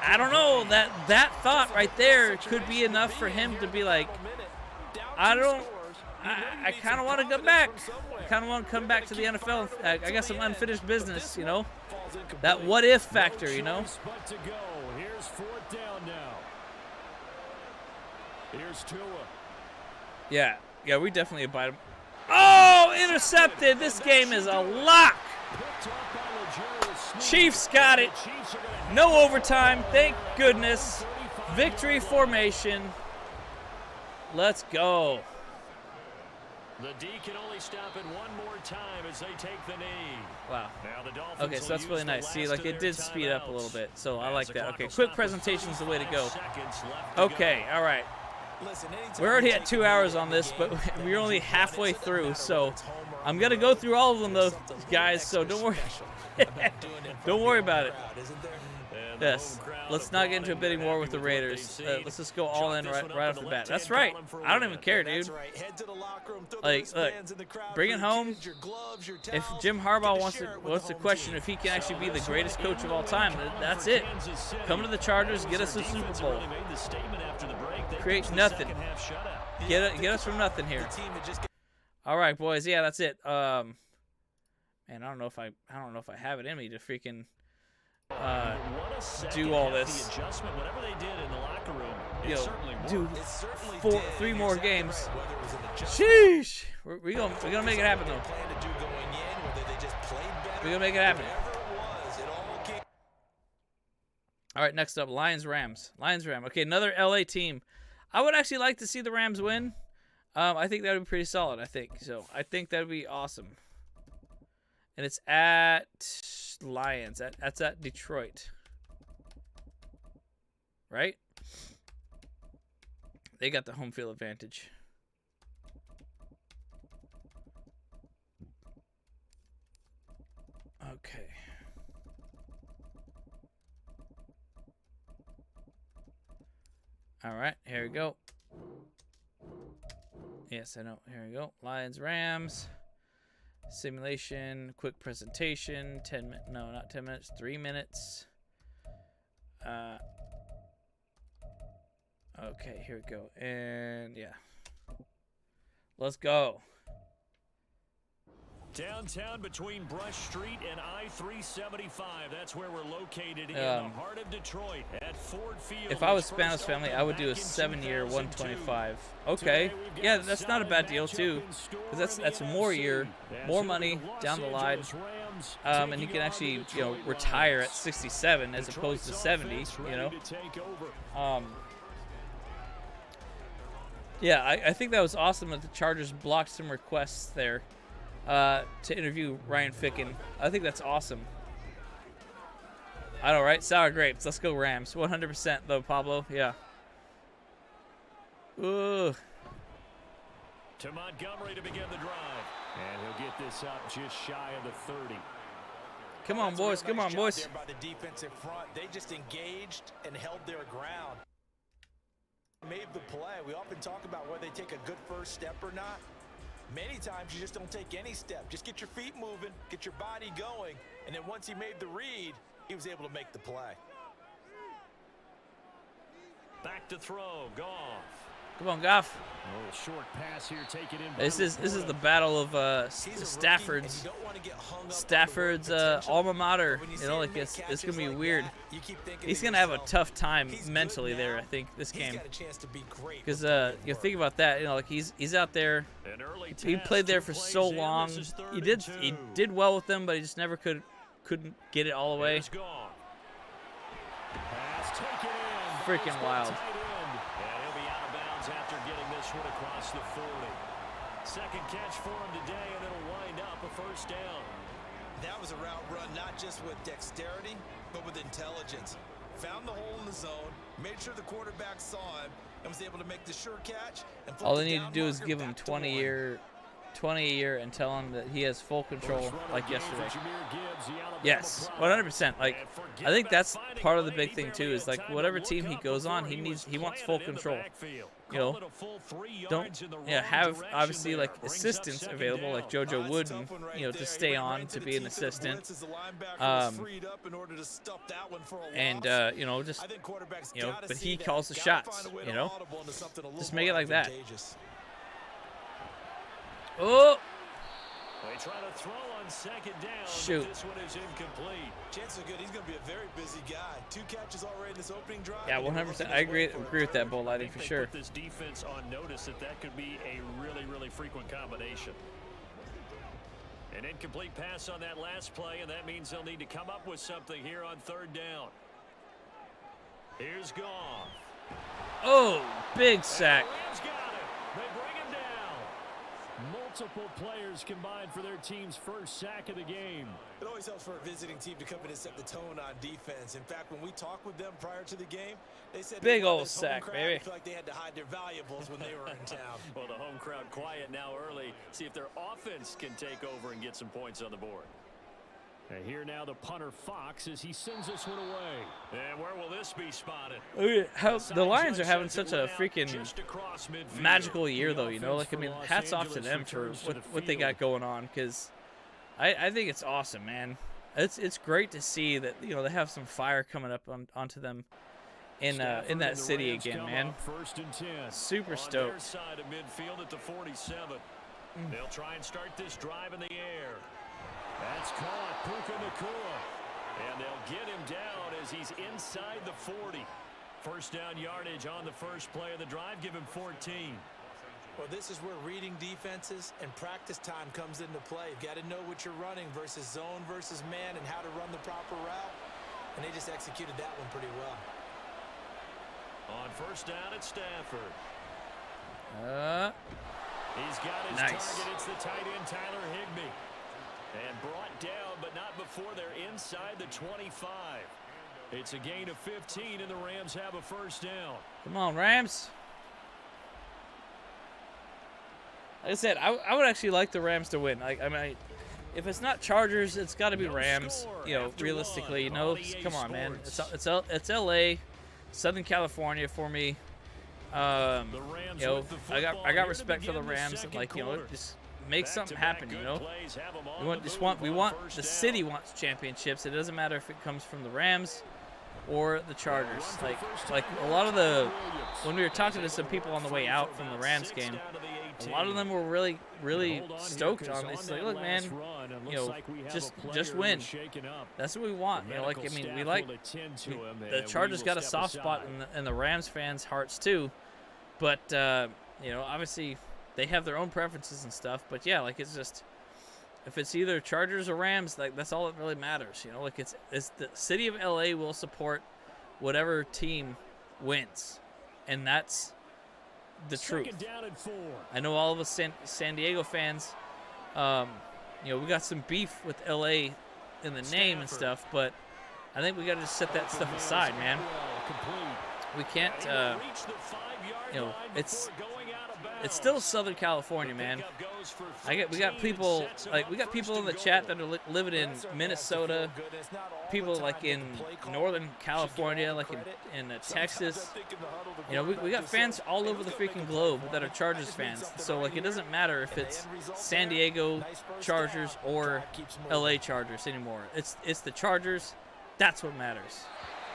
I don't know. That thought right there could be enough for him to be like, I kind of want to come back. I kind of want to come back to the NFL. I got some unfinished business, you know? That what if factor, you know? Here's 4th down now. Here's Tua. Yeah, we definitely abide him. Oh, intercepted. This game is a lock. Chiefs got it. No overtime. Thank goodness. Victory formation. Let's go. The D can only stop it one more time as they take the knee. Wow. Now the Dolphins Okay, so that's will really use the nice. See, last like of it their did speed up a timeouts. little bit, so I As like the that. clock Okay, will quick stop with presentation's the way to 5 go. seconds left to Okay, go. all right. Listen, We're already at 2 hours on this, but we're only halfway through, so I'm gonna go through all of them, though, guys. So don't worry. Don't worry about it. And the Yes. home crowd Let's not get into a applauding, bidding war happy with the what they've Raiders. seen. Let's just go all Chalk in this right one up off to the the bat. left-hand That's right. column for I don't win. even care, dude. That's right. Head to the locker room, throw the Like, look, wristbands in the crowd bring for it your home. kids, your gloves, your If towels. Jim Get Harbaugh to wants share to it with wants the to home question team. if he can actually be the So greatest this one coach of in all the time, win that's for it. Kansas City. Come to the Chargers, get us a Their Super defense Bowl. really made the statement after the break. They Create pitched the nothing. second half shutout. Get us from nothing here. The team that just All right, boys. Yeah, that's it. Man, I don't know if I have it in me to freaking What a second do all half, this. The adjustment, whatever they did in the locker room, it Yo, certainly worked. dude, it certainly Four- did, three and more you're exactly games. right, whether it was an adjustment, sheesh. We're gonna make it happen though. plan to do going in, whether they just played better, We're gonna make it happen. whatever it was, it all came. All right, next up, Lions-Rams. Lions-Rams. Okay, another LA team. I would actually like to see the Rams win. I think that would be pretty solid. I think that would be awesome. And it's at Lions. That's at Detroit. Right? They got the home field advantage. Okay. All right, here we go. Yes, I know. Here we go. Lions, Rams. Simulation, quick presentation. 10 minutes. No, not 10 minutes. 3 minutes. Okay, here we go. And yeah. Let's go. Downtown between Brush Street and I-375. That's where we're located in the heart of Detroit at Ford Field. If I was which Spanish first family, opened I would do a back in 7-year, 2002. 125. Okay. Yeah, that's not a bad deal too, because that's more year, more money down the line, and you can actually retire at 67 as opposed to 70. Yeah, I think that was awesome that the Chargers blocked some requests there to interview Ryan Ficken. I think that's awesome. I know, right? Sour grapes. Let's go Rams. 100% though, Pablo. Yeah. Ooh. To Montgomery to begin the drive. And he'll get this up just shy of the 30. Come on, boys. Come on, boys. There by the defensive front. They just engaged and held their ground. Made the play. We often talk about whether they take a good first step or not. Many times you just don't take any step. Just get your feet moving, get your body going, and then once he made the read, he was able to make the play. Back to throw. Goff. Come on, Goff. A little short pass here, take it in. This is the battle of Stafford's alma mater. Like it's gonna be weird. He's gonna have a tough time mentally there. I think this game, because think about that. Like he's out there. He played there for so long. He did well with them, but he just never couldn't get it all the way. Freaking wild. After getting this one across the 40. Second catch for him today, and it'll wind up a first down. That was a route run not just with dexterity, but with intelligence. Found the hole in the zone, made sure the quarterback saw him, and was able to make the sure catch. And all they need to do is give him 20 a year and tell him that he has full control like yesterday. Yes, 100%. Like I think that's part of the big thing too, is like whatever team he goes on, he wants full control. Don't have obviously like assistants available like JoJo Wooden, to stay on to be an assistant. But he calls the shots, Just make it like that. Oh! They try to throw on second down. Shoot. This one is incomplete. Chances are good. He's going to be a very busy guy. 2 catches already in this opening drive. Yeah, 100%. I agree with that, Bull Lighting, for sure. Put this defense on notice that could be a really, really frequent combination. An incomplete pass on that last play, and that means they'll need to come up with something here on third down. Here's Goff. Oh, big sack. Rams got it. They bring him down. Multiple players combined for their team's first sack of the game. It always helps for a visiting team to come in and set the tone on defense. In fact, when we talked with them prior to the game, they said big they old this home sack, crowd baby. feel like they had to hide their valuables when they were in town. Well, the home crowd quiet now early. See if their offense can take over and get some points on the board. And here now the punter Fox as he sends this one away. And where will this be spotted? How the Lions are having such a freaking Just across midfield. magical year, though. You know, like I mean, hats off to them for what they got going on, because I think it's awesome, man. It's great to see that, you know, they have some fire coming up onto them in that city again, man. First and 10. Super On their stoked. side of midfield at the 47. They'll try and start this drive in the air. That's caught, Puka Nacua. And they'll get him down as he's inside the 40. First down yardage on the first play of the drive. Give him 14. Well, this is where reading defenses and practice time comes into play. You've got to know what you're running versus zone versus man and how to run the proper route. And they just executed that one pretty well. On first down at Stafford. He's got his Nice. target. It's the tight end, Tyler Higbee. And brought down, but not before they're inside the 25. It's a gain of 15, and the Rams have a first down. Come on, Rams. Like I said, I would actually like the Rams to win. Like, I mean, if it's not Chargers, it's got to be No Rams. score You know, after realistically, you one know, on EA come on, man. Sports. It's L.A., Southern California for me. The Rams You know, with the I football got here to respect for the begin Rams, and second like, you know, quarter. just make something Back-to-back happen. You good know, plays have 'em on we the want move on the first city down. wants championships. It doesn't matter if it comes from the Rams or the Chargers. Like a lot of the when we were talking to some people on the way out from the Rams game, a lot of them were really stoked on this. Like, look, man, you know, just win. That's what we want. You know, like, I mean, we like the Chargers got a soft spot in the Rams fans' hearts too, but you know, obviously they have their own preferences and stuff. But yeah, like, it's just, if it's either Chargers or Rams, like, that's all that really matters. You know, like, it's the city of LA will support whatever team wins, and that's the truth. Second down and 4. I know all of us San Diego fans, you know, we got some beef with LA in the name and stuff, but I think we got to just set that stuff aside, man. We can't, you know, it's still Southern California, man. We got people in the chat that are living in Minnesota, people like in Northern California, like in Texas. You know, we got fans all over the freaking globe that are Chargers fans. So, like, it doesn't matter if it's San Diego Chargers or LA Chargers anymore. It's the Chargers. That's what matters.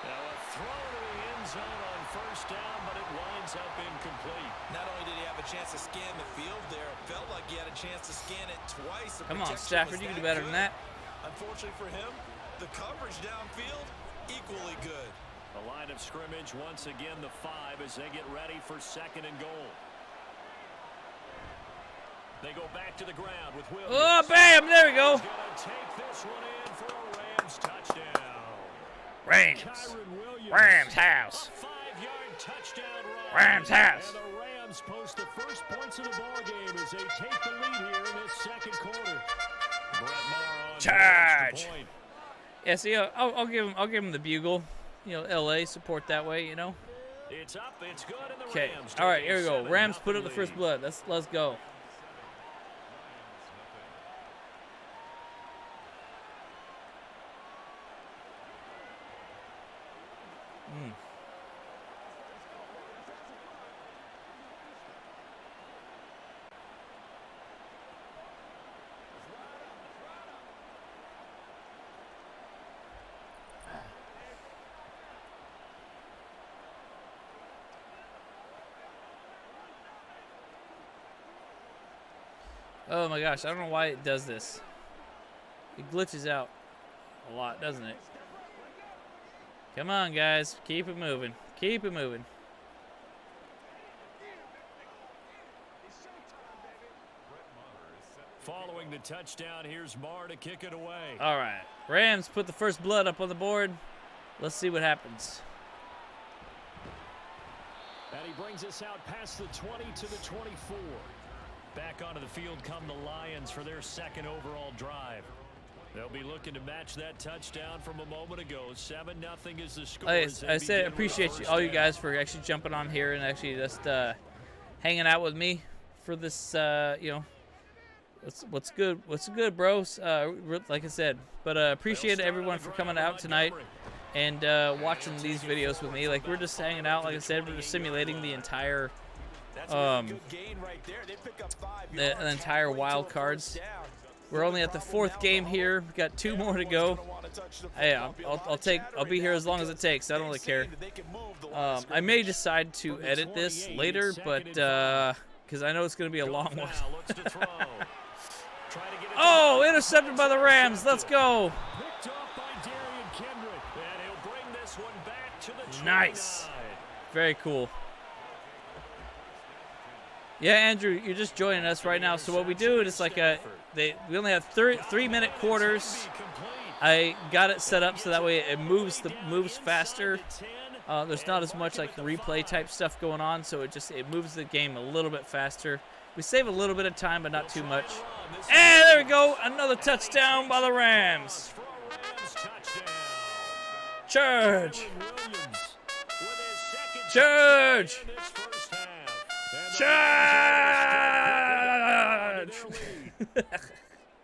Now a throw to the end zone on first down, but it winds up incomplete. Not only did he have a chance to scan the field there, it felt like he had a chance to scan it twice. The Come on, protection Stafford, was you can do better than good. that. Unfortunately for him, the coverage downfield, equally good. The line of scrimmage once again the 5 as they get ready for second and goal. They go back to the ground with Williams. Oh, bam! There we go. He's gonna take this one in for a Rams touchdown. Rams. Kyron Williams. Rams house. A 5-yard touchdown run. Rams house. And the Rams post the first points of the ball game as they take the lead here in this second quarter. Brett Maher on Charge. the point. Yeah, see, I'll give him the bugle. You know, LA support that way. You know. It's up. It's good. And the Okay. Rams All right, take here we go. a Rams put up 7-0 the first lead. blood. Let's go. Oh my gosh, I don't know why it does this. It glitches out a lot, doesn't it? Come on, guys. Keep it moving. Keep it moving. Following the touchdown, here's Maher to kick it away. All right. Rams put the first blood up on the board. Let's see what happens. And he brings us out past the 20 to the 24. Back onto the field come the Lions for their second overall drive. They'll be looking to match that touchdown from a moment ago. 7-0 is the score. I said I appreciate all you guys for actually jumping on here and actually just hanging out with me for this, you know, what's good, bros. Like I said, but appreciate everyone for coming out tonight and watching these videos with me. Like, we're just hanging out. Like I said, we're just simulating the entire the entire wild cards. We're only at the 4th game here. We've got 2 more to go. Hey, I'll be here as long as it takes. I don't really care. I may decide to edit this later, but because I know it's going to be a long one. Oh, intercepted by the Rams. Let's go. Nice. Very cool. Yeah, Andrew, you're just joining us right now. So what we do is like we only have 3-minute quarters. I got it set up so that way it moves faster. There's not as much like replay type stuff going on, so it moves the game a little bit faster. We save a little bit of time, but not too much. And there we go, another touchdown by the Rams. Charge! Charge! Charge!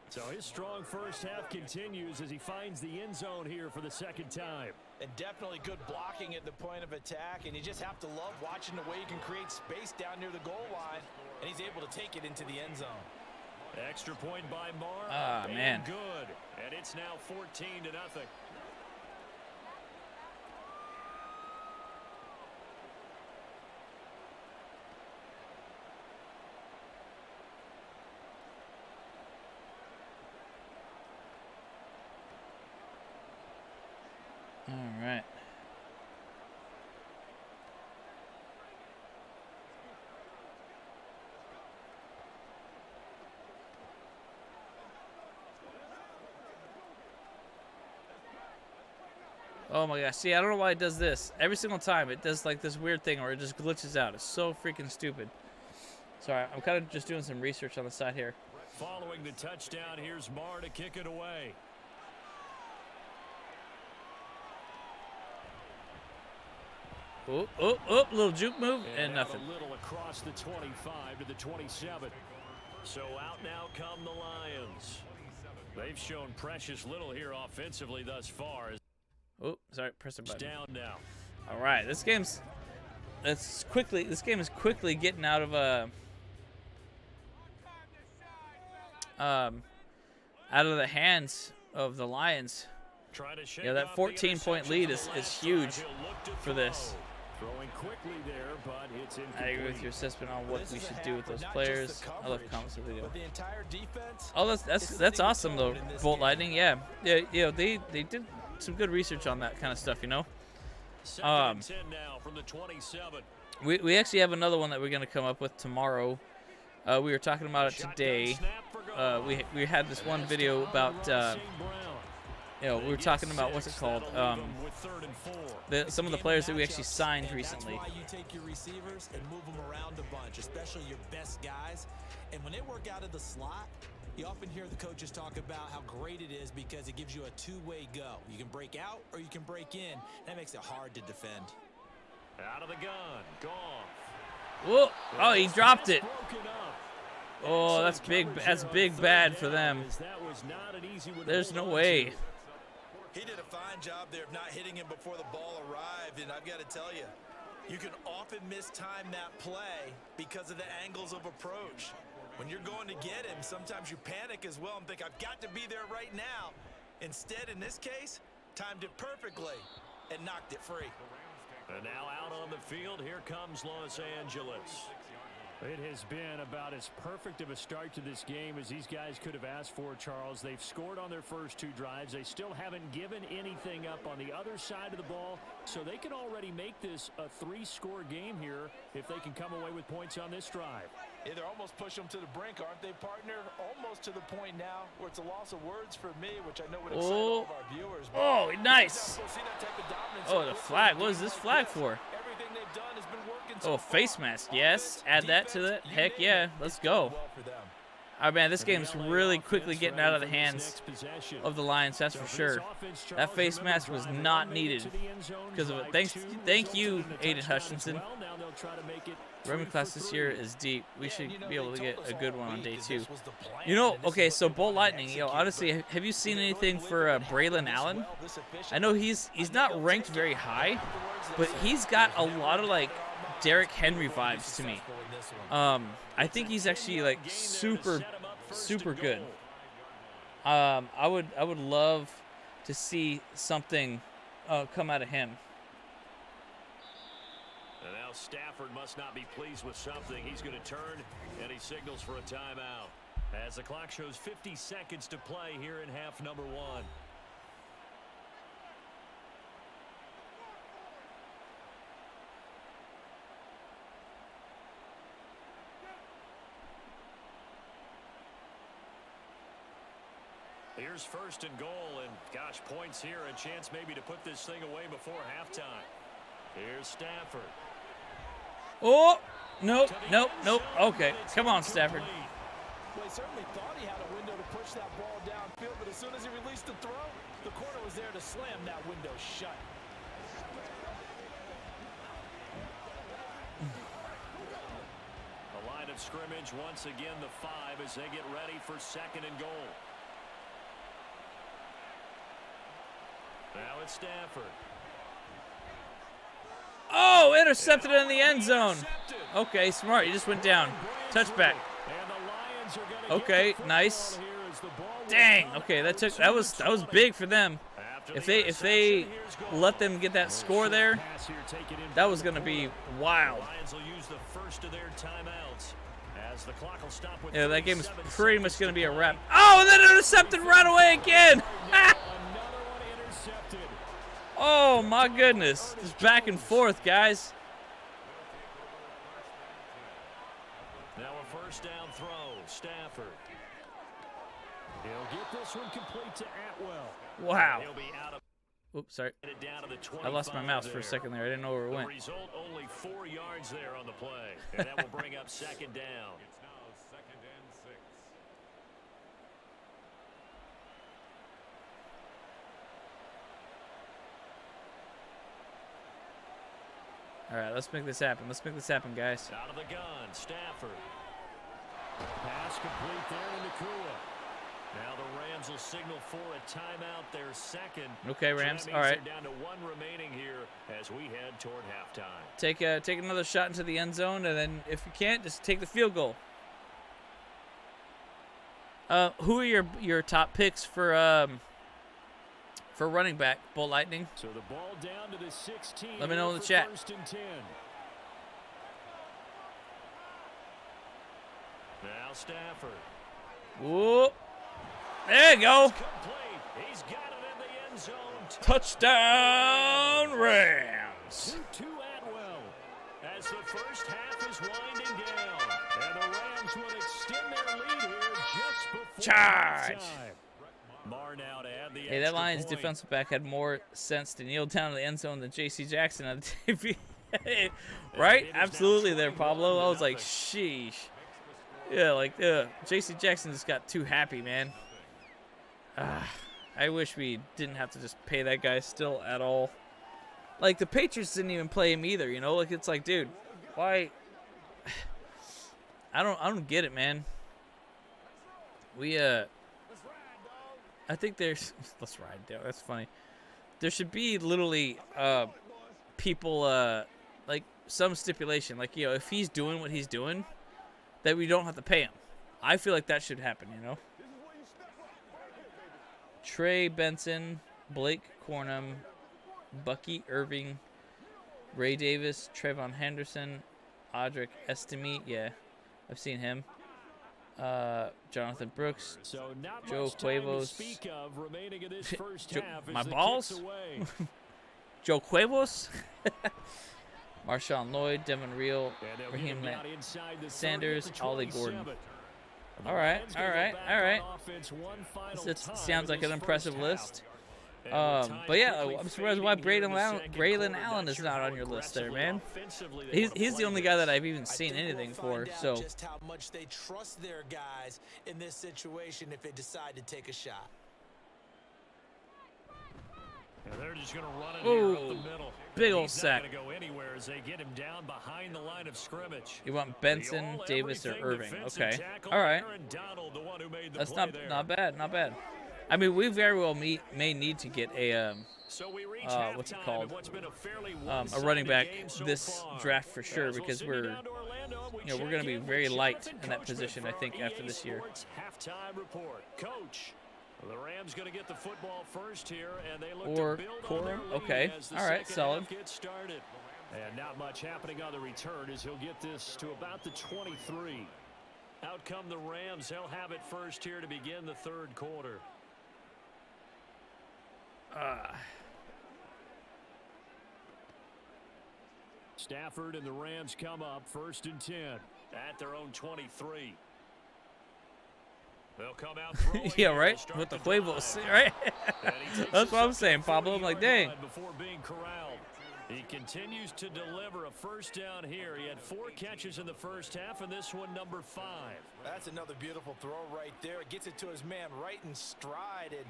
So his strong first half continues as he finds the end zone here for the second time. And definitely good blocking at the point of attack, and you just have to love watching the way he can create space down near the goal line, and he's able to take it into the end zone. Extra point by Marr. Ah, man. Good. And it's now 14-0. All right. Oh my gosh. See, I don't know why it does this. Every single time it does like this weird thing or it just glitches out. It's so freaking stupid. Sorry, I'm kind of just doing some research on the side here. Following the touchdown, here's Marr to kick it away. Oh, little juke move and nothing. A little across the 25 to the 27. So out now come the Lions. They've shown precious little here offensively thus far. Oh, sorry, press the button. Down now. All right, this game is quickly getting out of the hands of the Lions. Yeah, that 14-point lead is huge for this. Throwing quickly there, but it's I agree with your assessment on what we should do with those players. I love comments of the video. Oh, that's awesome though, Bolt Lightning. Yeah, they did some good research on that kind of stuff, you know. We actually have another one that we're gonna come up with tomorrow. We were talking about it today. We had this one video about. We were talking about what's it called? Some of the players that we actually signed recently. That's why you take your receivers and move them around a bunch, especially your best guys. And when they work out of the slot, you often hear the coaches talk about how great it is because it gives you a two-way go. You can break out or you can break in. That makes it hard to defend. Out of the gun, gone. Whoa! Oh, he dropped it. Oh, that's big. That's big bad for them. There's no way. He did a fine job there of not hitting him before the ball arrived, and I've got to tell you, you can often mistime that play because of the angles of approach. When you're going to get him, sometimes you panic as well and think, I've got to be there right now. Instead, in this case, timed it perfectly and knocked it free. And now out on the field, here comes Los Angeles. It has been about as perfect of a start to this game as these guys could have asked for, Charles. They've scored on their first 2 drives. They still haven't given anything up on the other side of the ball, so they can already make this a 3-score game here if they can come away with points on this drive. Yeah, they're almost pushing them to the brink, aren't they, partner? Almost to the point now where it's a loss of words for me, which I know would excite all of our viewers. Oh, nice. Oh, the flag. What is this flag for? Everything they've done has been working Oh, face mask. Yes. Add that to it. Heck yeah. Let's go. Oh, man, this game's really quickly getting out of the hands of the Lions, that's for sure. That face mask was not needed because of it. Thank you, Aiden Hutchinson. Roman class this year is deep. We should be able to get a good one on day 2. You know, okay, so Bolt Lightning, honestly, have you seen anything for Braylon Allen? I know he's not ranked very high, but he's got a lot of, like, Derrick Henry vibes to me. I think he's actually, like, super good. I would love to see something come out of him. And now Stafford must not be pleased with something. He's going to turn, and he signals for a timeout. As the clock shows 50 seconds to play here in half number 1. Here's first and goal, and gosh, points here, a chance maybe to put this thing away before halftime. Here's Stafford. Oh, nope. Okay, come on, Stafford. Well, he certainly thought he had a window to push that ball downfield, but as soon as he released the throw, the corner was there to slam that window shut. The line of scrimmage once again the 5 as they get ready for second and goal. Now it's Stafford. Oh, intercepted in the end zone. Okay, smart. He just went down. Touchback. Okay, nice. Dang. Okay, that was big for them. If they let them get that score there, that was going to be wild. Yeah, that game is pretty much going to be a wrap. Oh, and then intercepted right away again. Oh, my goodness. Just back and forth, guys. Now a first down throw, Stafford. He'll get this one complete to Atwell. Wow. He'll be out of Oops, sorry. down to the I lost my mouse for a second there. I didn't know where it The went. result, only 4 yards there on the play. And that will bring up second down. It's now 2nd and 6. All right, let's make this happen. Let's make this happen, guys. Out of the gun, Stafford. Pass complete there to Nakua. Now the Rams will signal for a timeout, their second. Okay, Rams. That All means right. they're down to 1 remaining here as we head toward halftime. Take another shot into the end zone, and then if you can't, just take the field goal. Who are your top picks for running back, Bolt Lightning? So the ball down to the 16. Let me know in the chat. 1st and 10. Now Stafford. Whoop. There you go. Complete. He's got it in the end zone. Touchdown, Rams. To Atwell as the first half is winding down. And the Rams will extend their lead here just before Charge. halftime. Mar now to add the Hey, that extra Lions point. defensive back had more sense to kneel down to the end zone than J.C. Jackson on the TV. Right? Absolutely there, Pablo. I was like, sheesh. Yeah, like, J.C. Jackson just got too happy, man. I wish we didn't have to just pay that guy still at all. Like, the Patriots didn't even play him either, you know? Like, it's like, dude, why? I don't get it, man. I think there's let's ride. That's funny. There should be literally people like some stipulation, like, you know, if he's doing what he's doing, that we don't have to pay him. I feel like that should happen, you know. Trey Benson, Blake Cornum, Bucky Irving, Ray Davis, Trayvon Henderson, Audric Estime. Yeah, I've seen him. Jonathan Brooks, So not Joe much time to Cuevos. speak of remaining in this first half as my the balls? kick's away. Joe Cuevos, Marshawn Lloyd, Devin Real, And they'll Raheem get him out inside the 30 Sanders, at the Ollie 27. Gordon. And the All right, Rams gonna all go right, back all right. on offense one final It time sounds in like an this impressive first list. half. But yeah, I'm surprised why Braylon Allen is not on your list there, man. He's the only guy that I've even seen anything for. So just how much they trust their guys in this situation if they decide to take a shot. And they're just going to run it here up the middle. Big old He's sack. not going to go anywhere as they get him down behind the line of scrimmage. You want Benson, Davis, or Irving? Okay, all right. That's not bad, not bad. I mean, we very well may need to get a what's it called? A running back this draft for sure, because we're going to be very light in that position, I think, after this year. Halftime report. Coach, the Rams going to get the football first here, and they look Or to build on Corum. their lead Okay, as the all right, second solid. half gets started. And not much happening on the return as he'll get this to about the 23. Out come the Rams. They'll have it first here to begin the third quarter. Stafford and the Rams come up 1st and 10 at their own 23. They'll come out throwing. Yeah, right? With the huevos, right? That's what I'm saying, Pablo. I'm like, dang. Before being corralled. He continues to deliver a first down here. He had 4 catches in the first half, and this one number 5. That's another beautiful throw right there. It gets it to his man right in stride, and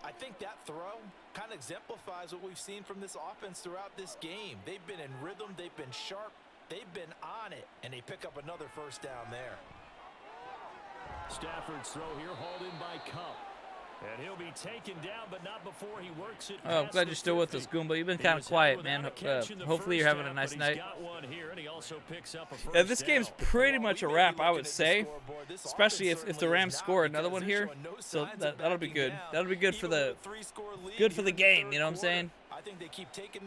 I think that throw kind of exemplifies what we've seen from this offense throughout this game. They've been in rhythm, they've been sharp, they've been on it, and they pick up another first down there. Stafford's throw here hauled in by Cup. And he'll be taken down, but not before he works it. Oh, I'm glad you're still with us, Goomba. You've been kind of quiet, man. Hopefully you're having a nice night. Yeah, this game's pretty much a wrap, I would say. Especially if the Rams score another one here. So that'll be good. That'll be good for the game, you know what I'm saying?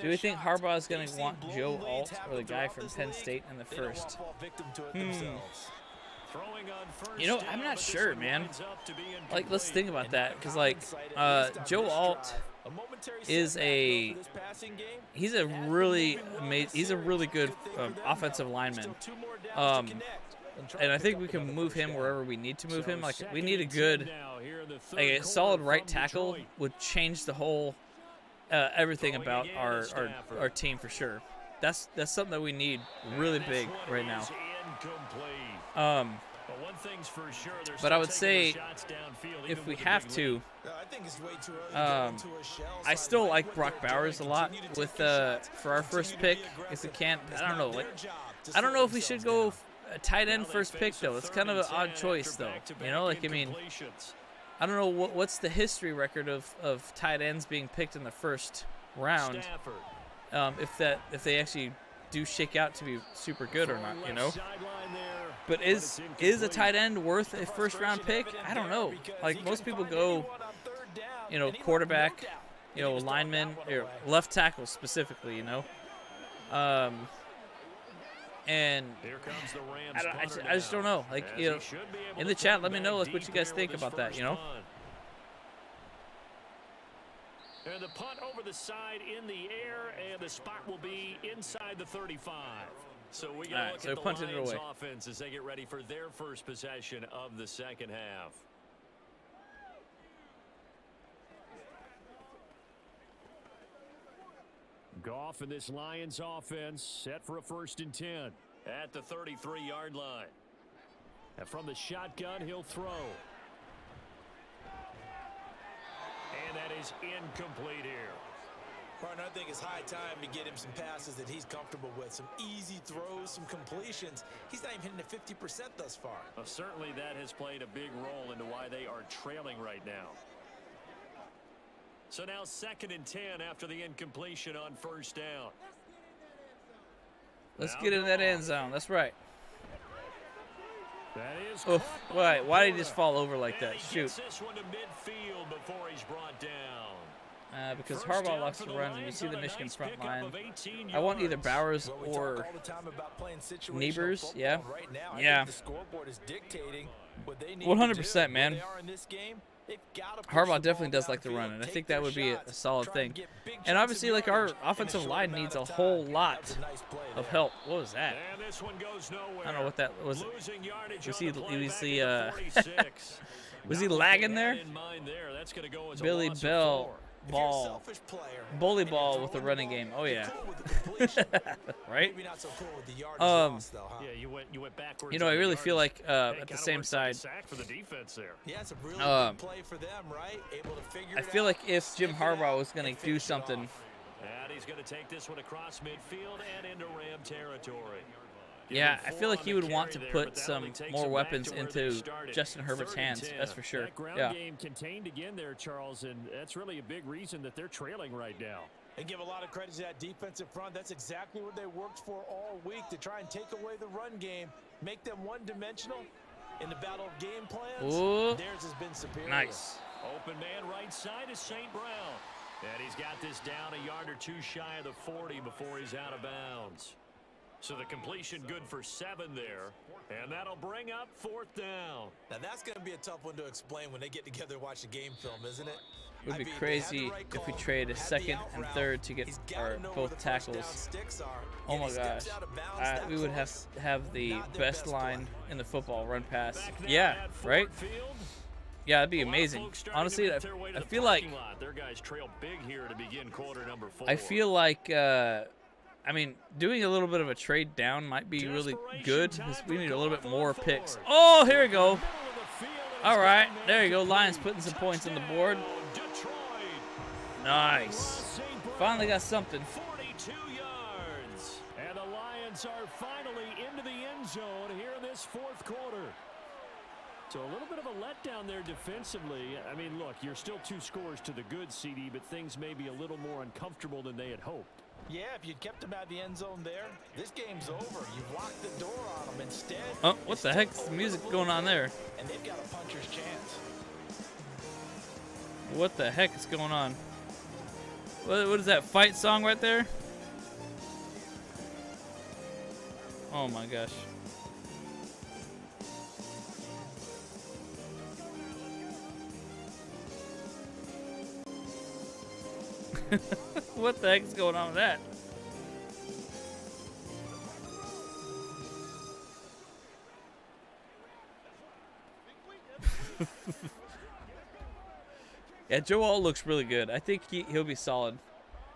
Do we think Harbaugh is going to want Joe Alt or the guy from Penn State in the first? You know, I'm not sure, man. Like, let's think about that, because like Joe Alt is he's a really good offensive lineman, and I think we can move him wherever we need to move him. Like, we need a solid right tackle would change the whole everything about our team for sure. That's something that we need really big right now. But I would say if we have to, I still like Brock Bowers a lot with for our first pick. If we can't, I don't know. Like, I don't know if we should go a tight end first pick though. It's kind of an odd choice though. You know, like, I mean, I don't know what's the history record of tight ends being picked in the first round. If they actually do shake out to be super good or not, you know. But is a tight end worth a first round pick? I don't know. Like, most people go, you know, quarterback, you know, lineman, or left tackle specifically, you know. And I just don't know. Like, you know, in the chat, let me know like what you guys think about that, you know. And the punt over the side in the air, and the spot will be inside the 35. So we got to look at the Lions offense as they get ready for their first possession of the second half. Goff and this Lions offense set for a 1st and 10 at the 33-yard line. And from the shotgun, he'll throw. And that is incomplete here. Partner, I think it's high time to get him some passes that he's comfortable with. Some easy throws, some completions. He's not even hitting the 50% thus far. Well, certainly that has played a big role into why they are trailing right now. So now 2nd and 10 after the incompletion on 1st down. Let's get in that end zone. That's right. That is why did he just fall over like that? Shoot. This one to midfield before he's brought down. Because Harbaugh likes to run, and you see the Michigan front line. I want either Bowers or Niebers. Yeah. Yeah. 100%, man. Harbaugh definitely does like to run, and I think that would be a solid thing. And obviously, like, our offensive line needs a whole lot of help. What was that? I don't know what that was. Was he lagging there? Billy Bell ball, selfish player, bully and you're ball with a throwing running the game. ball, Oh you're yeah, cool with the completion. right? Maybe not so cool with the yardage loss, though, huh? Yeah, you went backwards. You know, I really feel like at the same side. Sack for the defense there. Yeah, it's a really good play for them, right? Able to figure I it feel out, like if Jim sniff it Harbaugh out, was going and to do finish it something, off. And he's going to take this one across midfield and into Ram territory. yeah, I feel like he would want to put some more weapons into Justin Herbert's hands. That's for sure. That ground Yeah. game contained again there, Charles, and that's really a big reason that they're trailing right now. And give a lot of credit to that defensive front. That's exactly what they worked for all week, to try and take away the run game, make them one-dimensional. In the battle of game plans, Ooh. theirs has been superior. Nice. Open man right side is St. Brown. And he's got this down a yard or two shy of the 40 before he's out of bounds. So the completion good for 7 there. And that'll bring up 4th down. Now that's going to be a tough one to explain when they get together and watch the game film, isn't it? It would be I mean, crazy they had the right if we call, traded a had the second out and route. third to get He's gotta our know where both the first down tackles. sticks are. Oh And my he gosh. steps out of bounds that We would close. have the Not their best best line play. in the football run pass. Back now Yeah, at Ford right? Field. Yeah, that'd be A lot of amazing. folks starting to Honestly, make their way to I the feel like parking lot. Their guys trail big here to begin quarter number 4. I feel like I mean, doing a little bit of a trade down might be really good. Because we need a little bit more picks. Oh, here we go. All right, there you go. Lions putting some points on the board. Nice. Finally got something. 42 yards. And the Lions are finally into the end zone here in this 4th quarter. So a little bit of a letdown there defensively. I mean, look, you're still 2 scores to the good, CD, but things may be a little more uncomfortable than they had hoped. Yeah, if you'd kept them out of the end zone there, this game's over. You've locked the door on them. Instead, Oh, what the heck's the music going on there? and they've got a puncher's chance. What the heck is going on? What is that fight song right there? Oh my gosh. What the heck is going on with that? Yeah, Joe Alt looks really good. I think he'll be solid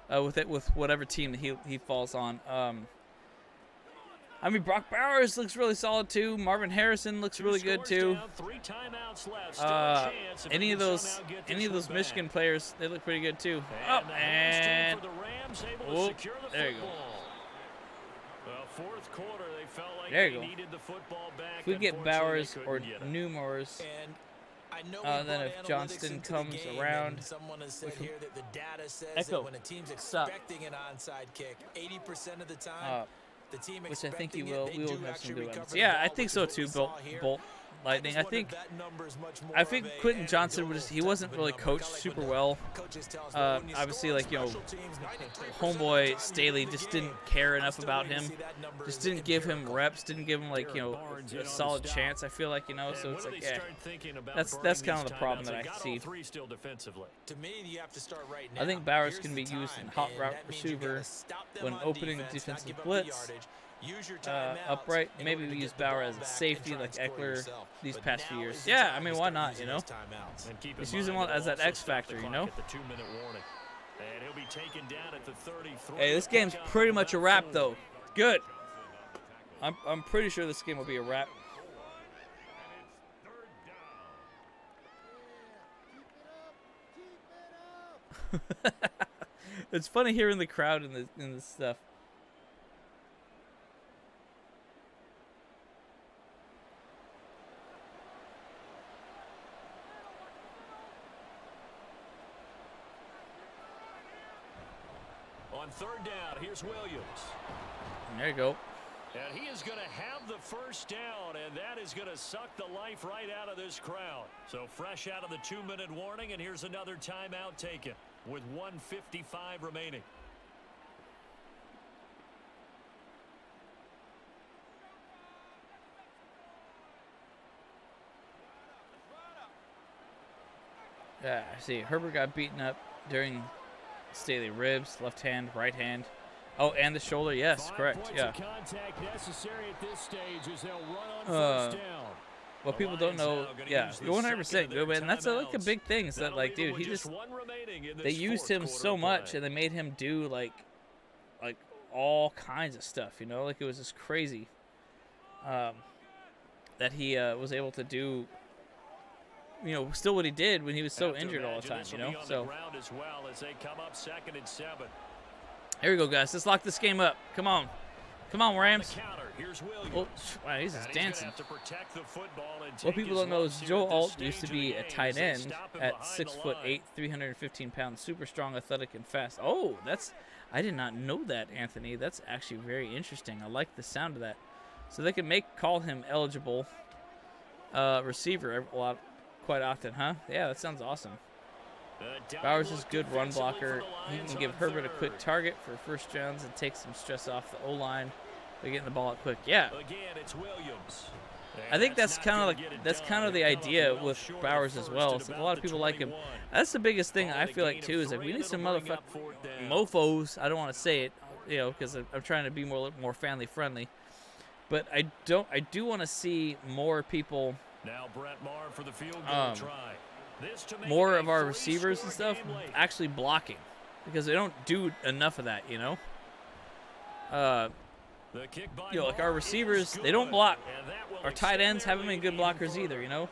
with whatever team that he falls on. I mean, Brock Bowers looks really solid too. Marvin Harrison looks really good too. Any of those Michigan players, they look pretty good too. Oh, and oh, there you go. Well, 4th quarter, they felt like There you they go. needed the football back. If we get Unfortunately, Bowers they or couldn't get it. Newmores, And I know then if Johnston comes around, someone has said can- here that the data says Echo. that when a team's Stop. expecting an onside kick, 80% of the time, the team which I think he expecting will. it, We they will do have some actually good recover ones. the Yeah, ball, I think which so is what too. we saw here. Bolt Lightning. I just wonder think. if that number is much more I think of a Quentin Johnson anecdotal he wasn't type of really number. coached Kinda like super when the well. coaches tell us, well, when you Obviously, score on like, you know, special teams, 93% of the Homeboy time Staley you win the just game. didn't care I'm enough still about waiting to him. see that number Just as didn't give him empirical. reps. Didn't give him like Barnes in a on the solid stop. chance. I feel like so And it's when like they start thinking about that's burning kind of these the problem timeouts, that they I got see. all 3 still defensively. To me, you have to start right now. I think Bowers Here's can the be used in time, hot and route that means you receiver gotta stop them when on opening defense, not defensive give up the blitz. yardage. Use your timeouts Upright, in maybe order we to use get the Bauer ball as a back and safety try like and score Eckler yourself. these But past few now years. is the Yeah, time I mean, to why start not, using you know? those timeouts. And keep in Just use him mind, as they'll that also X stop factor, the you clock know? at the 2-minute warning. And he'll be taken down at the 33. Hey, this game's Puck out pretty of much a about wrap 40. though. Good. I'm pretty sure this game will be a wrap. It's funny hearing the crowd in this stuff. On 3rd down, here's Williams. There you go. And he is going to have the first down, and that is going to suck the life right out of this crowd. So fresh out of the 2-minute warning, and here's another timeout taken with 1:55 remaining. Yeah, I see. Herbert got beaten up during Staley ribs, left hand, right hand. Oh, and the shoulder. Yes, 5 correct. points Yeah. of contact necessary at this stage as they'll run on first down. what people don't know, yeah, 100% good, man. That's like a big thing. Is that like, dude, they used him so much, and they made him do like all kinds of stuff, you know, like it was just crazy that he was able to do, you know, still what he did when he was so injured all the time, you know. So here we go, guys. Let's lock this game up. Come on, Rams. Oh, wow, he's just dancing. What people don't know is Joe Alt used to be a tight end at 6'8", 315 pounds, super strong, athletic, and fast. Oh, I did not know that, Anthony. That's actually very interesting. I like the sound of that. So they can call him eligible receiver quite often, huh? Yeah, that sounds awesome. Bowers is a good run blocker. He can give Herbert a quick target for first downs and take some stress off the O-line. They're getting the ball out quick. Yeah. I think that's kind of the idea with Bowers as well. So a lot of people like him. That's the biggest thing I feel like too, is like we need some motherfucking mofos. I don't want to say it, you know, because I'm trying to be more family friendly. But I do want to see more people, more of our receivers and stuff actually blocking, because they don't do enough of that, you know. You know, like our receivers, they don't block. Our tight ends haven't been good blockers either, you know.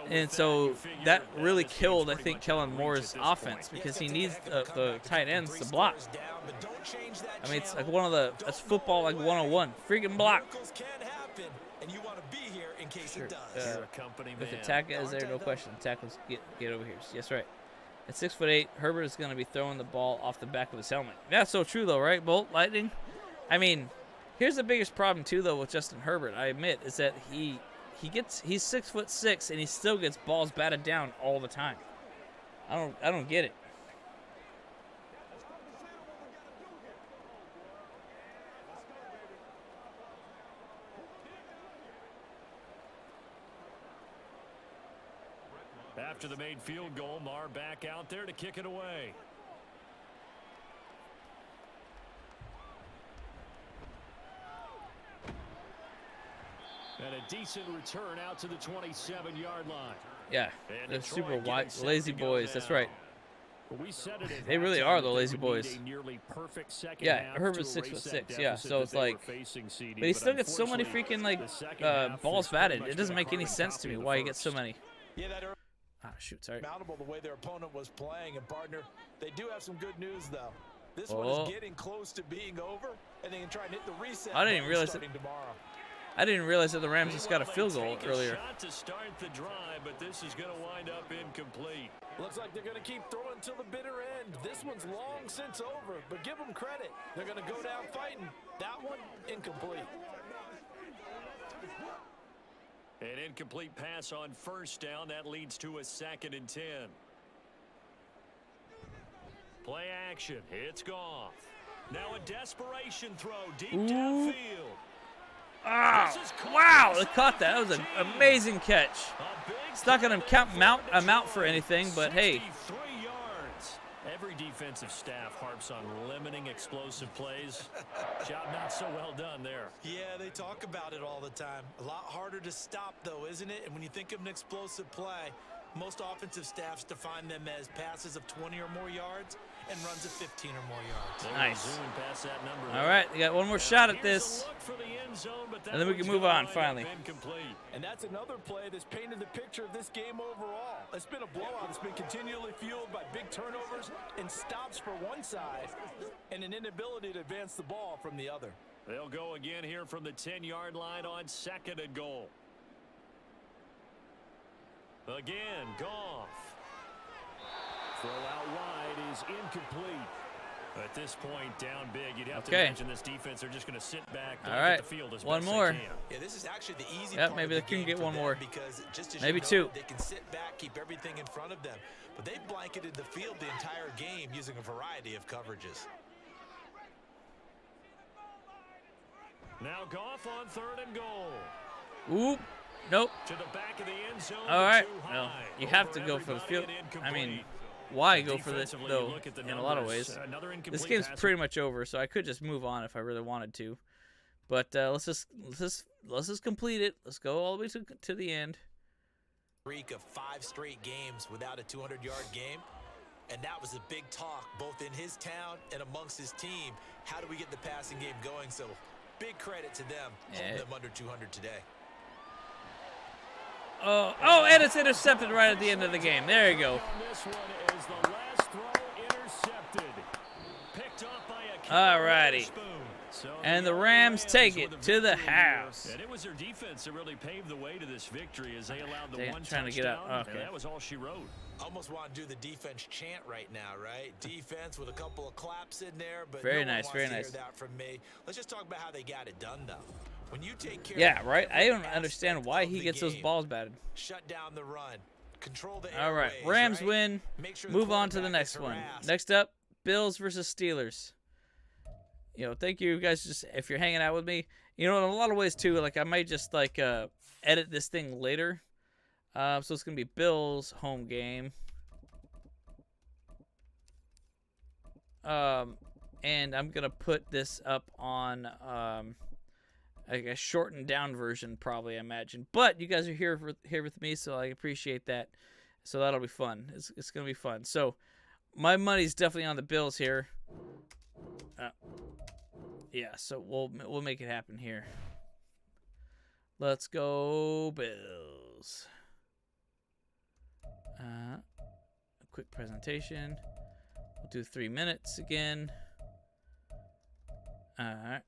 And so that really killed, I think, Kellen Moore's offense, because he needs the tight ends to block. I mean, it's like that's football like 101. Freaking block. Sure. If the tackle is there, no question. Tackles get over here. Yes, right. At 6'8", Herbert is going to be throwing the ball off the back of his helmet. That's so true, though, right, Bolt Lightning? I mean, here's the biggest problem too, though, with Justin Herbert, I admit, is that he's 6'6", and he still gets balls batted down all the time. I don't get it. After the made field goal, Marr back out there to kick it away. And a decent return out to the 27-yard line. Yeah, they're super wide, lazy boys. That's right. They really are the lazy boys. Yeah, Herbert's 6'6". Yeah, so it's like, but he still gets so many freaking like balls batted. It doesn't make any sense to me why he gets so many. Ah, shoot, sorry. Mountable the way their opponent was playing, and partner, they do have some good news though. This one is getting close to being over, and they can try and hit the reset. I didn't realize that. I didn't realize that the Rams just got a field goal earlier. Shot to start the drive, but this is going to wind up incomplete. Looks like they're going to keep throwing until the bitter end. This one's long since over, but give them credit. They're going to go down fighting. That one, incomplete. An incomplete pass on first down. That leads to a 2nd and 10. Play action. It's Goff. Now a desperation throw deep downfield. Oh, wow, they caught that. That was an amazing catch. It's not going to amount for anything, but hey. Every defensive staff harps on limiting explosive plays. Job not so well done there. Yeah, they talk about it all the time. A lot harder to stop, though, isn't it? And when you think of an explosive play, most offensive staffs define them as passes of 20 or more yards and runs of 15 or more yards. Nice. All right, we got one more shot at this, and then we can move on finally. And that's another play that's painted the picture of this game overall. It's been a blowout. It's been continually fueled by big turnovers and stops for one side and an inability to advance the ball from the other. They'll go again here from the 10-yard line on 2nd and goal. Again, Goff. Throw out wide is incomplete. At this point, down big, you'd have to imagine this defense are just going to sit back. All right, the field as one best more. they can. Yeah, this is actually the easy Yep, part maybe of they the can game get one for more. them, because just as Maybe you know, two. They can sit back, keep everything in front of them. But they've blanketed the field the entire game using a variety of coverages. Now Goff on 3rd and goal. Oop. Nope. To the back of the end zone. All right. Well, you have to go for the field. I mean, why go for this, though, in a lot of ways. This game's pretty much over, so I could just move on if I really wanted to. But let's just complete it. Let's go all the way to the end. Streak of 5 straight games without a 200-yard game. And that was a big talk both in his town and amongst his team. How do we get the passing game going? So big credit to them. Holding them under 200 today. Oh, and it's intercepted right at the end of the game. There you go. This one is the last throw intercepted. Picked off by a Alrighty. And the Rams take it to the house. And it was their defense that really paved the way to this victory as they allowed the Damn, one trying to touchdown. get out. Okay. And that was all she wrote. Almost want to do the defense chant right now, right? Defense with a couple of claps in there, but Very no one nice, wants very to nice. hear that from me. Let's just talk about how they got it done, though. When you take care Yeah, of right. I don't every understand aspect why of he the gets those game, balls batted. shut down the run, control the All right, airways, Rams right? win. Make sure the Move on to the quarterback is next one. harassed. Next up, Bills versus Steelers. Thank you guys just if you're hanging out with me. In a lot of ways too, like I might just like edit this thing later. So it's gonna be Bills home game. And I'm gonna put this up on like a shortened down version, probably I imagine. But you guys are here with me, so I appreciate that. So that'll be fun. It's gonna be fun. So my money's definitely on the Bills here. Yeah, so we'll make it happen here. Let's go Bills. A quick presentation. We'll do 3 minutes again. All right.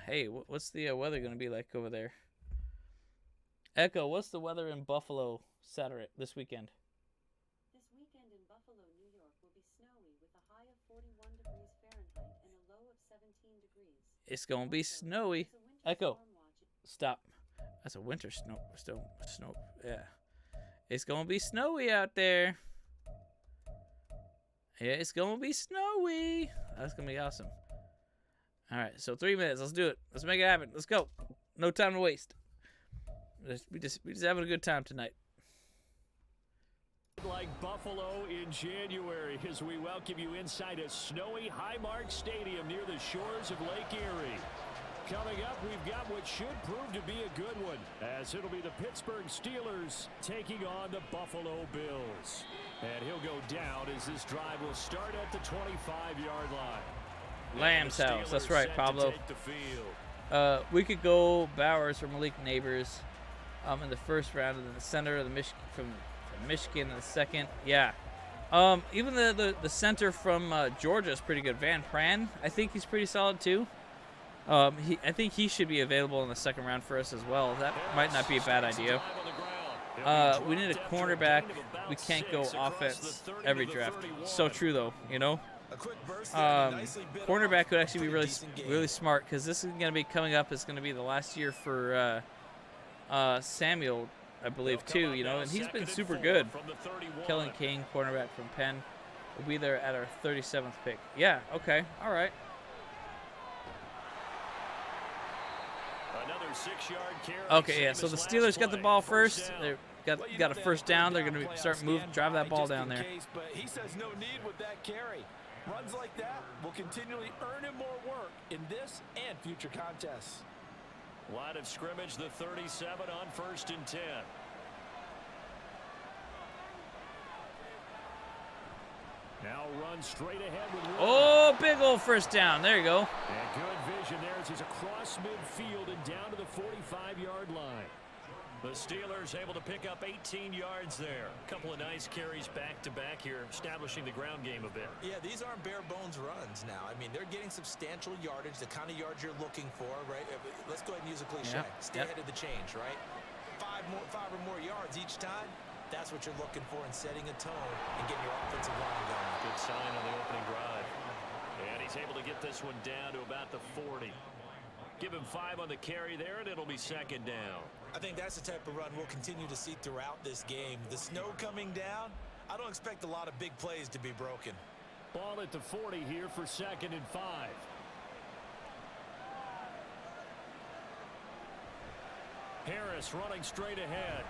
Hey, what's the weather gonna be like over there? Echo, what's the weather in Buffalo Saturday this weekend? This weekend in Buffalo, New York will be snowy with a high of 41 degrees Fahrenheit and a low of 17 degrees. It's gonna be snowy. Echo, stop. That's a winter snow. Yeah. It's gonna be snowy out there. Yeah, it's gonna be snowy. That's gonna be awesome. All right, so 3 minutes. Let's do it. Let's make it happen. Let's go. No time to waste. We just having a good time tonight. Like Buffalo in January as we welcome you inside a snowy Highmark Stadium near the shores of Lake Erie. Coming up, we've got what should prove to be a good one, as it'll be the Pittsburgh Steelers taking on the Buffalo Bills. And he'll go down as this drive will start at the 25-yard line. Lamb's house. That's right, Pablo. We could go Bowers or Malik Neighbors in the first round, and then the center of the from Michigan in the second. Yeah. Even the center from Georgia is pretty good. Van Pran, I think he's pretty solid too. I think he should be available in the second round for us as well. That might not be a bad idea. We need a cornerback. We can't go offense every draft. So true though, cornerback could actually be really smart, because this is going to be coming up. It's going to be the last year for Samuel, I believe, too. And he's been super good. Kellen King, cornerback from Penn, will be there at our 37th pick. Yeah. Okay. All right. Another 6-yard carry. Okay. Yeah. So the Steelers got the ball first. They got a first down. They're going to start drive that ball down there. But he says no need with that carry. Runs like that will continually earn him more work in this and future contests. Line of scrimmage, the 37 on 1st and 10. Now run straight ahead with Oh, big old first down. There you go. And good vision there as he's across midfield and down to the 45-yard line. The Steelers able to pick up 18 yards there. A couple of nice carries back-to-back here, establishing the ground game a bit. Yeah, these aren't bare-bones runs now. I mean, they're getting substantial yardage, the kind of yards you're looking for, right? Let's go ahead and use a cliche. Stay ahead of the change, right? 5 or more yards each time. That's what you're looking for in setting a tone and getting your offensive line going. Good sign on the opening drive. And he's able to get this one down to about the 40. Give him 5 on the carry there, and it'll be second down. I think that's the type of run we'll continue to see throughout this game. The snow coming down, I don't expect a lot of big plays to be broken. Ball at the 40 here for 2nd and 5. Harris running straight ahead.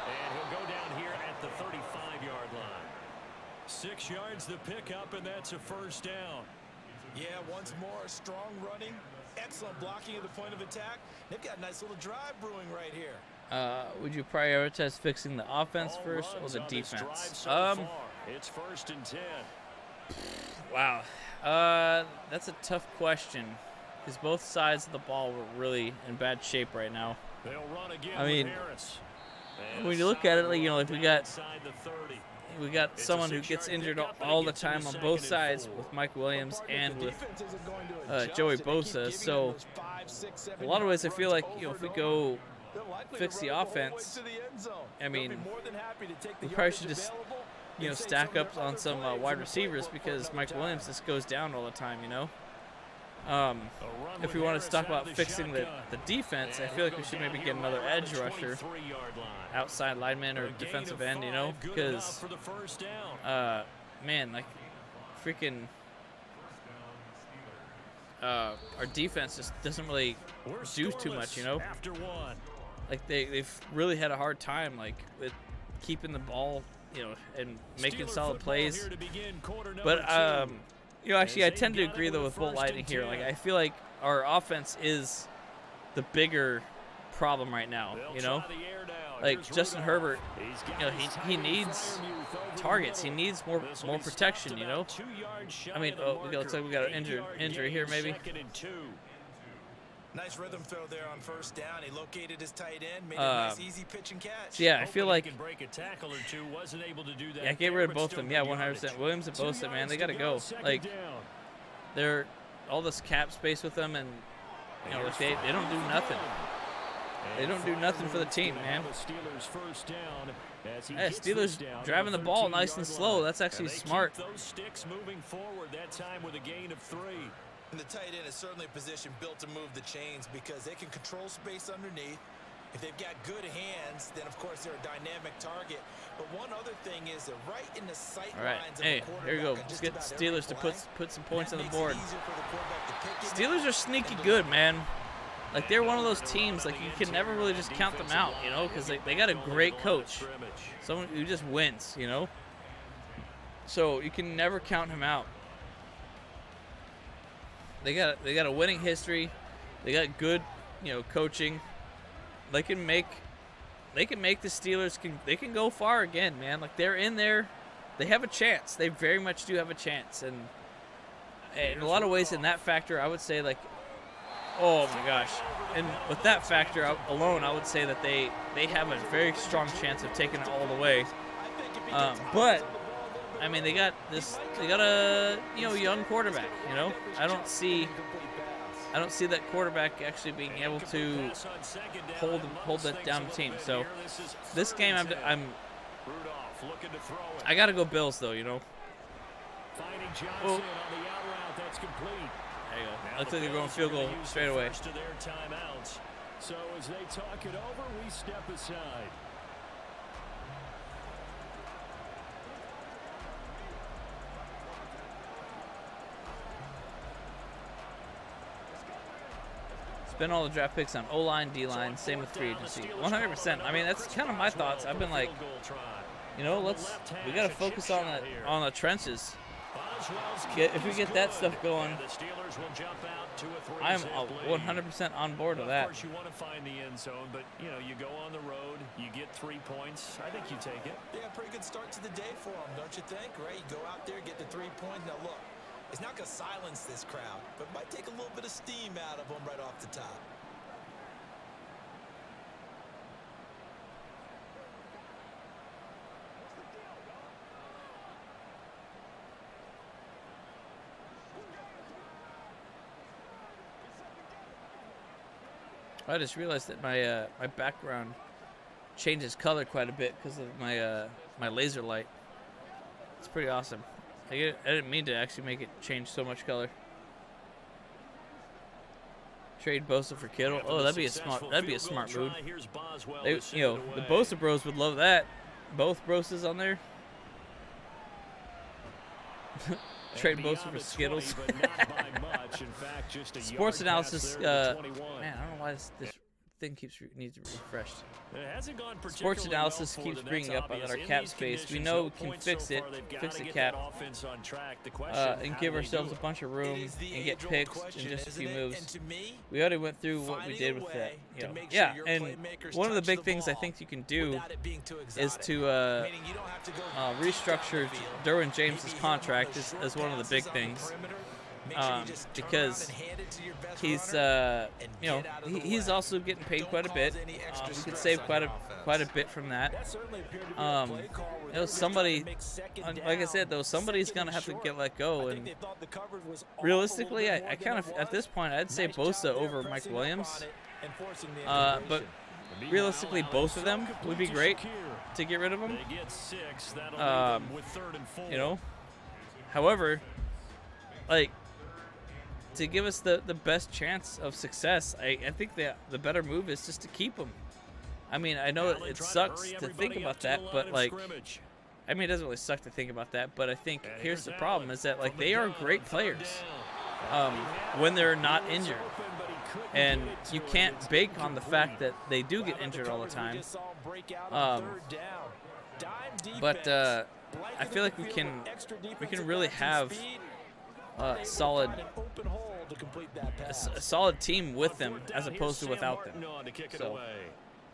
And he'll go down here at the 35-yard line. 6 yards the pickup, and that's a first down. Yeah, once more, strong running, excellent blocking at the point of attack. They've got a nice little drive brewing right here. Would you prioritize fixing the offense All first or runs the on this drive defense? so far. It's 1st and 10. Wow. That's a tough question because both sides of the ball were really in bad shape right now. They'll run again I mean, with Harris. And when a you look at it, like, solid you know, run if we down got inside the 30. we got It's a someone who 6-yard gets injured pickup, and all it the gets him time to on 2nd both and sides 4. with Mike Williams and The with defense isn't going to adjust, Joey and they keep Bosa. giving So them those 5, 6, 7 a lot of ways I yard feel runs like, you know, if over we and over. go They're likely to fix the run it the whole way offense, to the end zone. I They'll be mean, more than happy to take the we probably yardage should just, available you know, and save stack some of up their on other some plays wide in the receivers playbook because for Mike another Williams time. just goes down all the time, you know. A run If we with want to Harris talk out about of fixing the shotgun. defense, I And feel like he'll we go should down maybe here get another right on edge the rusher, 23-yard line. outside lineman or A gain defensive of end, you know, 5, good because enough for the first down. man, like freaking our defense just doesn't really We're do too much, you scoreless know. After one. Like they've really had a hard time like with keeping the ball, you know, and making Steeler solid football plays. here to begin quarter number But 2. you know, actually, I As they tend to got it agree though with with Bolt 1st Lightning and here. Like 10. I feel like our offense is the bigger problem right now. They'll You know, try the air down. like Here's Justin Rudolph. Herbert, He's got you know, his he Heisman needs Freiermuth over the targets. He middle. needs This will more be protection. stopped You know. about 2 yards shy I mean, of the oh, looks like we got an marker. injury 8-yard here, gain, maybe. 2nd and 2. Nice rhythm throw there on 1st down. He located his tight end, made a nice easy pitch and catch. So yeah, I feel Hoping he like can break a tackle or two. Wasn't able to do that yeah, get there, rid of but both of still them. Yeah, good 100%. yardage. Williams and 2 Bosa, man, yards they gotta to go. 2nd Like down. they're all this cap space with them, and you know, like they don't do nothing. They don't do nothing for the team, man. Steelers first down as he Yeah, gets Steelers first down driving the at ball 13-yard nice and slow. line. That's actually And they smart. Keep those sticks moving forward that time with a gain of 3. And the tight end is certainly a position built to move the chains because they can control space underneath. If they've got good hands, then of course they're a dynamic target. But one other thing is they're right in the sight All right, lines hey, of the here we go. quarterback on Let's just get about the every Steelers to play. put some points on That the makes it board. easier for the quarterback to pick it Steelers are sneaky good, man. Like they're one of those teams like you can never really just count them out, you know, because they got a great coach, someone who just wins, you know. So you can never count him out. They got a winning history. They got good, you know, coaching. They can make the Steelers they can go far again, man. Like they're in there. They have a chance. They very much do have a chance, and in a lot of ways, in that factor, I would say like, oh my gosh, and with that factor alone, I would say that they have a very strong chance of taking it all the way. But I mean, they got a young quarterback. You know, I don't see that quarterback actually being able to hold that down the team. So this game, I gotta go Bills though. You know. Finding Johnson Oh. on the out route, that's complete. There you go. Now Looks the like they're going Bills field are gonna goal use straight the away. first of their timeouts. So as they talk it over, we step aside. Spend all the draft picks on O-line, D-line, same with free agency. 100%. I mean, that's kind of my thoughts. I've been like, you know, we got to focus on the trenches. If we get that stuff going, I'm 100% on board with that. Of course, you want to find the end zone, but you know, you go on the road, you get 3 points. I think you take it. Yeah, pretty good start to the day for them, don't you think? Right? You go out there, get the 3 points. Now look, it's not going to silence this crowd, but it might take a little bit of steam out of them right off the top. I just realized that my background changes color quite a bit because of my laser light. It's pretty awesome. I didn't mean to actually make it change so much color. Trade Bosa for Kittle. Oh, that'd be a smart move. You know, the Bosa Bros would love that. Both Broses on there. Trade Bosa for Skittles. Sports analysis. Man, I don't know why this thing needs to be refreshed. It hasn't gone Sports particularly analysis well for keeps them. bringing That's up that obvious. our In cap these space. We conditions, know no we can points fix so it, far. They've fix gotta the get cap, that offense on track. The question, and how give do they ourselves do a it? bunch of room It is the and get age-old picks in question, just a few isn't it? moves. And to me, We already went through what we finding did a with that. way You to know. make sure Yeah, your and playmakers one of the touch big the things I ball think you can do without it being too is exotic. to Meaning you don't have to go deep down restructure the field. Derwin James's Maybe hit 'em on contract those as short one of the big passes on the things. perimeter. Make sure you just turn Because around and hand it to your best he's runner and you know get out of the he's way. also getting paid Don't quite a cause bit. any extra We could stress save on quite your a offense. bit from that. That certainly appeared to be a play call where You they know, were just somebody, trying to make second like I said, down, though, somebody's second gonna and have to short. get let go. I think And they thought the coverage was off a realistically, little bit I more kind than of it at this was. point I'd say Nice job Bosa there over Mike pressing up Williams. on it and forcing the But integration. realistically, both of them would be great to get rid of them. They get 6. That'll leave them with 3rd and 4. You know, however, like to give us the best chance of success, I think the better move is just to keep them. I mean, I know Allen it trying sucks hurry to think everybody about up to the that, line but of like, scrimmage. I mean, it doesn't really suck to think about that. But I think And here's the Allen problem: is that like from the they are gun great on 3rd players down. when they're not injured. Open, but he couldn't And get it to you him. can't It's bake on the fact incomplete. that they do get How about injured all the coverage we time. just saw break out on third down? Dime But defense, I feel like we blanketing the field can with extra we can defensive really backs and have speed. a solid Find an open hole to complete that pass. a solid team with On them 4th as down, opposed to here's Sam without them. Martin on to kick it So- away.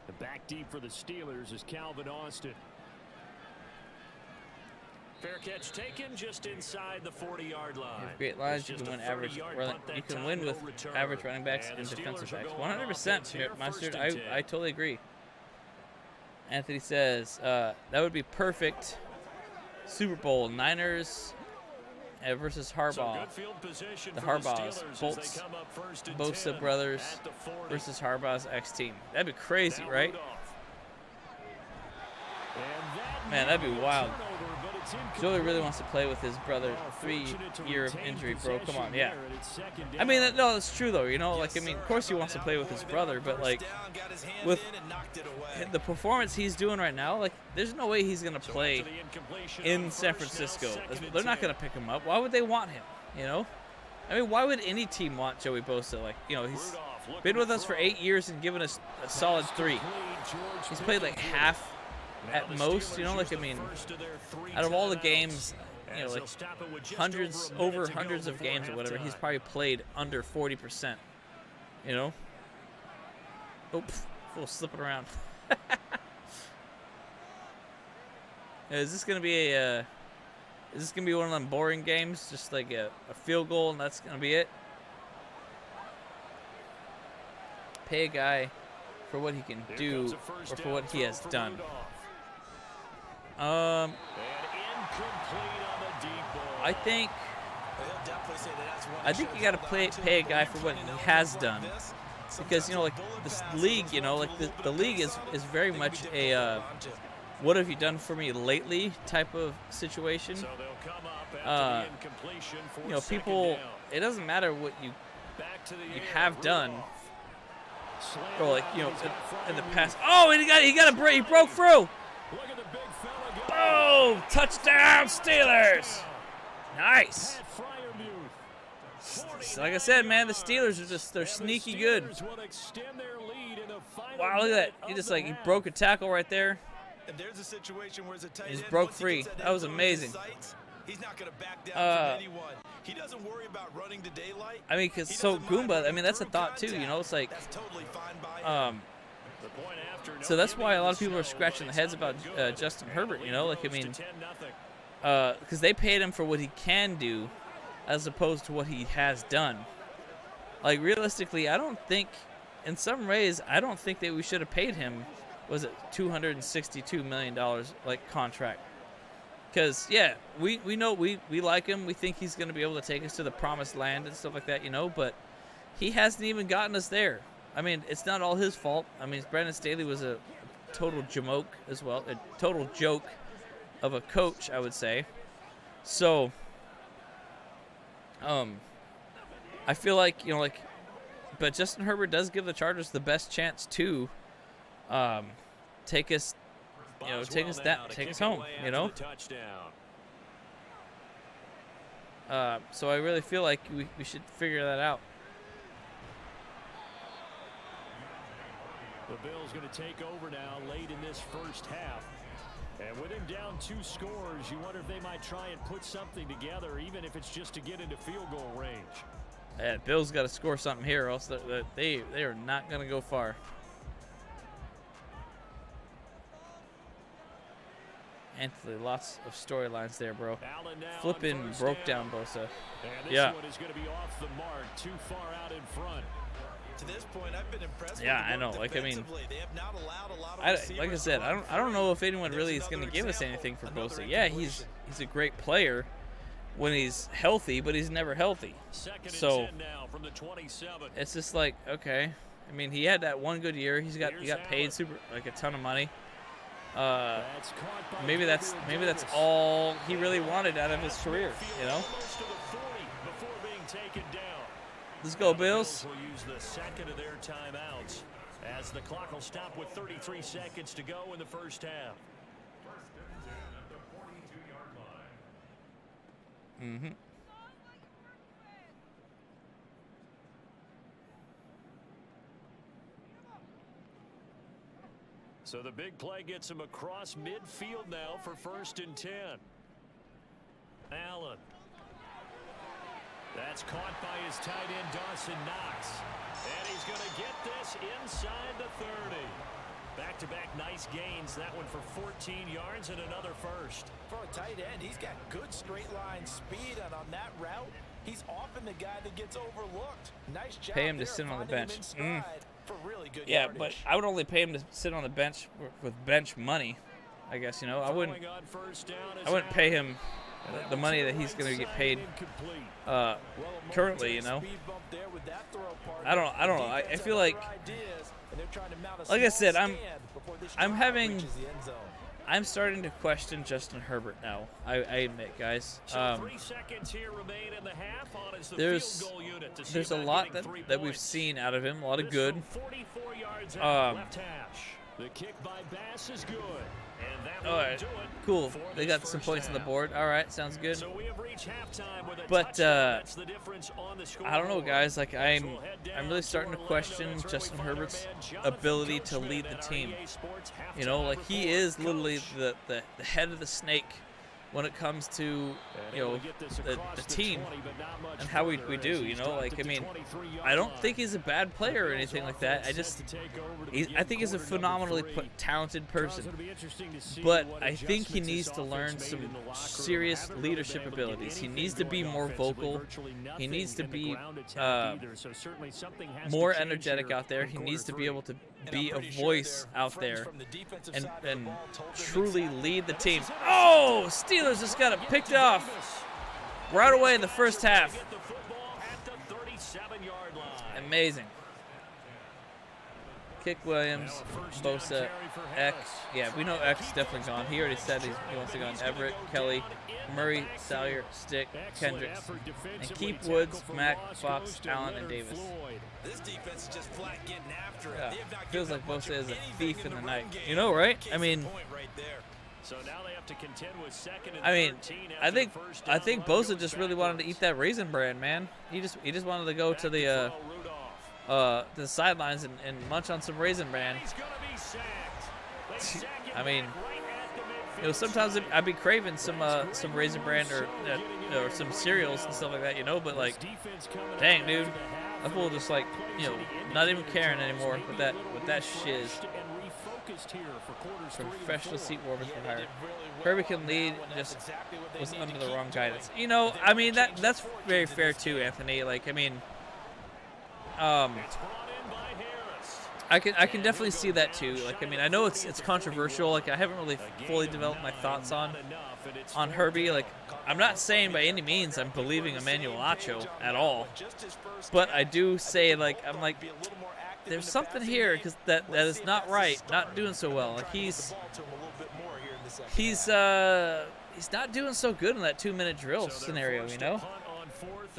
The back deep for the Steelers is Calvin Austin. Fair catch taken just inside the 40-yard line. You have great lines. It's You just can a win average. 30-yard You punt that can time, win no with return. average running backs And and the defensive Steelers are backs. going on 100%, offense here, Mustard. 1st and 10. I totally agree. Anthony says that would be perfect. Super Bowl Niners versus So Harbaugh. good field position The for the Harbaughs, Steelers as Bolts, they come up 1st and Bosa 10 brothers at the 40. versus Harbaugh's ex-team. That'd be crazy, Now right? Rudolph. And that Man, that'd be may be a wild. turnover, but it's incomplete. Joey really wants to play with his brother. Oh, 3 fortunate to year of retain injury, bro. Come on, possession yeah. there, and it's 2nd I mean, down. no, it's true though. You know, like I mean, of course he wants to play with his brother, but like with the performance he's doing right now, like there's no way he's gonna So play after the incompletion in on San first, now Francisco. 2nd and They're not 10. gonna pick him up. Why would they want him? You know, I mean, why would any team want Joey Bosa? Like, you know, he's Rudolph looking been to with us for throw. 8 years and given us a solid 3. Complete, George He's played like Pickens. half Now at the most. You know, Steelers like I use the mean, first of their 3 out of all the timeouts. games, you know, As like they'll stop it with just hundreds over a minute over to go hundreds of before games or whatever, he's halftime. probably played under 40%. You know. Oops, full slipping around. Is this gonna be a? Is this gonna be one of them boring games? Just like a field goal and that's gonna be it? Pay a guy for what he can Here do comes a first or for down what he throw has for done. Rudolph. Um, And incomplete on the deep ball. I think you gotta pay a guy for what he has done, because you know, like this league, you know, like the league is very much a what have you done for me lately type of situation. So they'll come up after the incompletion for You know, 2nd people. down. It doesn't matter what you Back to the air, have done, Rudolph. Slam or like down, you know, he's got in the Fryer past. moved. Oh, he broke through. Look at the big fella go. Boom! Touchdown, Steelers. Nice. Pat Fryermuth. So like I said, man, the Steelers are they're sneaky good. Steelers will extend their lead in the final Wow, look at minute that. He of just the like he half. broke a tackle right there. And there's a situation where it's a tight He's end, broke once he free. gets That was end zone in his amazing. sights, he's not going to back down from anyone. He doesn't worry about running to daylight. I mean, cause He so doesn't mind Goomba. I running mean, that's a through thought too. You know, it's like That's totally fine by him. The point after, no so that's giving why a him lot of the people are show, scratching but their heads it's not about been good. Justin And Herbert. the You know, lead like I goes to mean, 10-0. because they paid him for what he can do, as opposed to what he has done. Like realistically, I don't think, in some ways, I don't think that we should have paid him. Was it $262 million like contract? Because yeah, we know we like him. We think he's going to be able to take us to the promised land and stuff like that, you know. But he hasn't even gotten us there. I mean, it's not all his fault. I mean, Brandon Staley was a total jamoke as well, a total joke of a coach, I would say. So, I feel like, you know, like, but Justin Herbert does give the Chargers the best chance to take us, you know, take us home, you know. So I really feel like we should figure that out. The Bills going to take over now late in this first half. And with him down 2 scores, you wonder if they might try and put something together, even if it's just to get into field goal range. Yeah, Bills got to score something here, or else they are not going to go far. Anthony, lots of storylines there, bro. Flipping broke down Bosa. Yeah. One is going to be off the mark, too far out in front. To this point, I've been impressed. Yeah, with I know. Like, I mean, they have not allowed a lot of like I said, I don't know if anyone really is going to give us anything for Bosa. Yeah, he's a great player when he's healthy, but he's never healthy. So it's just like, okay. I mean, he had that one good year. He got paid a ton of money. Maybe that's all he really wanted out of his career, you know. Let's go, Bills. Will use the second of their timeouts as the clock will stop with 33 seconds to go in the first half. First and 10 at the 42-yard line. Mm-hmm. So the big play gets him across midfield now for first and 10. Allen. That's caught by his tight end, Dawson Knox. And he's going to get this inside the 30. Back-to-back nice gains. That one for 14 yards and another first. For a tight end, he's got good straight line speed, and on that route, he's often the guy that gets overlooked. Nice job. Pay him to sit on the bench. For really good Yeah, yardage. but I would only pay him to sit on the bench with bench money, I guess, you know. I wouldn't pay him the money that he's going to get paid currently, you know. I don't know. I feel like I said, I'm starting to question Justin Herbert now. I admit, guys. There's a lot that we've seen out of him, a lot of good. The kick by Bass is good. All right, cool. They got some points on the board. All right, sounds good. So we have reached halftime with a but touchdown. That's the difference on the I don't know, guys. Like I'm really starting to question Justin Herbert's ability to lead the team. You know, like he is literally the head of the snake when it comes to, you know, the team and how we do, you know. Like, I mean, I don't think he's a bad player or anything like that. I think he's a phenomenally talented person. But I think he needs to learn some serious leadership abilities. He needs to be more vocal. He needs to be more energetic out there. He needs to be able to be a voice out there and truly lead the team. Oh, Steelers just got it picked off right away in the first half. Amazing. Kick Williams, Bosa, X. Yeah, we know X is definitely gone. He already said he wants to go on Everett, Kelly, Murray, Salyer, Stick, Kendricks, and keep Woods, Mack, Fox, Allen, and Davis. This defense is just flat getting after it. Yeah. They have not Feels given like up Bosa much is a of thief in anything the night. run game. You know, right? I Case mean, in point right there. So now they have to contend with second and I mean, 13 I after think the first down run Bosa goes just really wanted to eat that Raisin Bran, man. He just wanted to go to the sidelines and munch on some Raisin Bran. He's gonna be sacked. They sack him I mean, back right at the you know, midfield. sometimes I'd be craving some Raisin Bran or some cereals and stuff like that, you know. But like, dang, dude, that fool just like, you know, not even caring anymore with that shiz. Professional seat warmers for hire. Herbie can lead, just was under the wrong guidance. You know, I mean that's very fair too, Anthony. Like, I mean, I can definitely see that too. Like, I mean, I know it's controversial. Like, I haven't really fully developed my thoughts on Herbie. Like, I'm not saying by any means I'm believing Emmanuel Acho at all, but I do say, like, I'm like, there's something here because that is not right, not doing so well. Like he's not doing so good in that 2-minute drill scenario, you know.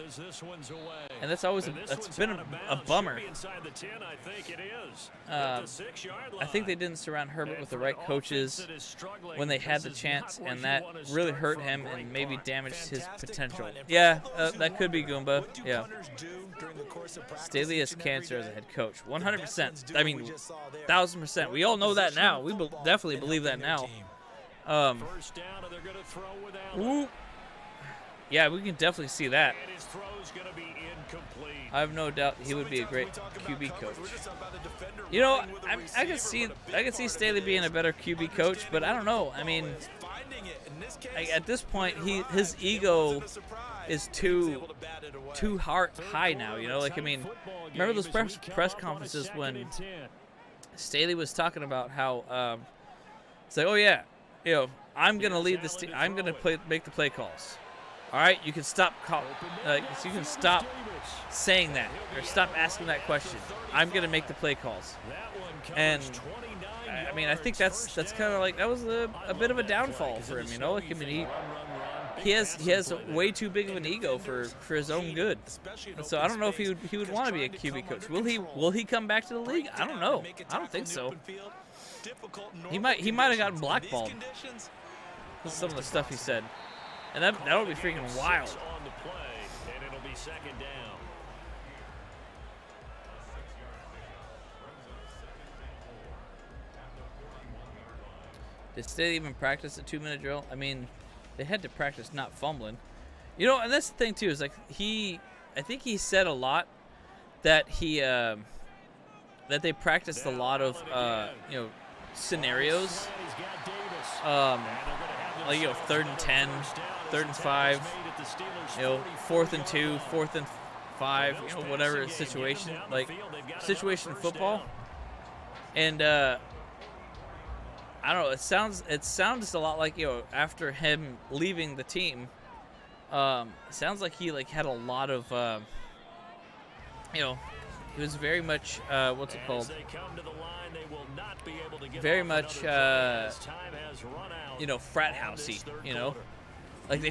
as this one's away. And that's always And this that's one's been out of a bounds. bummer. Should be inside the 10, I think it is. At the 6-yard line. I think they didn't surround Herbert And with the for right an offense coaches that is struggling, when they had the this is chance, not where and you that wanna really start hurt from. him Great and maybe punt. damaged his Fantastic potential. punt. And for Yeah, all those who that could be wonder, Goomba. what do Yeah. punters do during the course of practice Staley each has and every cancer as a day? head coach. The 100%. veterans do I what mean, we just saw there. 1000%. We all know that now. We definitely believe that now. First down, and they're going to throw without Ooh. Yeah, we can definitely see that. And his throw's going to be incomplete. I have no doubt he So would many be a times great we talk about QB coverage, coach. we're just talking about the defender You know, running with a I can receiver, see but a big part of Staley it being a is better QB coach, but I don't know. I mean, finding it. In this case, at this point, his it wasn't ego a surprise. is He was able to bat it away. too high now. You know, like I mean, remember those press conferences when Staley was talking about how it's like, oh yeah, you know, I'm gonna lead this team. I'm gonna make the play calls. All right, you can stop you can stop saying that or stop asking that question. I'm gonna make the play calls. And I mean, I think that's kind of like that was a bit of a downfall for him. You know, like I mean, he has way too big of an ego for his own good. And so I don't know if he would want to be a QB coach. Will he come back to the league? I don't know. I don't think so. He might have gotten blackballed because of some of the stuff he said. And that would be freaking wild. On the play, and it'll be second down. Did Staley even practice a 2-minute drill? I mean, they had to practice not fumbling. You know, and that's the thing too, is like I think he said a lot that that they practiced a lot of you know, scenarios. Like, you know, 3rd and 10, 3rd and 5, you know, 4th and 2, 4th and 5, you know, whatever situation, like situation football. And I don't know, it sounds a lot like, you know, after him leaving the team, it sounds like he had a lot of you know, he was very much what's it called? Very much you know, frat housey, you know? Like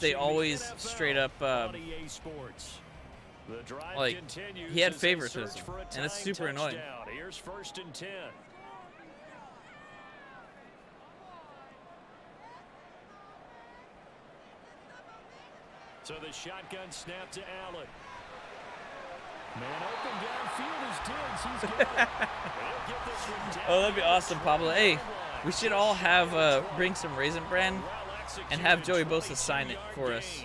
they always straight up like he had favoritism, and it's super annoying. Here's 1st and 10. So the shotgun snap to Allen. Man open downfield is Diggs. He's got it. They'll get this one down. Oh, that'd be awesome, Pablo. Hey, we should all have bring some Raisin Bran and have Joey Bosa sign it for us.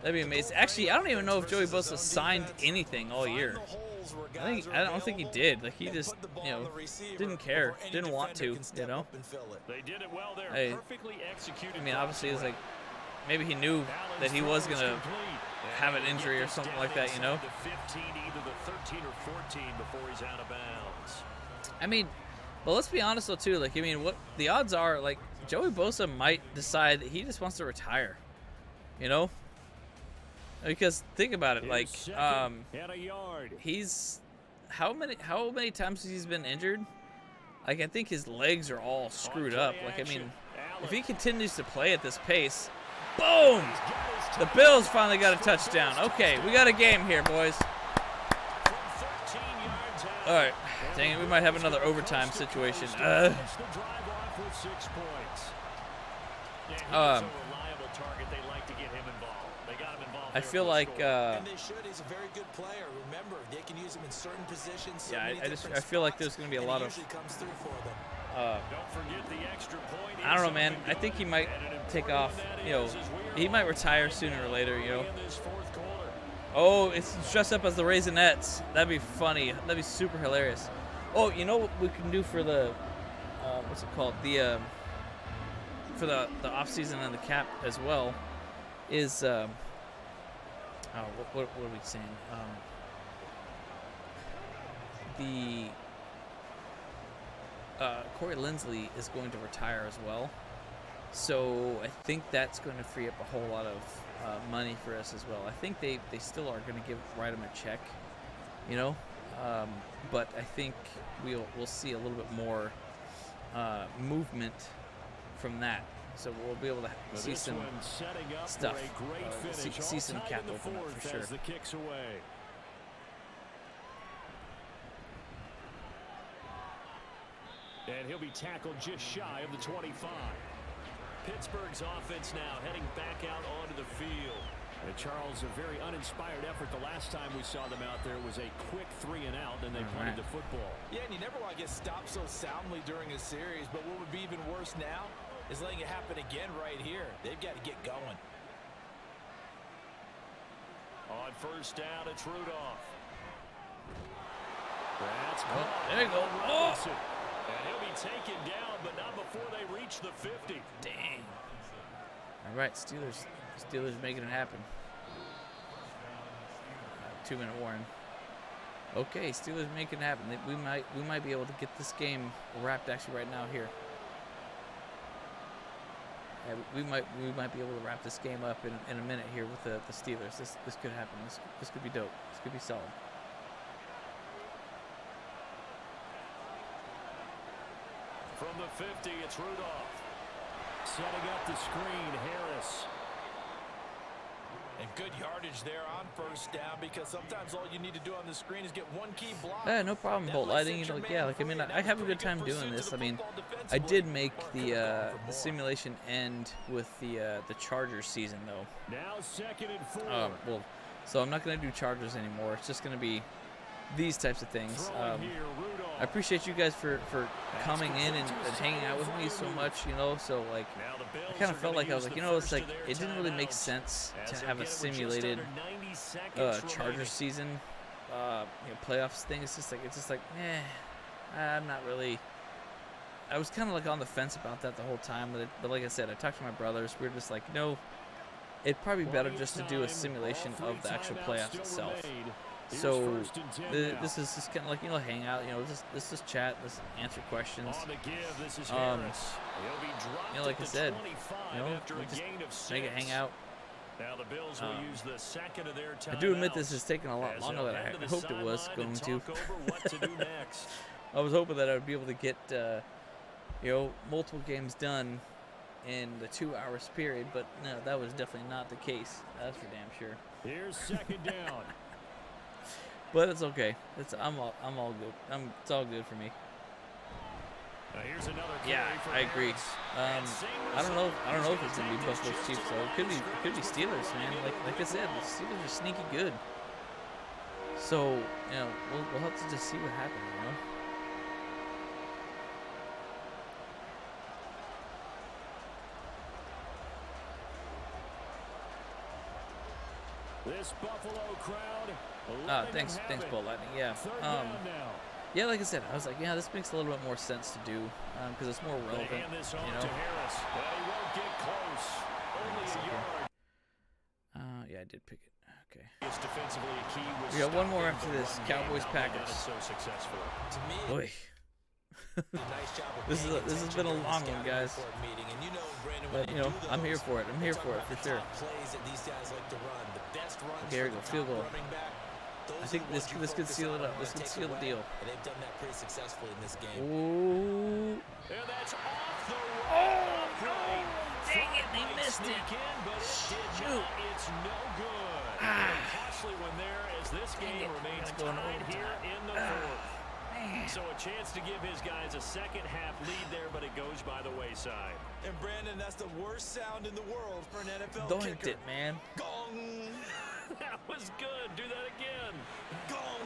That'd be amazing. Actually, I don't even know if Joey Bosa signed anything all year. I don't think he did. Like, he just, you know, didn't care, didn't want to, you know. They did it well there. Hey, Perfectly executed. I mean, obviously, it's like maybe he knew that he was gonna have an injury or something like that, you know. The 15, either the 13 or 14 before he's out of bounds. I mean, but let's be honest though too. Like, I mean, what the odds are? Like, Joey Bosa might decide that he just wants to retire. You know, because think about it. Like, he's how many times he's been injured? Like, I think his legs are all screwed up. Like, I mean, if he continues to play at this pace, boom! The Bills finally got a touchdown. Okay, we got a game here, boys. All right. Dang it, we might have another overtime situation. I feel like and they should. He's a very good player. Remember, they can use him in certain positions. Yeah, I feel like there's going to be a lot of comes through for them. Don't forget the extra point. I don't know, man. I think he might take off. You know, he might retire sooner or later, you know. Oh, it's dressed up as the Raisinets. That'd be funny. That'd be super hilarious. Oh, you know what we can do for the what's it called? The for the off season and the cap as well is what are we saying? Corey Linsley is going to retire as well, so I think that's going to free up a whole lot of money for us as well. I think they still are going to write him a check, you know, but I think we'll see a little bit more movement from that So we'll be able to see some stuff, see some cap open up for sure. The kicks away. And he'll be tackled just shy of the 25. Pittsburgh's offense now heading back out onto the field. And Charles, a very uninspired effort. The last time we saw them out there was a quick 3 and out, and they punted the football. Yeah, and you never want to get stopped so soundly during a series, but what would be even worse now is letting it happen again right here. They've got to get going. On first down, it's Rudolph. That's there you go. Oh! And he'll be taken down, but not before they reach the 50. Dang. All right, Steelers making it happen. 2-minute warning. Okay, Steelers making it happen. We might be able to get this game wrapped actually right now here. Yeah, we might be able to wrap this game up in a minute here with the Steelers. This could happen. This could be dope. This could be solid. From the 50, it's Rudolph. Setting up the screen, Harris. And good yardage there on first down, because sometimes all you need to do on the screen is get one key block. Yeah, no problem, Bolt Lighting. You know, yeah, like I mean, I have a good time doing this. I mean, I did make the simulation end with the Chargers season though. Now 2nd and 4. Well, so I'm not gonna do Chargers anymore. It's just gonna be these types of things. I appreciate you guys for coming in and hanging out with me so much, you know. So like, I kind of felt like I was like, you know, it's like it didn't really make sense to have a simulated Chargers season, you know, playoffs thing. It's just like, I'm not really. I was kind of like on the fence about that the whole time, but like I said, I talked to my brothers. We were just like, no, it'd probably be better just to do a simulation of the actual playoffs itself. So this is just kind of like, you know, hang out, you know, let's just chat, let's answer questions. You know, like I said, you know, we just make it hang out. Now the Bills will use the second of their I do admit this has taken a lot longer than I hoped it was going to. I was hoping that I would be able to get, you know, multiple games done in the 2-hour period, but no, that was definitely not the case. That's for damn sure. Here's 2nd down. But it's okay. I'm all good. It's all good for me. Here's another yeah, I agree. I don't know if it's gonna be Buffalo Chiefs though. It could be Steelers, man. Like I said, the Steelers are sneaky good. So you know, we'll have to just see what happens, you know. This Buffalo crowd. Thanks, Bolt Lightning. Yeah. Yeah, like I said, I was like, yeah, this makes a little bit more sense to do because it's more relevant, you know. Yeah, I did pick it. Okay. We got one more after this. Cowboys Packers. Boy. This has been a long one, guys. But you know, I'm here for it. I'm here for it for sure. Okay, here we go. Field goal. I think this could seal it up. This could seal the deal. They've done that pretty successfully in this game. Ooh. And that's off the Oh, no. Dang it, they missed it. Shoot. It's no good. Costly one there as this game remains tied here in the fourth. So a chance to give his guys a second half lead there, but it goes by the wayside. And Brandon, that's the worst sound in the world for an NFL Doinked kicker. it, man. Gong. That was good. Do that again. Gong.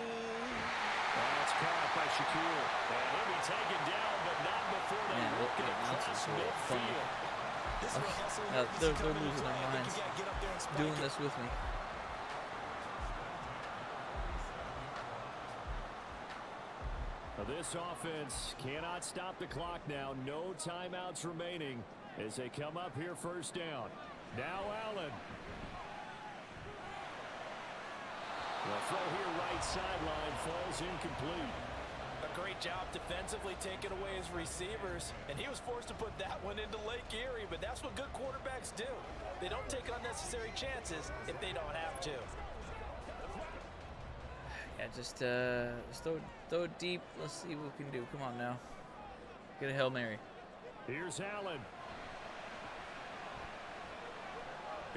That's caught by Shaquille. And he'll be taken down, but not before they work it across midfield. They're losing their minds doing this with me. This offense cannot stop the clock now. No timeouts remaining as they come up here first down. Now Allen. The throw here right sideline falls incomplete. A great job defensively taking away his receivers, and he was forced to put that one into Lake Erie, but that's what good quarterbacks do. They don't take unnecessary chances if they don't have to. Yeah, just throw it deep. Let's see what we can do. Come on now. Get a Hail Mary. Here's Allen.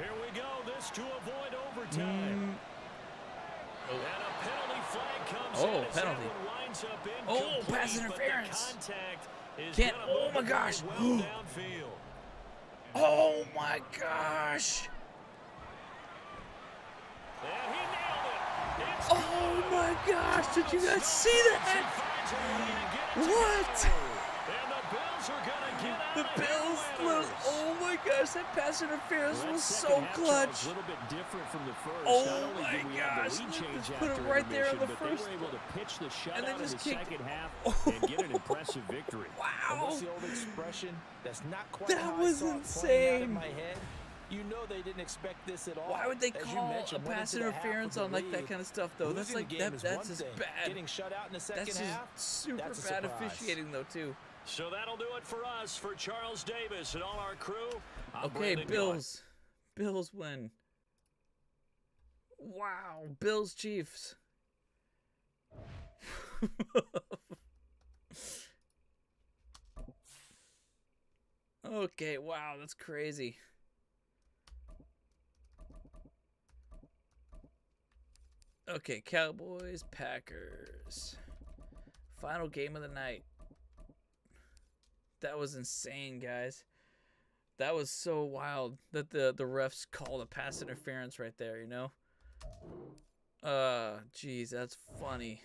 Here we go. This to avoid overtime. And a penalty flag comes in as penalty. that one winds up Oh, incomplete, pass but the interference. contact is Can't. gonna Oh move my it gosh. well downfield. Oh my gosh. And he nailed it. It's Oh my gosh. Did you guys see that? What? And the Bills are gonna get out The of here Bills. winners. Oh my gosh. That pass interference Well, that was second so half, clutch. Charles, a little bit different from the first. Oh Not only my did we have gosh, the lead they change just put it after right there in intermission, the but first- they were able to pitch the and they shutout in just the kicked second it. half and get an impressive victory. And Wow. what's the old expression? That's not quite That how was I saw it playing out in insane. my head. You know they didn't expect this at all. Why would they As you call a mentioned, went pass into the half interference with on the like that lead. kind of stuff though? That's Losing like the game that. is That's one just thing. bad. Getting shut out in the second That's half. just super that's a bad surprise. officiating though too. So that'll do it for us, for Charles Davis and all our crew. I'm Okay, Brandon Bills. Bills win. Wow, Bills Chiefs. Okay, wow, that's crazy. Okay, Cowboys, Packers. Final game of the night. That was insane, guys. That was so wild that the refs called a pass interference right there, you know? Geez, that's funny.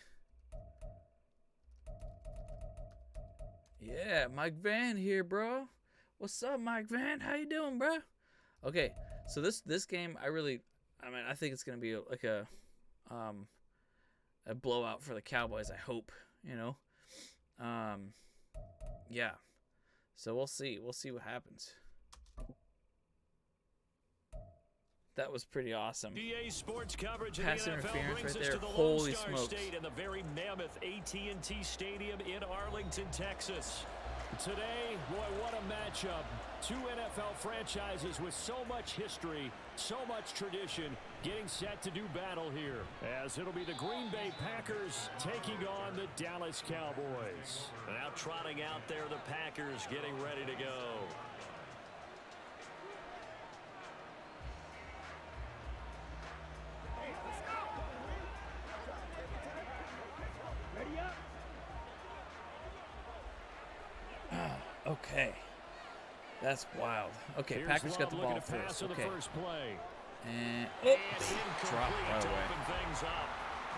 Yeah, Mike Van here, bro. What's up, Mike Van? How you doing, bro? Okay, so this game, I think it's gonna be like a blowout for the Cowboys. I hope, you know. Yeah. So we'll see. We'll see what happens. That was pretty awesome. EA Sports coverage Pass of the NFL interference brings right us there. to the Holy Lone Star smokes. State and the very mammoth AT&T Stadium in Arlington, Texas. Today, boy, what a matchup. Two NFL franchises with so much history, so much tradition, getting set to do battle here. As it'll be the Green Bay Packers taking on the Dallas Cowboys. Now trotting out there, the Packers getting ready to go. Okay. That's wild. Okay, Here's Packers got the Love ball looking to pass first. on the Okay. first play. And And drop incomplete right to away. open things up.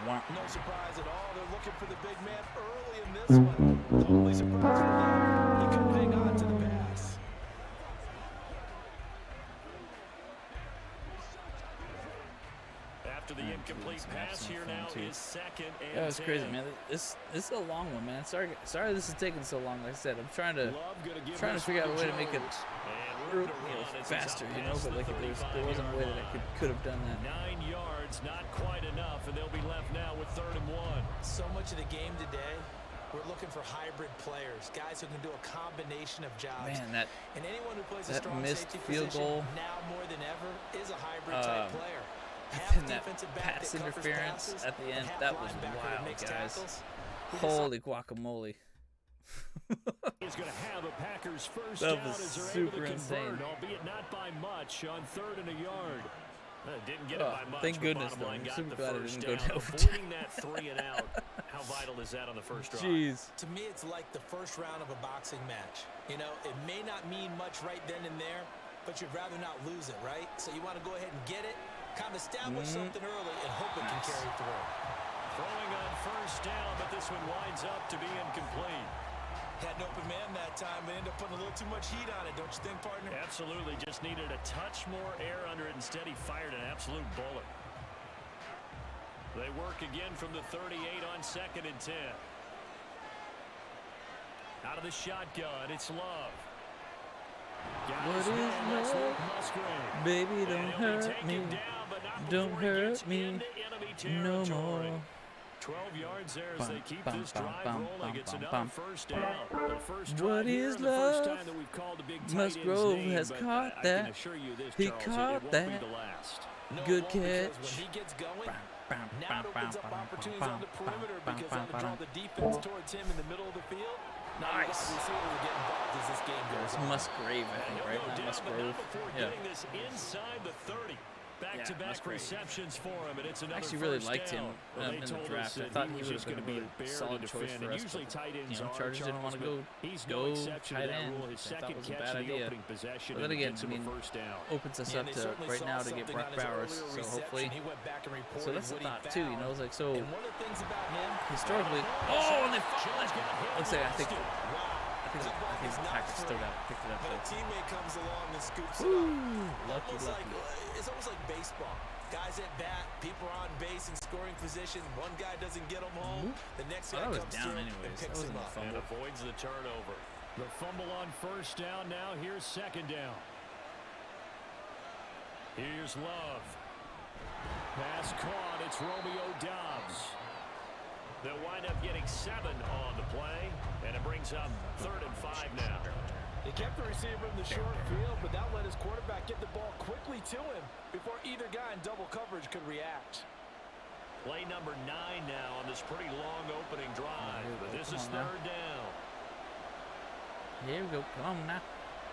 Wow. No surprise at all. They're looking for the big man early in this one. Totally surprised for them. He couldn't hang on to the pass. After the incomplete pass, here now is second and That was 10. crazy, man. This is a long one, man. Sorry this is taking so long. Like I said, I'm trying to Love gonna give this figure out a one way to make it Jones. And room to run as it's faster, out you know. past But the like there 35 wasn't a way that yard I line. could have done that. 9 yards, not quite enough, and they'll be left now with 3rd and 1. So much of the game today, we're looking for hybrid players, guys who can do a combination of jobs. Man, that And anyone who plays a that strong missed safety field position goal. now more than ever is a hybrid type player. and that pass interference at the end, that was wild, guys. Holy guacamole. He's going to have a Packers first That down was as they're super able to convert, insane. albeit not by much, on 3rd and a yard. Didn't get it Oh, by much, thank but goodness, bottom though. line I'm got super the glad it first didn't go down. to Avoiding that 3 and out, how vital is that on the first drive? Jeez. To me, it's like the first round of a boxing match. You know, it may not mean much right then and there, but you'd rather not lose it, right? So you want to go ahead and get it, kind of establish something early, and hope it can carry through. Throwing on first down, but this one winds up to be incomplete. Had an open man that time, but ended up putting a little too much heat on it, don't you think, partner? Absolutely, just needed a touch more air under it. Instead, he fired an absolute bullet. They work again from the 38 on 2nd and 10. Out of the shotgun, it's Love. What is love? Baby, don't hurt me. Don't hurt me no more. 12 yards there as they keep Bum, this bum, drive bum, rolling. bum, It's bum, another bum. first down. The first What drive here, is the first love? time that we've called the big tight Musgrove end's name, has but caught I that. can assure you this, He Charles, caught it won't that. be the last. No, Good it won't, because catch. when he gets going, Now it opens up opportunities on the perimeter because they'll draw the defense towards him in the middle of the field. Nice. Receivers will get involved as this game goes It's on. Musgrave, I think, right? Not Musgrove. Yeah. This inside the 30. Back-to-back Musgrave. receptions for him, and it's I another actually really first liked him down. in the draft. I thought he would have been a really solid choice for us. Usually tight ends But, Chargers didn't want to go tight end. I thought it was a bad idea. But then again, I mean, opens us up to right now to get Brock Bowers. So hopefully, so that's the thought too. You know, it's like so. Historically, and they looks like I think the Packers still got picked it up. But a teammate comes along and scoops it up. It's almost like baseball. Guys at bat, people are on base in scoring position. One guy doesn't get them home. The next guy comes down through anyways. and picks him up. And avoids the turnover. The fumble on first down. Now here's second down. Here's Love. Pass caught. It's Romeo Doubs. They'll wind up getting 7 on the play, and it brings up 3rd and 5 now. He kept the receiver in the short field, but that let his quarterback get the ball quickly to him before either guy in double coverage could react. Play number 9 now on this pretty long opening drive, but this is 3rd down. Here we go. Come on now.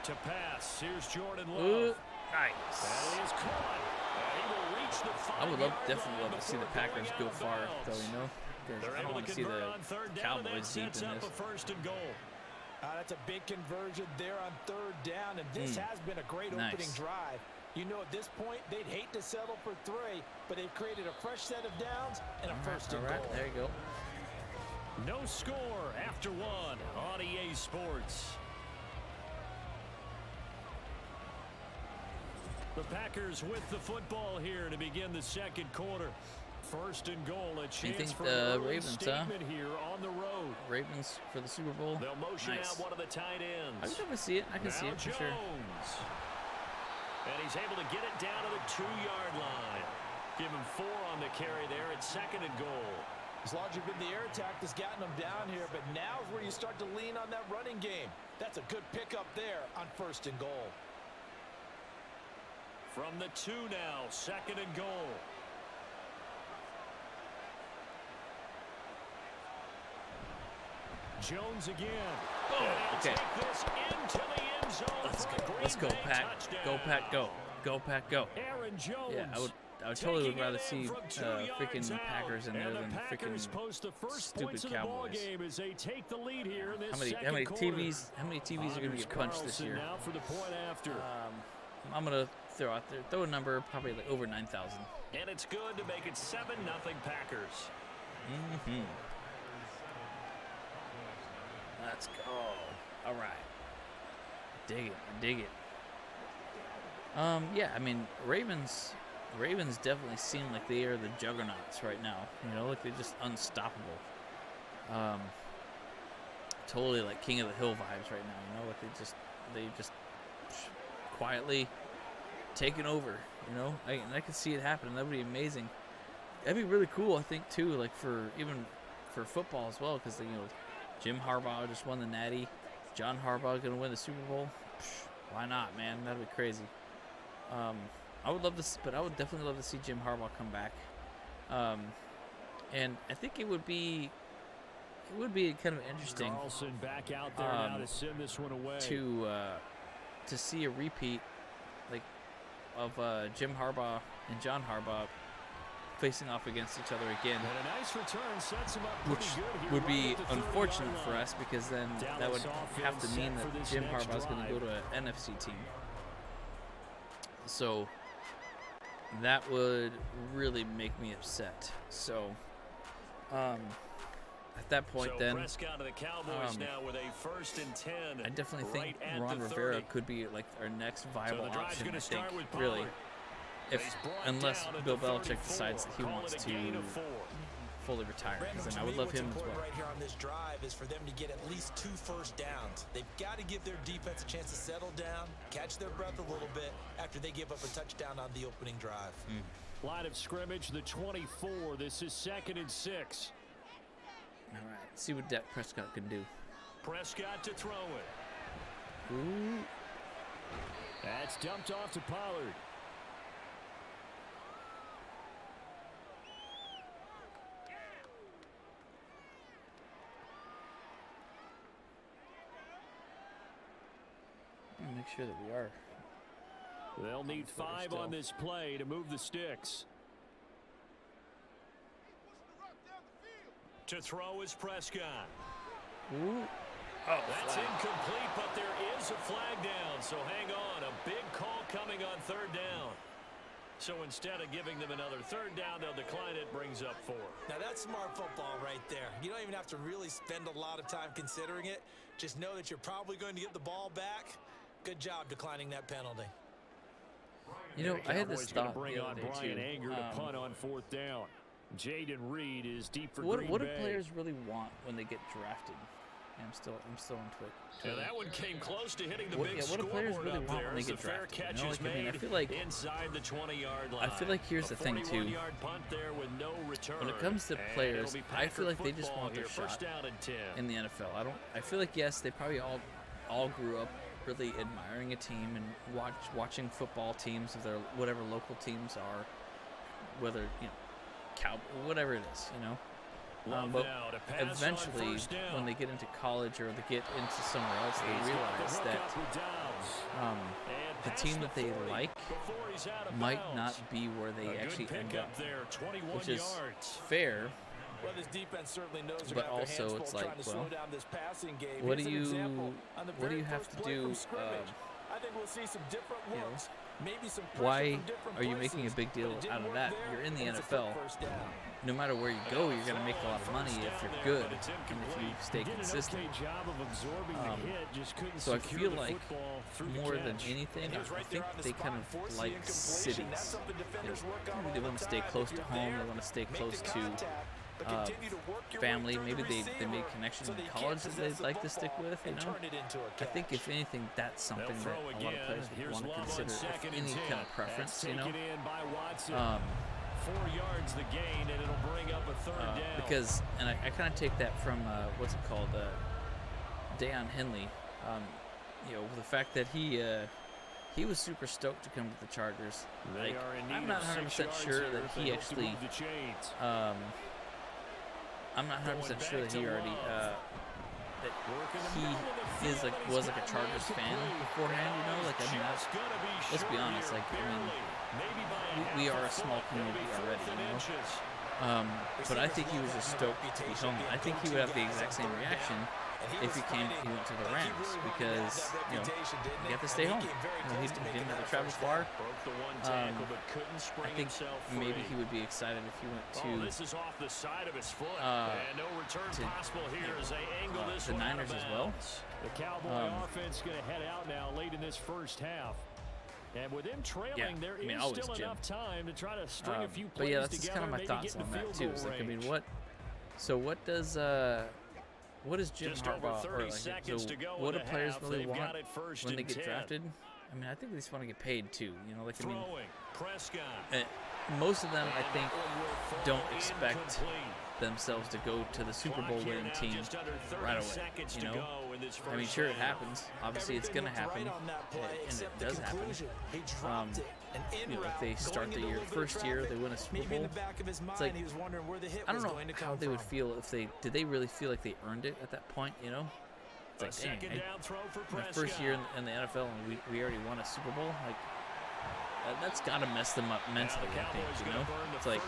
To pass, here's Jordan Love. Ooh, That nice. is caught. And he will reach the 5-yard I would definitely line love to see the before Packers going go out of far, bounds. though, you know? Because They're I don't able want to to see the convert on 3rd down, and that Cowboys deep sets in up this. a 1st and goal. That's a big conversion there on 3rd down, and this has been a great opening drive. You know, at this point, they'd hate to settle for 3, but they've created a fresh set of downs and a 1st and goal. There you go. No score after 1 on EA Sports. The Packers with the football here to begin the 2nd quarter. 1st and goal, a chance think for the an early Ravens, statement here on the road. Ravens for the Super Bowl. They'll motion Nice. out one of the tight ends. I can definitely see it. I can see Now it for sure. Jones. And he's able to get it down to the 2-yard line. Give him 4 on the carry there at 2nd and goal. As long as you've been the air attack that's gotten them down here, but now is where you start to lean on that running game. That's a good pickup there on 1st and goal. From the 2 now, 2nd and goal. Jones again. Oh, okay. Take this into the end zone Let's for go. a Green Let's go, Bay Pack. touchdown. Go, Pack. Go. Go, Pack. Go. Aaron Jones. Yeah, I would totally would rather see taking it in from 2 freaking yards out. Packers in there And than the Packers freaking post the first stupid points of the ball Cowboys. game as they take the lead here in this How many second quarter. TVs are gonna get punched this Carlson year? now for the point after. I'm gonna throw a number probably like over 9,000. And it's good to make it 7-0 Packers. Let's go. All right. Dig it. I dig it. Yeah, I mean, Ravens definitely seem like they are the juggernauts right now. You know, like they're just unstoppable. Totally like King of the Hill vibes right now. You know, like they just quietly taking over. You know, I could see it happening. That would be amazing. That'd be really cool, I think, too. Like for football as well, because you know, Jim Harbaugh just won the Natty. John Harbaugh gonna win the Super Bowl. Why not, man? That'd be crazy. I would love to, but I would definitely love to see Jim Harbaugh come back. And I think it would be kind of interesting Carlson back out there now to send this one away. to see a repeat like of Jim Harbaugh and John Harbaugh facing off against each other again, And a nice return sets him up which pretty good here, would right be at the 30-yard unfortunate for line. us because then that would Dallas have to offense mean set for that this Jim next Harbaugh's going to go drive. to an NFC team. So that would really make me upset. So at that point, So then Prescott of the Cowboys now with a 1st and 10. I definitely think right at Ron the Rivera 30. could be like our next viable the drive's option. gonna I think start with really, Pollard. if He's brought unless down at Bill the Belichick 34. decides that he Call wants it a to gain of 4. fully retire, because Brandon, then to I would me, love what's him as important well. right here on this drive is for them to get at least 2 first downs. They've got to give their defense a chance to settle down, catch their breath a little bit after they give up a touchdown on the opening drive. Line of scrimmage, the 24. This is 2nd and 6. All right, see what Dak Prescott can do. Prescott to throw it. Ooh. That's dumped off to Pollard. make sure that we are. They'll need 5 on this play to move the sticks. To throw is Prescott. Ooh. Oh, That's flag. incomplete, but there is a flag down. So hang on. A big call coming on 3rd down. So instead of giving them another 3rd down, they'll decline it. Brings up 4. Now that's smart football right there. You don't even have to really spend a lot of time considering it. Just know that you're probably going to get the ball back. Good job declining that penalty. You know, I had this Cowboys gonna thought bring the on other day Brian too. Anger to punt on 4th down. Jaden Reed is deep for What Green do Bay. players really want when they get drafted? Yeah, I'm still on Twitter. Yeah, that one came close to hitting the What- big yeah, what do players scoreboard really up want there when they as get the fair drafted, you catch know? is Like, I mean, I made feel like- inside the 20-yard line. I feel like here's the thing, too. 41-yard punt there with no return. When it comes to And players, it'll be I feel like they just football want their here. First shot down and 10. in the NFL. I feel like, yes, they probably all grew up really admiring a team and watching football teams of their whatever local teams are, whether, you know, whatever it is, you know. But Now to pass on eventually, first down. when they get into college or they get into somewhere else, they realize that the team that they like might not be where they actually end up, which is fair. Well, this defense certainly knows they're But gonna have their also hands it's full like, trying to well, slow down this passing game. what do Here's an you example on the what do very you have first to play do? from scrimmage. I think we'll see some different you know, looks, maybe some pressure Why from different are you places, making a big deal but it didn't out of work that? there, You're in the and it's a quick NFL. first down. No matter where you go, you're going to make a lot of money if you're good and if you stay consistent. So I feel like more than anything, I think they kind of like cities. You know, they want to stay close to home. They want to stay close to family. Maybe they made connections in college that they'd like to stick with. You know, I think if anything, that's something that a lot of players would want to consider. If any kind of preference, you know. 4 yards the gain, and it'll bring up a 3rd down. Because, and I kind of take that from what's it called, Deion Henley. You know, the fact that he was super stoked to come to the Chargers. Like, I'm not 100% sure that he actually. I'm not 100% sure that he already that he was like a Chargers fan beforehand. You know, like I mean, let's be honest. Like I mean, we are a small community already. You know. But I think he was just stoked to be home. I think he would have the exact same reaction if he went to the Rams, because you know he got to stay home. You know, he didn't have to travel far. I think maybe he would be excited if he went to this is off the side of his foot. And no return possible here as they angle this the one out Niners of as well. bounds. The Cowboy offense going to head out now late in this first half. And with them trailing, there is always still Jim. enough time to try to string a few But plays yeah, that's just together, kind of my maybe thoughts get on to that field too. goal It's like, I mean, range. what does Jim Just over Harbaugh 30 or like, seconds so to go what do in the players half. really They've want got it first when they and get 10. drafted? I mean, I think they just want to get paid too. You know, like I mean, Throwing, Prescott. most of them I think Forward don't throw expect incomplete. themselves to go to the Super Bowl Clock here winning now, team just under 30 right away. seconds You to know, go in this I mean, first sure it half. happens. Obviously, it's going to happen, and it does happen. You know, if they start the first year, they win a Super Bowl. It's like, I don't know how they would feel if did they really feel like they earned it at that point, you know? It's like, dang, my first year in the NFL, and we already won a Super Bowl. Like, that's got to mess them up mentally, I think, you know? It's like,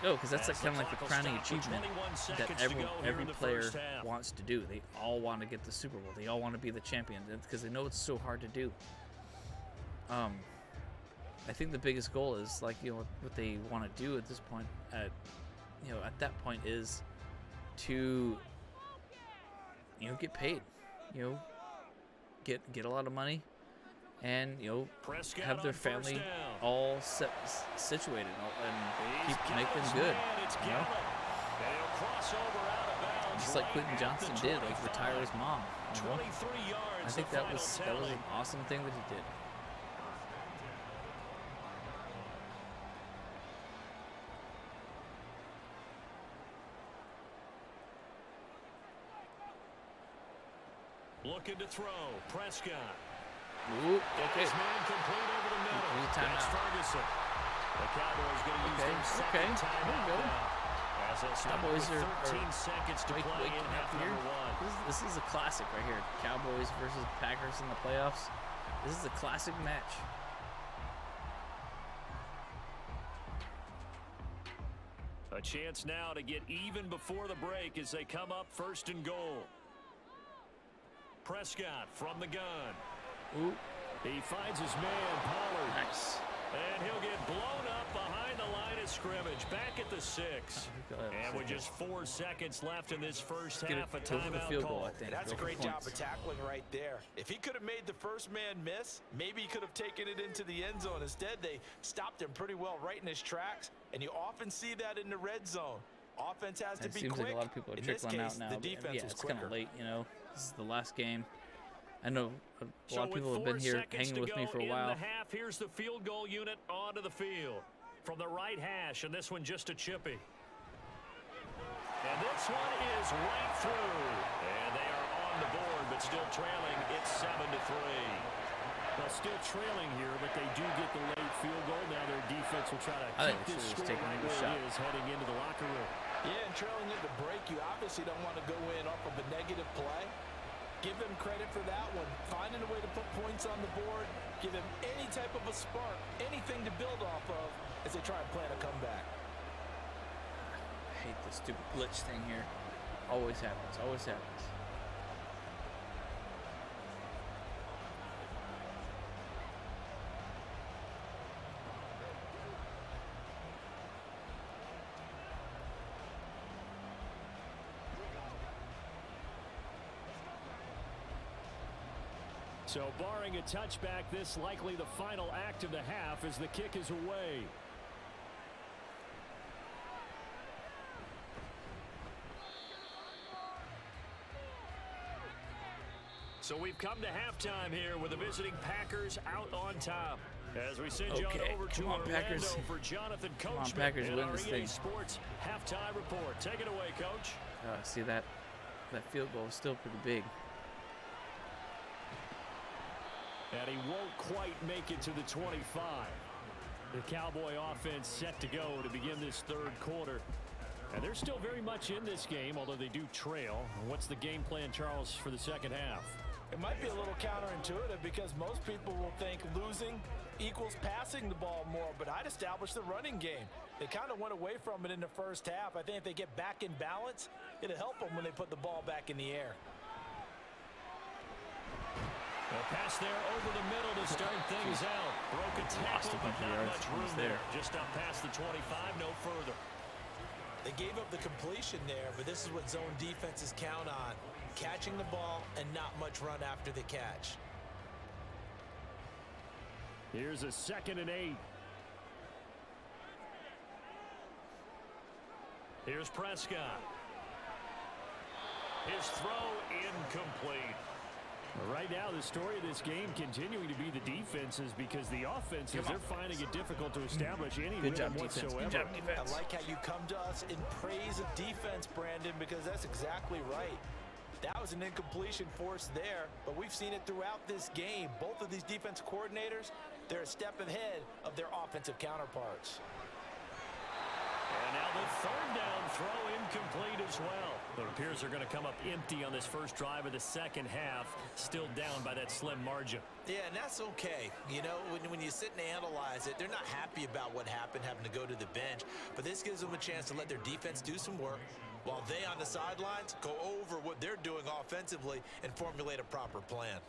because that's like kind of like the crowning achievement that every player wants to do. They all want to get the Super Bowl. They all want to be the champion because they know it's so hard to do. I think the biggest goal is, like, you know, what they want to do at this point, at that point, is to, you know, get paid, you know, get a lot of money, and, you know, have their family all situated and make them good, you know, just like Quentin Johnson did, like retire his mom. You know? I think that was an awesome thing that he did. Looking to throw, Prescott. Ooh, okay. His man complete over the middle. Here's a timeout. That's Ferguson. The Cowboys going to use their second timeout now. As they'll stop Cowboys with are 13 seconds to play waking in up half here. number one. This is a classic right here. Cowboys versus Packers in the playoffs. This is a classic match. A chance now to get even before the break as they come up 1st and goal. Prescott from the gun. Ooh. He finds his man, Pollard. Nice. And he'll get blown up behind the line of scrimmage, back at the 6. And with just 4 seconds left in this first half, a timeout call. That's a great job of tackling right there. If he could have made the first man miss, maybe he could have taken it into the end zone. Instead, they stopped him pretty well right in his tracks, and you often see that in the red zone. Offense has to be quick. It seems like a lot of people are trickling out now. The defense yeah, was it's kind quicker. of late, you know. This is the last game. I know a lot of people have been here hanging with me for a while. In the half, here's the field goal unit onto the field. From the right hash, and this one just a chippy. And this one is right through. And they are on the board, but still trailing. It's 7-3. Well, still trailing here, but they do get the late field goal. Now their defense will try to keep this score right where it is heading into the locker room. Yeah, and trailing at the break, you obviously don't want to go in off of a negative play. Give them credit for that one. Finding a way to put points on the board. Give them any type of a spark, anything to build off of as they try and plan a comeback. I hate this stupid glitch thing here. Always happens. Always happens. So barring a touchback, this likely the final act of the half as the kick is away. So we've come to halftime here with the visiting Packers out on top. As we send you on over to Orlando for Jonathan Coachman in our EA Sports halftime report. Take it away, Coach. See that field goal is still pretty big. And he won't quite make it to the 25. The Cowboy offense set to go to begin this third quarter. And they're still very much in this game, although they do trail. What's the game plan, Charles, for the second half? It might be a little counterintuitive because most people will think losing equals passing the ball more, but I'd establish the running game. They kind of went away from it in the first half. I think if they get back in balance, it'll help them when they put the ball back in the air. A pass there over the middle to start things out. Broke a tackle, but not much room there. Just up past the 25, no further. They gave up the completion there, but this is what zone defenses count on. Catching the ball and not much run after the catch. Here's a 2nd and 8. Here's Prescott. His throw incomplete. Right now, the story of this game continuing to be the defenses because the offenses, they're finding it difficult to establish any rhythm whatsoever. Good job, defense. I like how you come to us in praise of defense, Brandon, because that's exactly right. That was an incompletion forced there, but we've seen it throughout this game. Both of these defense coordinators, they're a step ahead of their offensive counterparts. And now the 3rd down throw incomplete as well. It appears they're going to come up empty on this first drive of the second half, still down by that slim margin. Yeah, and that's okay. You know, when you sit and analyze it, they're not happy about what happened, having to go to the bench. But this gives them a chance to let their defense do some work while they on the sidelines go over what they're doing offensively and formulate a proper plan.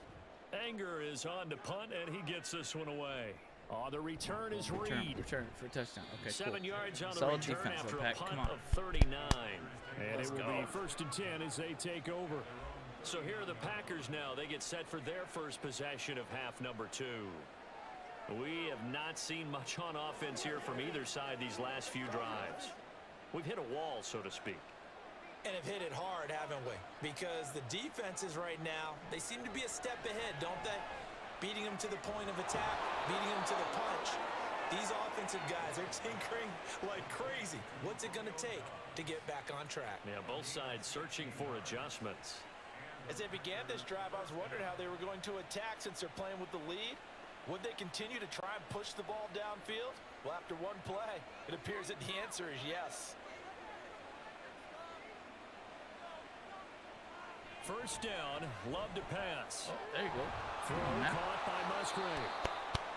Anger is on to punt, and he gets this one away. Oh, the return is Reed. Return for a touchdown. Okay, 7 yards on the solid return defense, after Pat. a punt Come on. of 39. And Let's it will go. be 1st and 10 as they take over. So here are the Packers now. They get set for their first possession of half number 2. We have not seen much on offense here from either side these last few drives. We've hit a wall, so to speak. And have hit it hard, haven't we? Because the defenses right now, they seem to be a step ahead, don't they? Beating them to the point of attack, beating them to the punch. These offensive guys are tinkering like crazy. What's it going to take to get back on track? Yeah, both sides searching for adjustments. As they began this drive, I was wondering how they were going to attack since they're playing with the lead. Would they continue to try and push the ball downfield? Well, after one play, it appears that the answer is yes. First down, Love to pass. Oh, there you go. Throw caught by Musgrave.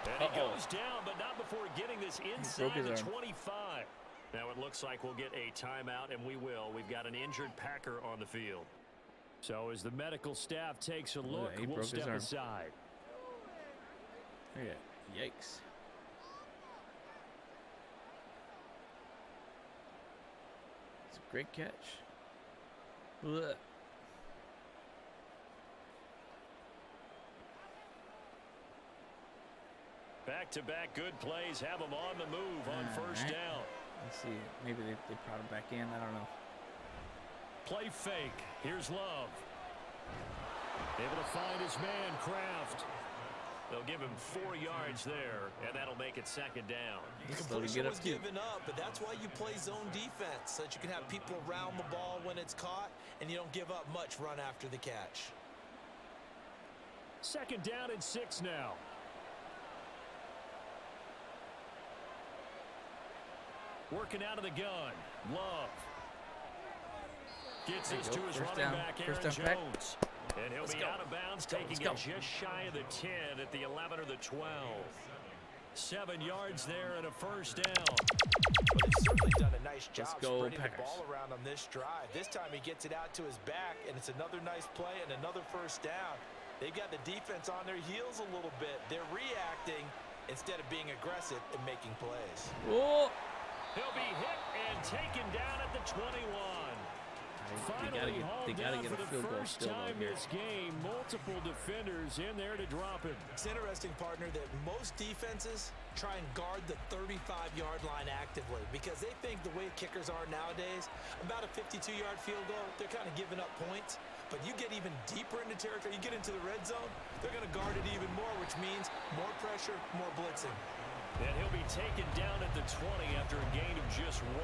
And he goes down, but not before getting this inside the 25. Now it looks like we'll get a timeout, and we will. We've got an injured Packer on the field. So as the medical staff takes a look, we'll step aside. Yeah. Yikes. It's a great catch. Blech. Back-to-back good plays have them on the move on first down. Let's see. Maybe they brought him back in. I don't know. Play fake. Here's Love. Able to find his man, Kraft. They'll give him 4 yards there, and that'll make it second down. Completion was given up, but that's why you play zone defense, so that you can have people around the ball when it's caught, and you don't give up much run after the catch. Second down and 6 now. Working out of the gun. Love. Gets this to his running back, Aaron Jones. And he'll be out of bounds, taking it just shy of the 10 at the 11 or the 12. 7 yards there and a first down. But he's certainly done a nice job spreading Packers. the ball around on this drive. This time he gets it out to his back, and it's another nice play and another first down. They've got the defense on their heels a little bit. They're reacting instead of being aggressive and making plays. Oh! He'll be hit and taken down at the 21. They gotta get a field goal still time here. this game, multiple defenders in there to drop him. It's interesting, partner, that most defenses try and guard the 35-yard line actively because they think the way kickers are nowadays, about a 52-yard field goal, they're kind of giving up points. But you get even deeper into territory, you get into the red zone, they're going to guard it even more, which means more pressure, more blitzing. And he'll be taken down at the 20 after a gain of just 1.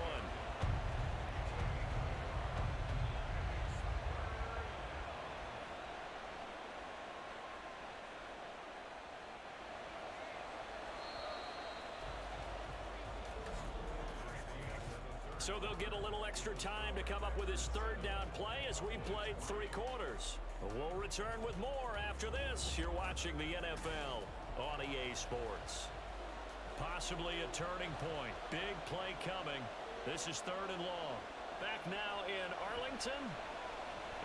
So they'll get a little extra time to come up with his third down play as we played 3 quarters. We'll return with more after this. You're watching the NFL on EA Sports. Possibly a turning point. Big play coming. This is 3rd and long. Back now in Arlington.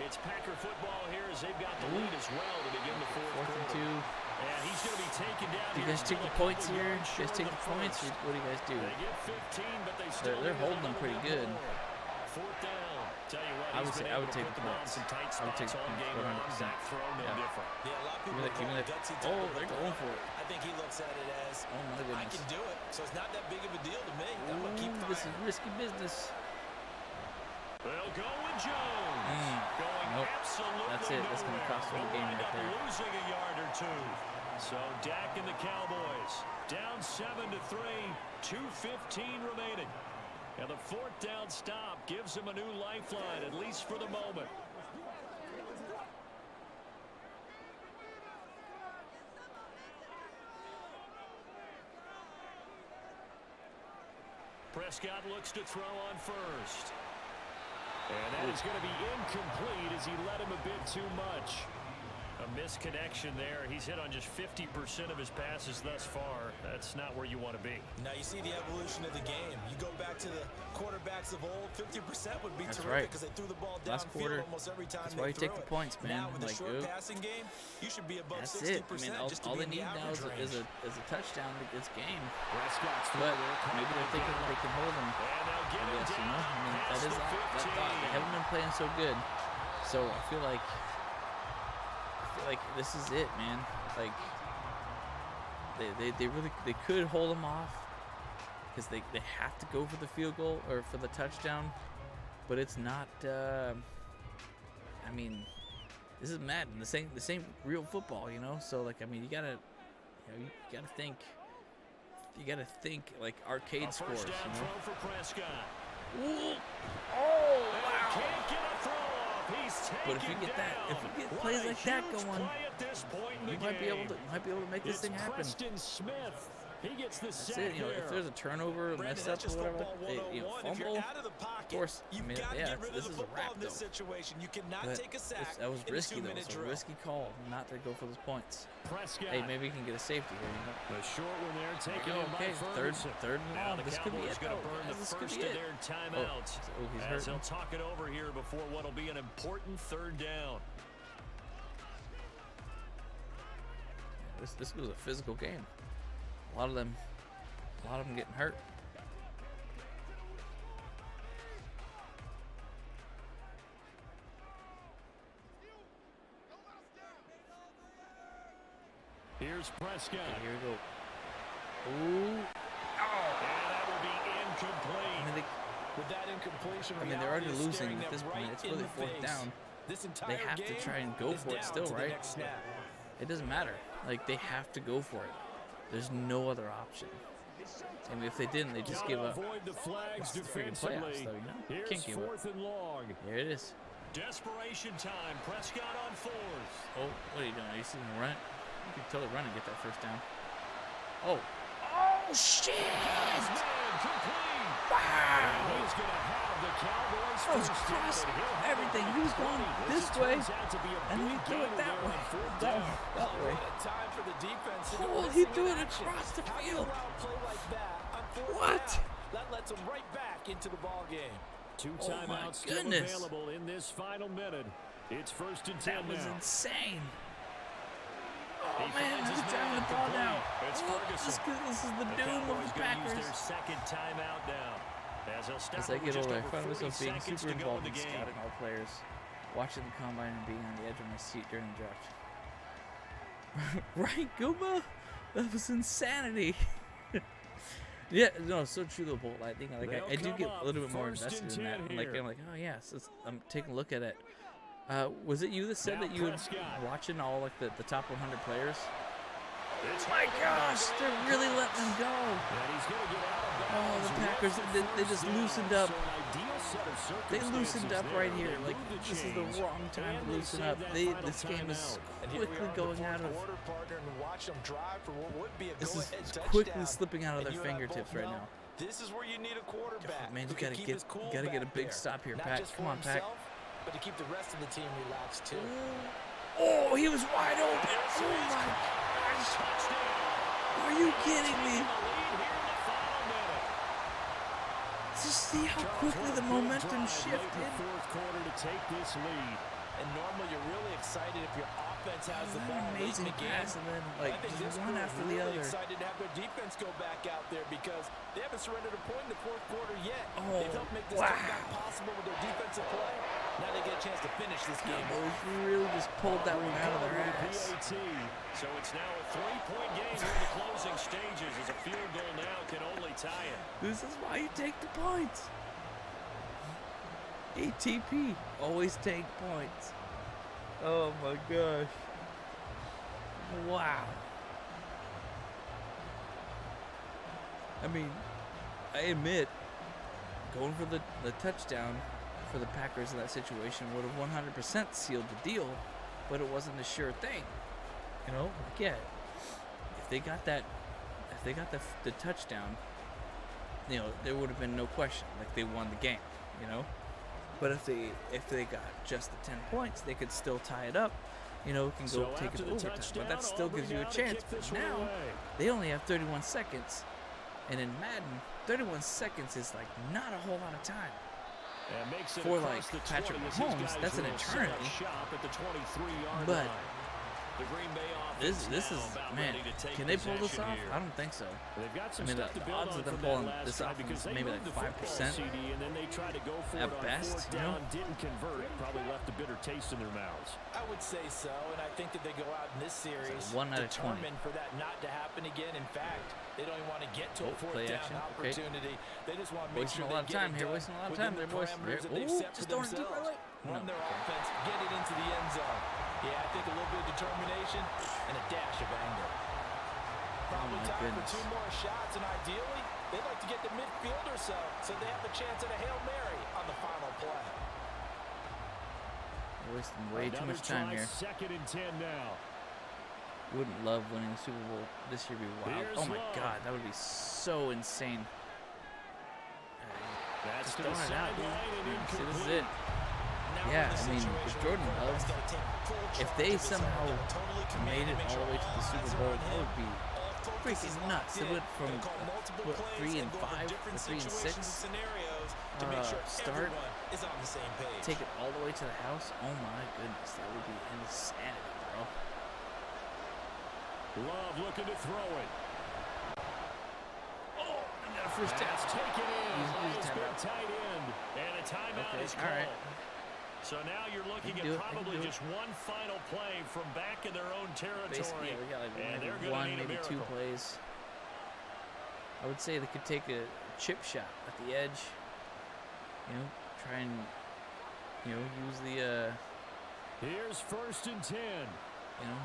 It's Packer football here as they've got the lead as well to begin the 4th quarter. 4th and 2. And he's going to be taken down. Do you guys take the points here? Do you guys take the points? Or what do you guys do? They get 15, but they still They're holding them pretty good. 4th down. Tell you what, I would take the points. I would take the points 100%. Yeah, a lot of people Give me that. Oh, they're going for it. I think he looks at it as, Oh my I goodness. can do it. So it's not that big of a deal to me. I'm going to keep Ooh, this is firing. risky business. They'll go with Jones. Going Nope. absolutely That's it. That's going to nowhere. cost them the game Wind right up there. losing a yard or 2. So Dak and the Cowboys down 7-3, 2:15 remaining. And the 4th down stop gives them a new lifeline, at least for the moment. Prescott looks to throw on first. And that is going to be incomplete as he led him a bit too much. A misconnection there. He's hit on just 50% of his passes thus far. That's not where you want to be. Now you see the evolution of the game. You go back to the quarterbacks of old, 50% would be That's terrific right. because they threw the ball Last downfield quarter. almost every time That's they why you threw take the it. points, man. Now with the Like, short passing game, you should be above That's 60% it. I mean, just to all be they in the need now average is range. a touchdown to this game. Prescott's But maybe they're thinking they can hold them. And they'll get I him guess, you know. down I mean, that past is the that 15. thought. They haven't been playing so good. So I feel like this is it, man. Like they really could hold them off because they have to go for the field goal or for the touchdown, but it's not. I mean, this is Madden. This ain't real football, you know. So like, I mean, you gotta think. You gotta think like arcade scores, First down you know. throw for Prescott. Ooh. Oh wow! Can't get a throw off. He's But if you taken get that, if down. you get What plays a like that huge going, play at this point in you the might be able game. to make this It's thing happen. Preston Smith. He gets the That's sack it. You know, there. if there's a turnover, Brandon, messed that's up just or whatever, football 101. If you're fumble. out of the pocket take course. it. You've I mean, got to yeah, get rid this of is the a football wrap, in this though. situation. You cannot But take a sack. that was in risky, a though. 2-minute It's a drill. risky call not to go for those points. Prescott. Hey, maybe he can get a safety here, you know. The short one there, taken Go, in okay, by third Ferguson. and Now long. the This could be Cowboys it, going though. to burn Guys, the this could first be of it. their timeouts He's as hurting. they'll talk it over here before what will be an important third down. This was a physical game. A lot of them getting hurt. Here's Prescott. Okay, here we go. Ooh. And that will be incomplete. I mean, With that incompletion, they're already reality is losing staring at this them point. right It's in really the fourth face. down. This entire They have to game try and go is for it down still, to the right? next snap. It doesn't matter. Like, they have to go for it. There's no other option. I mean, if they didn't, they just Gotta give up. avoid the flags It's the freaking defensively. playoffs, though, you know? Here's Can't give up. 4th and long. Here it is. Desperation time. Prescott on 4th. Oh, what are you doing? Are you seeing him run? You can totally run and get that first down. Oh. Oh, shit! Man, complete. Wow! He's going to have the Cowboys That was first cross down, and he'll have everything. it He was at going 20. this This way, turns out to be a and he big threw it gain that there way. on 4th That down. way. What a time for the defense to go Oh, he missing threw in it action. across the How do you field. allow a play like that on fourth What? down? That lets them right back into the ball game. 2 Oh, my timeouts still goodness. available in this final minute. It's 1st and 10 That was now. insane. Oh, He man, finds he's his driving man the ball complete. down. It's Oh, Ferguson. this is the doom of Cowboys the gonna use Packers. their second timeout now. As they'll stop As I it with get just older, I over find 40 myself being seconds super to go in involved the in game. scouting all players, watching the combine and being on the edge of my seat during the draft. Right, Goomba? That was insanity. Yeah, no, so true though, Bolt. I think like I do They'll get come a little bit up more 1st invested and in that. 10 Like here. I'm like, oh yes, I'm taking a look at it. Was it you that said Now that you were Prescott. watching all like the top 100 players? It's My gosh, they're really letting them go. And he's gonna get out of Oh, bounds the with Packers, the they just first down. loosened up. So an ideal set of They circumstances loosened up there. right here. They Like moved the this is the chains, wrong time and to they loosen saved up. that final This game is timeout. And here we quickly are in going the out fourth of. quarter, partner, and watch them drive for what would be a This is go-ahead touchdown. quickly slipping out of And their you and I fingertips both right know now. This is where you need a quarterback. Man, who you can gotta keep get his cool a back big there. stop here, Not Pack. just Come for on, Pack. himself, but to keep the rest of the team relaxed too. Oh, he was wide open. Oh my gosh. Are you kidding me? Just see how quickly the momentum shifted. Fourth quarter to take this lead. And normally you're really excited if your offense has the ball late in Amazing the game. pass and then like I think this just one crew is after the really other. excited to have their defense go back out there because they haven't surrendered a point in the fourth quarter yet. Oh, They've helped make this wow. comeback possible with their defensive play. Now they get a chance to finish this game. Cowboys really just pulled that one out of their ass. PAT. So it's now a 3-point game here in the closing stages as a field goal now can only tie it. This is why you take the points. ATP, always take points. Oh my gosh. Wow. I mean, I admit, going for the touchdown for the Packers in that situation would have 100% sealed the deal, but it wasn't a sure thing. You know, like, yeah, if they got the touchdown, you know, there would have been no question, like they won the game, you know. But if they got just the 10 points, they could still tie it up. You know, can go So take it after to the overtime. But touchdown, that still Auburn gives you a now to chance. kick But this one now away. they only have 31 seconds, and in Madden, 31 seconds is like not a whole lot of time. And makes it For, across like, the Patrick 20 as Mahomes, these guys that's an will set up eternity. shop at the 23-yard But line. The Green Bay this offense is now about man, ready to take can they pull this possession off? here. I don't think so. They've got some I mean, stuff the to build odds on of them from that pulling last this drive off because is they maybe moved like the football, 5%. CD, and then they tried to go for At it on best, fourth you know? down, didn't convert, probably left a bitter taste in their mouths. I would say so, and I think that they go out in this series So 1 out of 20. determined for that not to happen again. In fact, they don't even want to get to a Oh, fourth play down action. Okay. opportunity. They just want to make Wasting sure a lot they of get time it here, done wasting a lot of within time the there, boys. parameters that they've Ooh, set for just throwing it deep themselves. right away. Run their offense, get it into the end zone. Yeah, I think a little bit of determination and a dash of anger. Probably my time goodness. for 2 more shots, and ideally, they'd like to get to midfield or so they have a chance at a Hail Mary on the final play. We're wasting way too Another much time try, here. 2nd and 10 now. Wouldn't love winning the Super Bowl this year. Be wild. Here's Oh my Love. God, that would be so insane. That's Just to the throwing it out, dude. sideline and See, this is incomplete. it. Yeah, I mean, if Jordan Love, if they somehow made it all the way to the Super Bowl, that would be freaking nuts. They went from, what, 3-5 or 3-6 start, take it all the way to the house. Oh my goodness, that would be insanity, bro. Love looking to throw it. Oh, I got a first down. That's taken in. He's It's timeout. been tight end. And a timeout Okay, is all right. called. So now you're looking They at can do it, they can probably do it. just one final play from back in their own territory. Basically, yeah, we got like and maybe they're gonna one, need a maybe two miracle. plays. I would say they could take a chip shot at the edge. You know, try and, you know, use the, Here's 1st and 10. you know,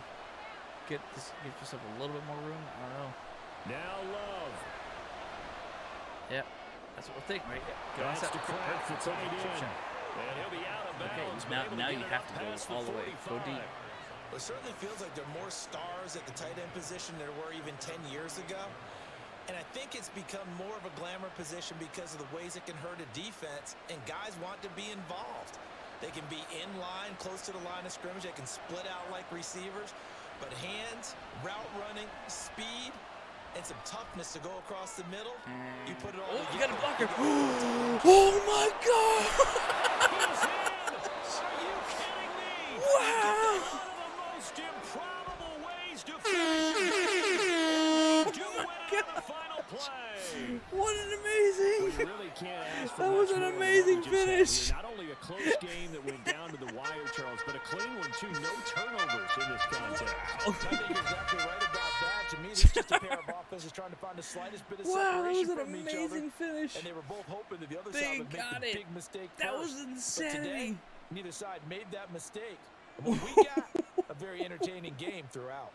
get yourself a little bit more room. I don't know. Now Love. Yeah, that's what we're thinking, right? Yeah. That's outside. to crack the Perfect. tight Chip end. shot. And he'll be out of Okay, bounds. but now able now get you it have up to go past all the way. Go 45. deep. It certainly feels like there are more stars at the tight end position than there were even 10 years ago. And I think it's become more of a glamour position because of the ways it can hurt a defense, and guys want to be involved. They can be in line, close to the line of scrimmage. They can split out like receivers. But hands, route running, speed, and some toughness to go across the middle, you put it all Oh, you together. got a blocker. you got Oh my God! He's in. Are you kidding me? Wow! One of the most improbable ways to finish a game. Do win it on the final play. What an Well, amazing! you really can't ask for That was much an more than what amazing we just had finish. here. Not only a close game that went down to the wire, Charles, but a clean one too. No turnovers in this contest. I think you're exactly right about that. To me, it's just a pair of offenses trying to find the slightest bit of Wow, that separation was an from each other. amazing finish. And they were both hoping that the other They side would make got the it. big mistake That first. was But today, insanity. neither side made that mistake. And what we got, a very entertaining game throughout.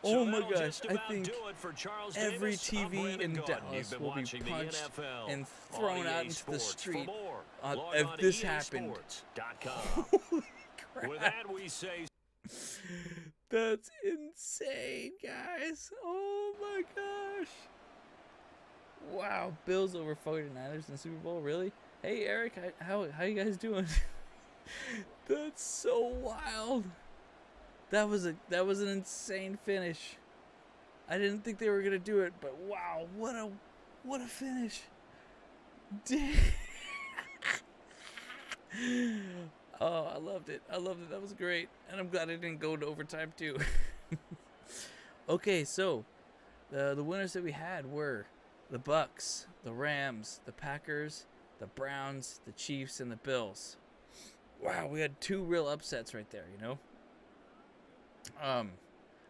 Oh So my that'll gosh, just I about think do it for Charles every Davis. I'm TV Brandon in Gaudin. You've Dallas been will be watching the punched NFL and on thrown EA out into the Sports. street For more, log if on to this happened. EASports.com. Holy crap. With that, we say That's insane, guys. Oh my gosh. Wow, Bills over 49ers in the Super Bowl, really? Hey Eric, how you guys doing? That's so wild. That was an insane finish. I didn't think they were gonna do it, but wow, what a finish. Damn. Oh, I loved it. That was great. And I'm glad I didn't go to overtime too. Okay, so the winners that we had were the Bucks, the Rams, the Packers, the Browns, the Chiefs, and the Bills. Wow, we had two real upsets right there, you know?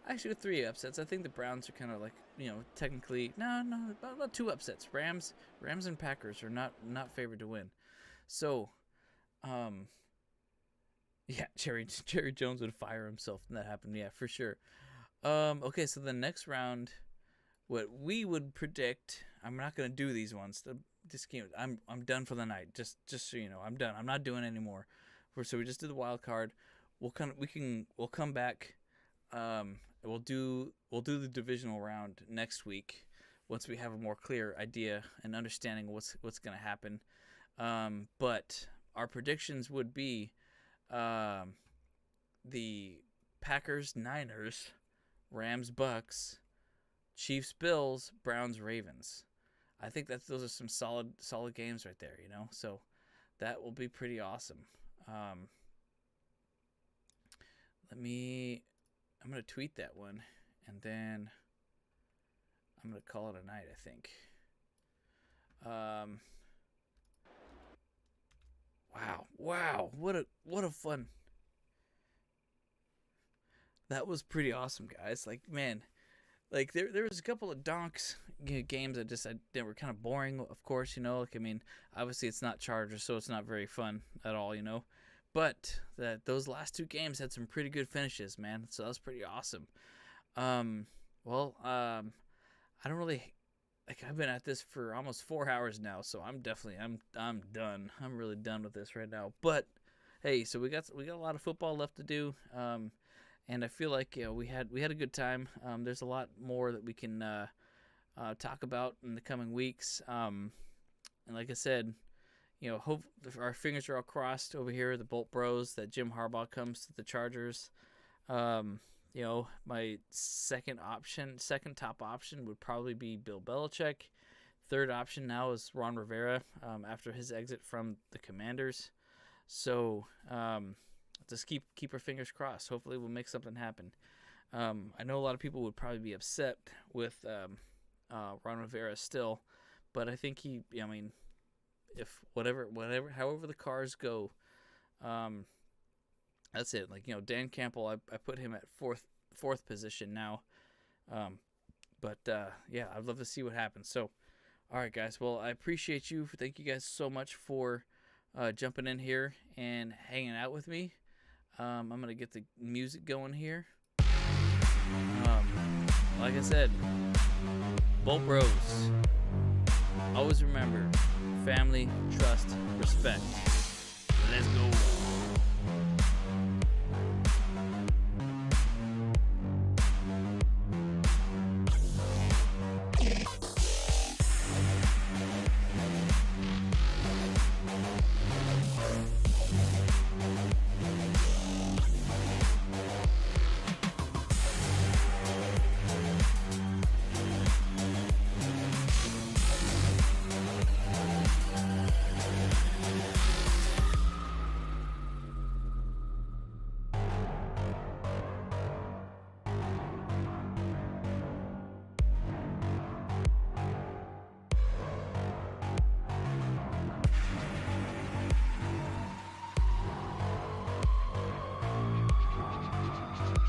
Actually with three upsets. I think the Browns are kind of like, you know, technically about two upsets. Rams and Packers are not favored to win. So, yeah, Jerry Jones would fire himself when that happened. Yeah, for sure. Okay, so the next round, what we would predict. I'm not gonna do these ones. I'm done for the night. Just so you know, I'm done. I'm not doing any more. So we just did the wild card. We'll come back. We'll do the divisional round next week once we have a more clear idea and understanding of what's gonna happen. But our predictions would be the Packers, Niners, Rams, Bucks, Chiefs, Bills, Browns, Ravens. I think those are some solid games right there, you know. So that will be pretty awesome. I'm gonna tweet that one, and then I'm gonna call it a night, I think. Wow, what a fun. That was pretty awesome, guys. Like, man, like there was a couple of games that were kind of boring, of course, you know. Like, I mean, obviously it's not Chargers, so it's not very fun at all, you know. But those last two games had some pretty good finishes, man. So that was pretty awesome. I don't really like. I've been at this for almost 4 hours now, so I'm done. I'm really done with this right now. But hey, so we got a lot of football left to do. And I feel like, you know, we had a good time. There's a lot more that we can talk about in the coming weeks. And like I said, hope our fingers are all crossed over here, the Bolt Bros, that Jim Harbaugh comes to the Chargers. My second top option would probably be Bill Belichick. Third option now is Ron Rivera after his exit from the Commanders. So just keep our fingers crossed. Hopefully we'll make something happen. I know a lot of people would probably be upset with Ron Rivera still, but I think if however the cars go, that's it. Like, Dan Campbell, I put him at fourth position now. But I'd love to see what happens. So, all right, guys. Well, I appreciate you. Thank you guys so much for jumping in here and hanging out with me. I'm going to get the music going here. Like I said, Bolt Bros. Always remember, family, trust, respect. Let's go.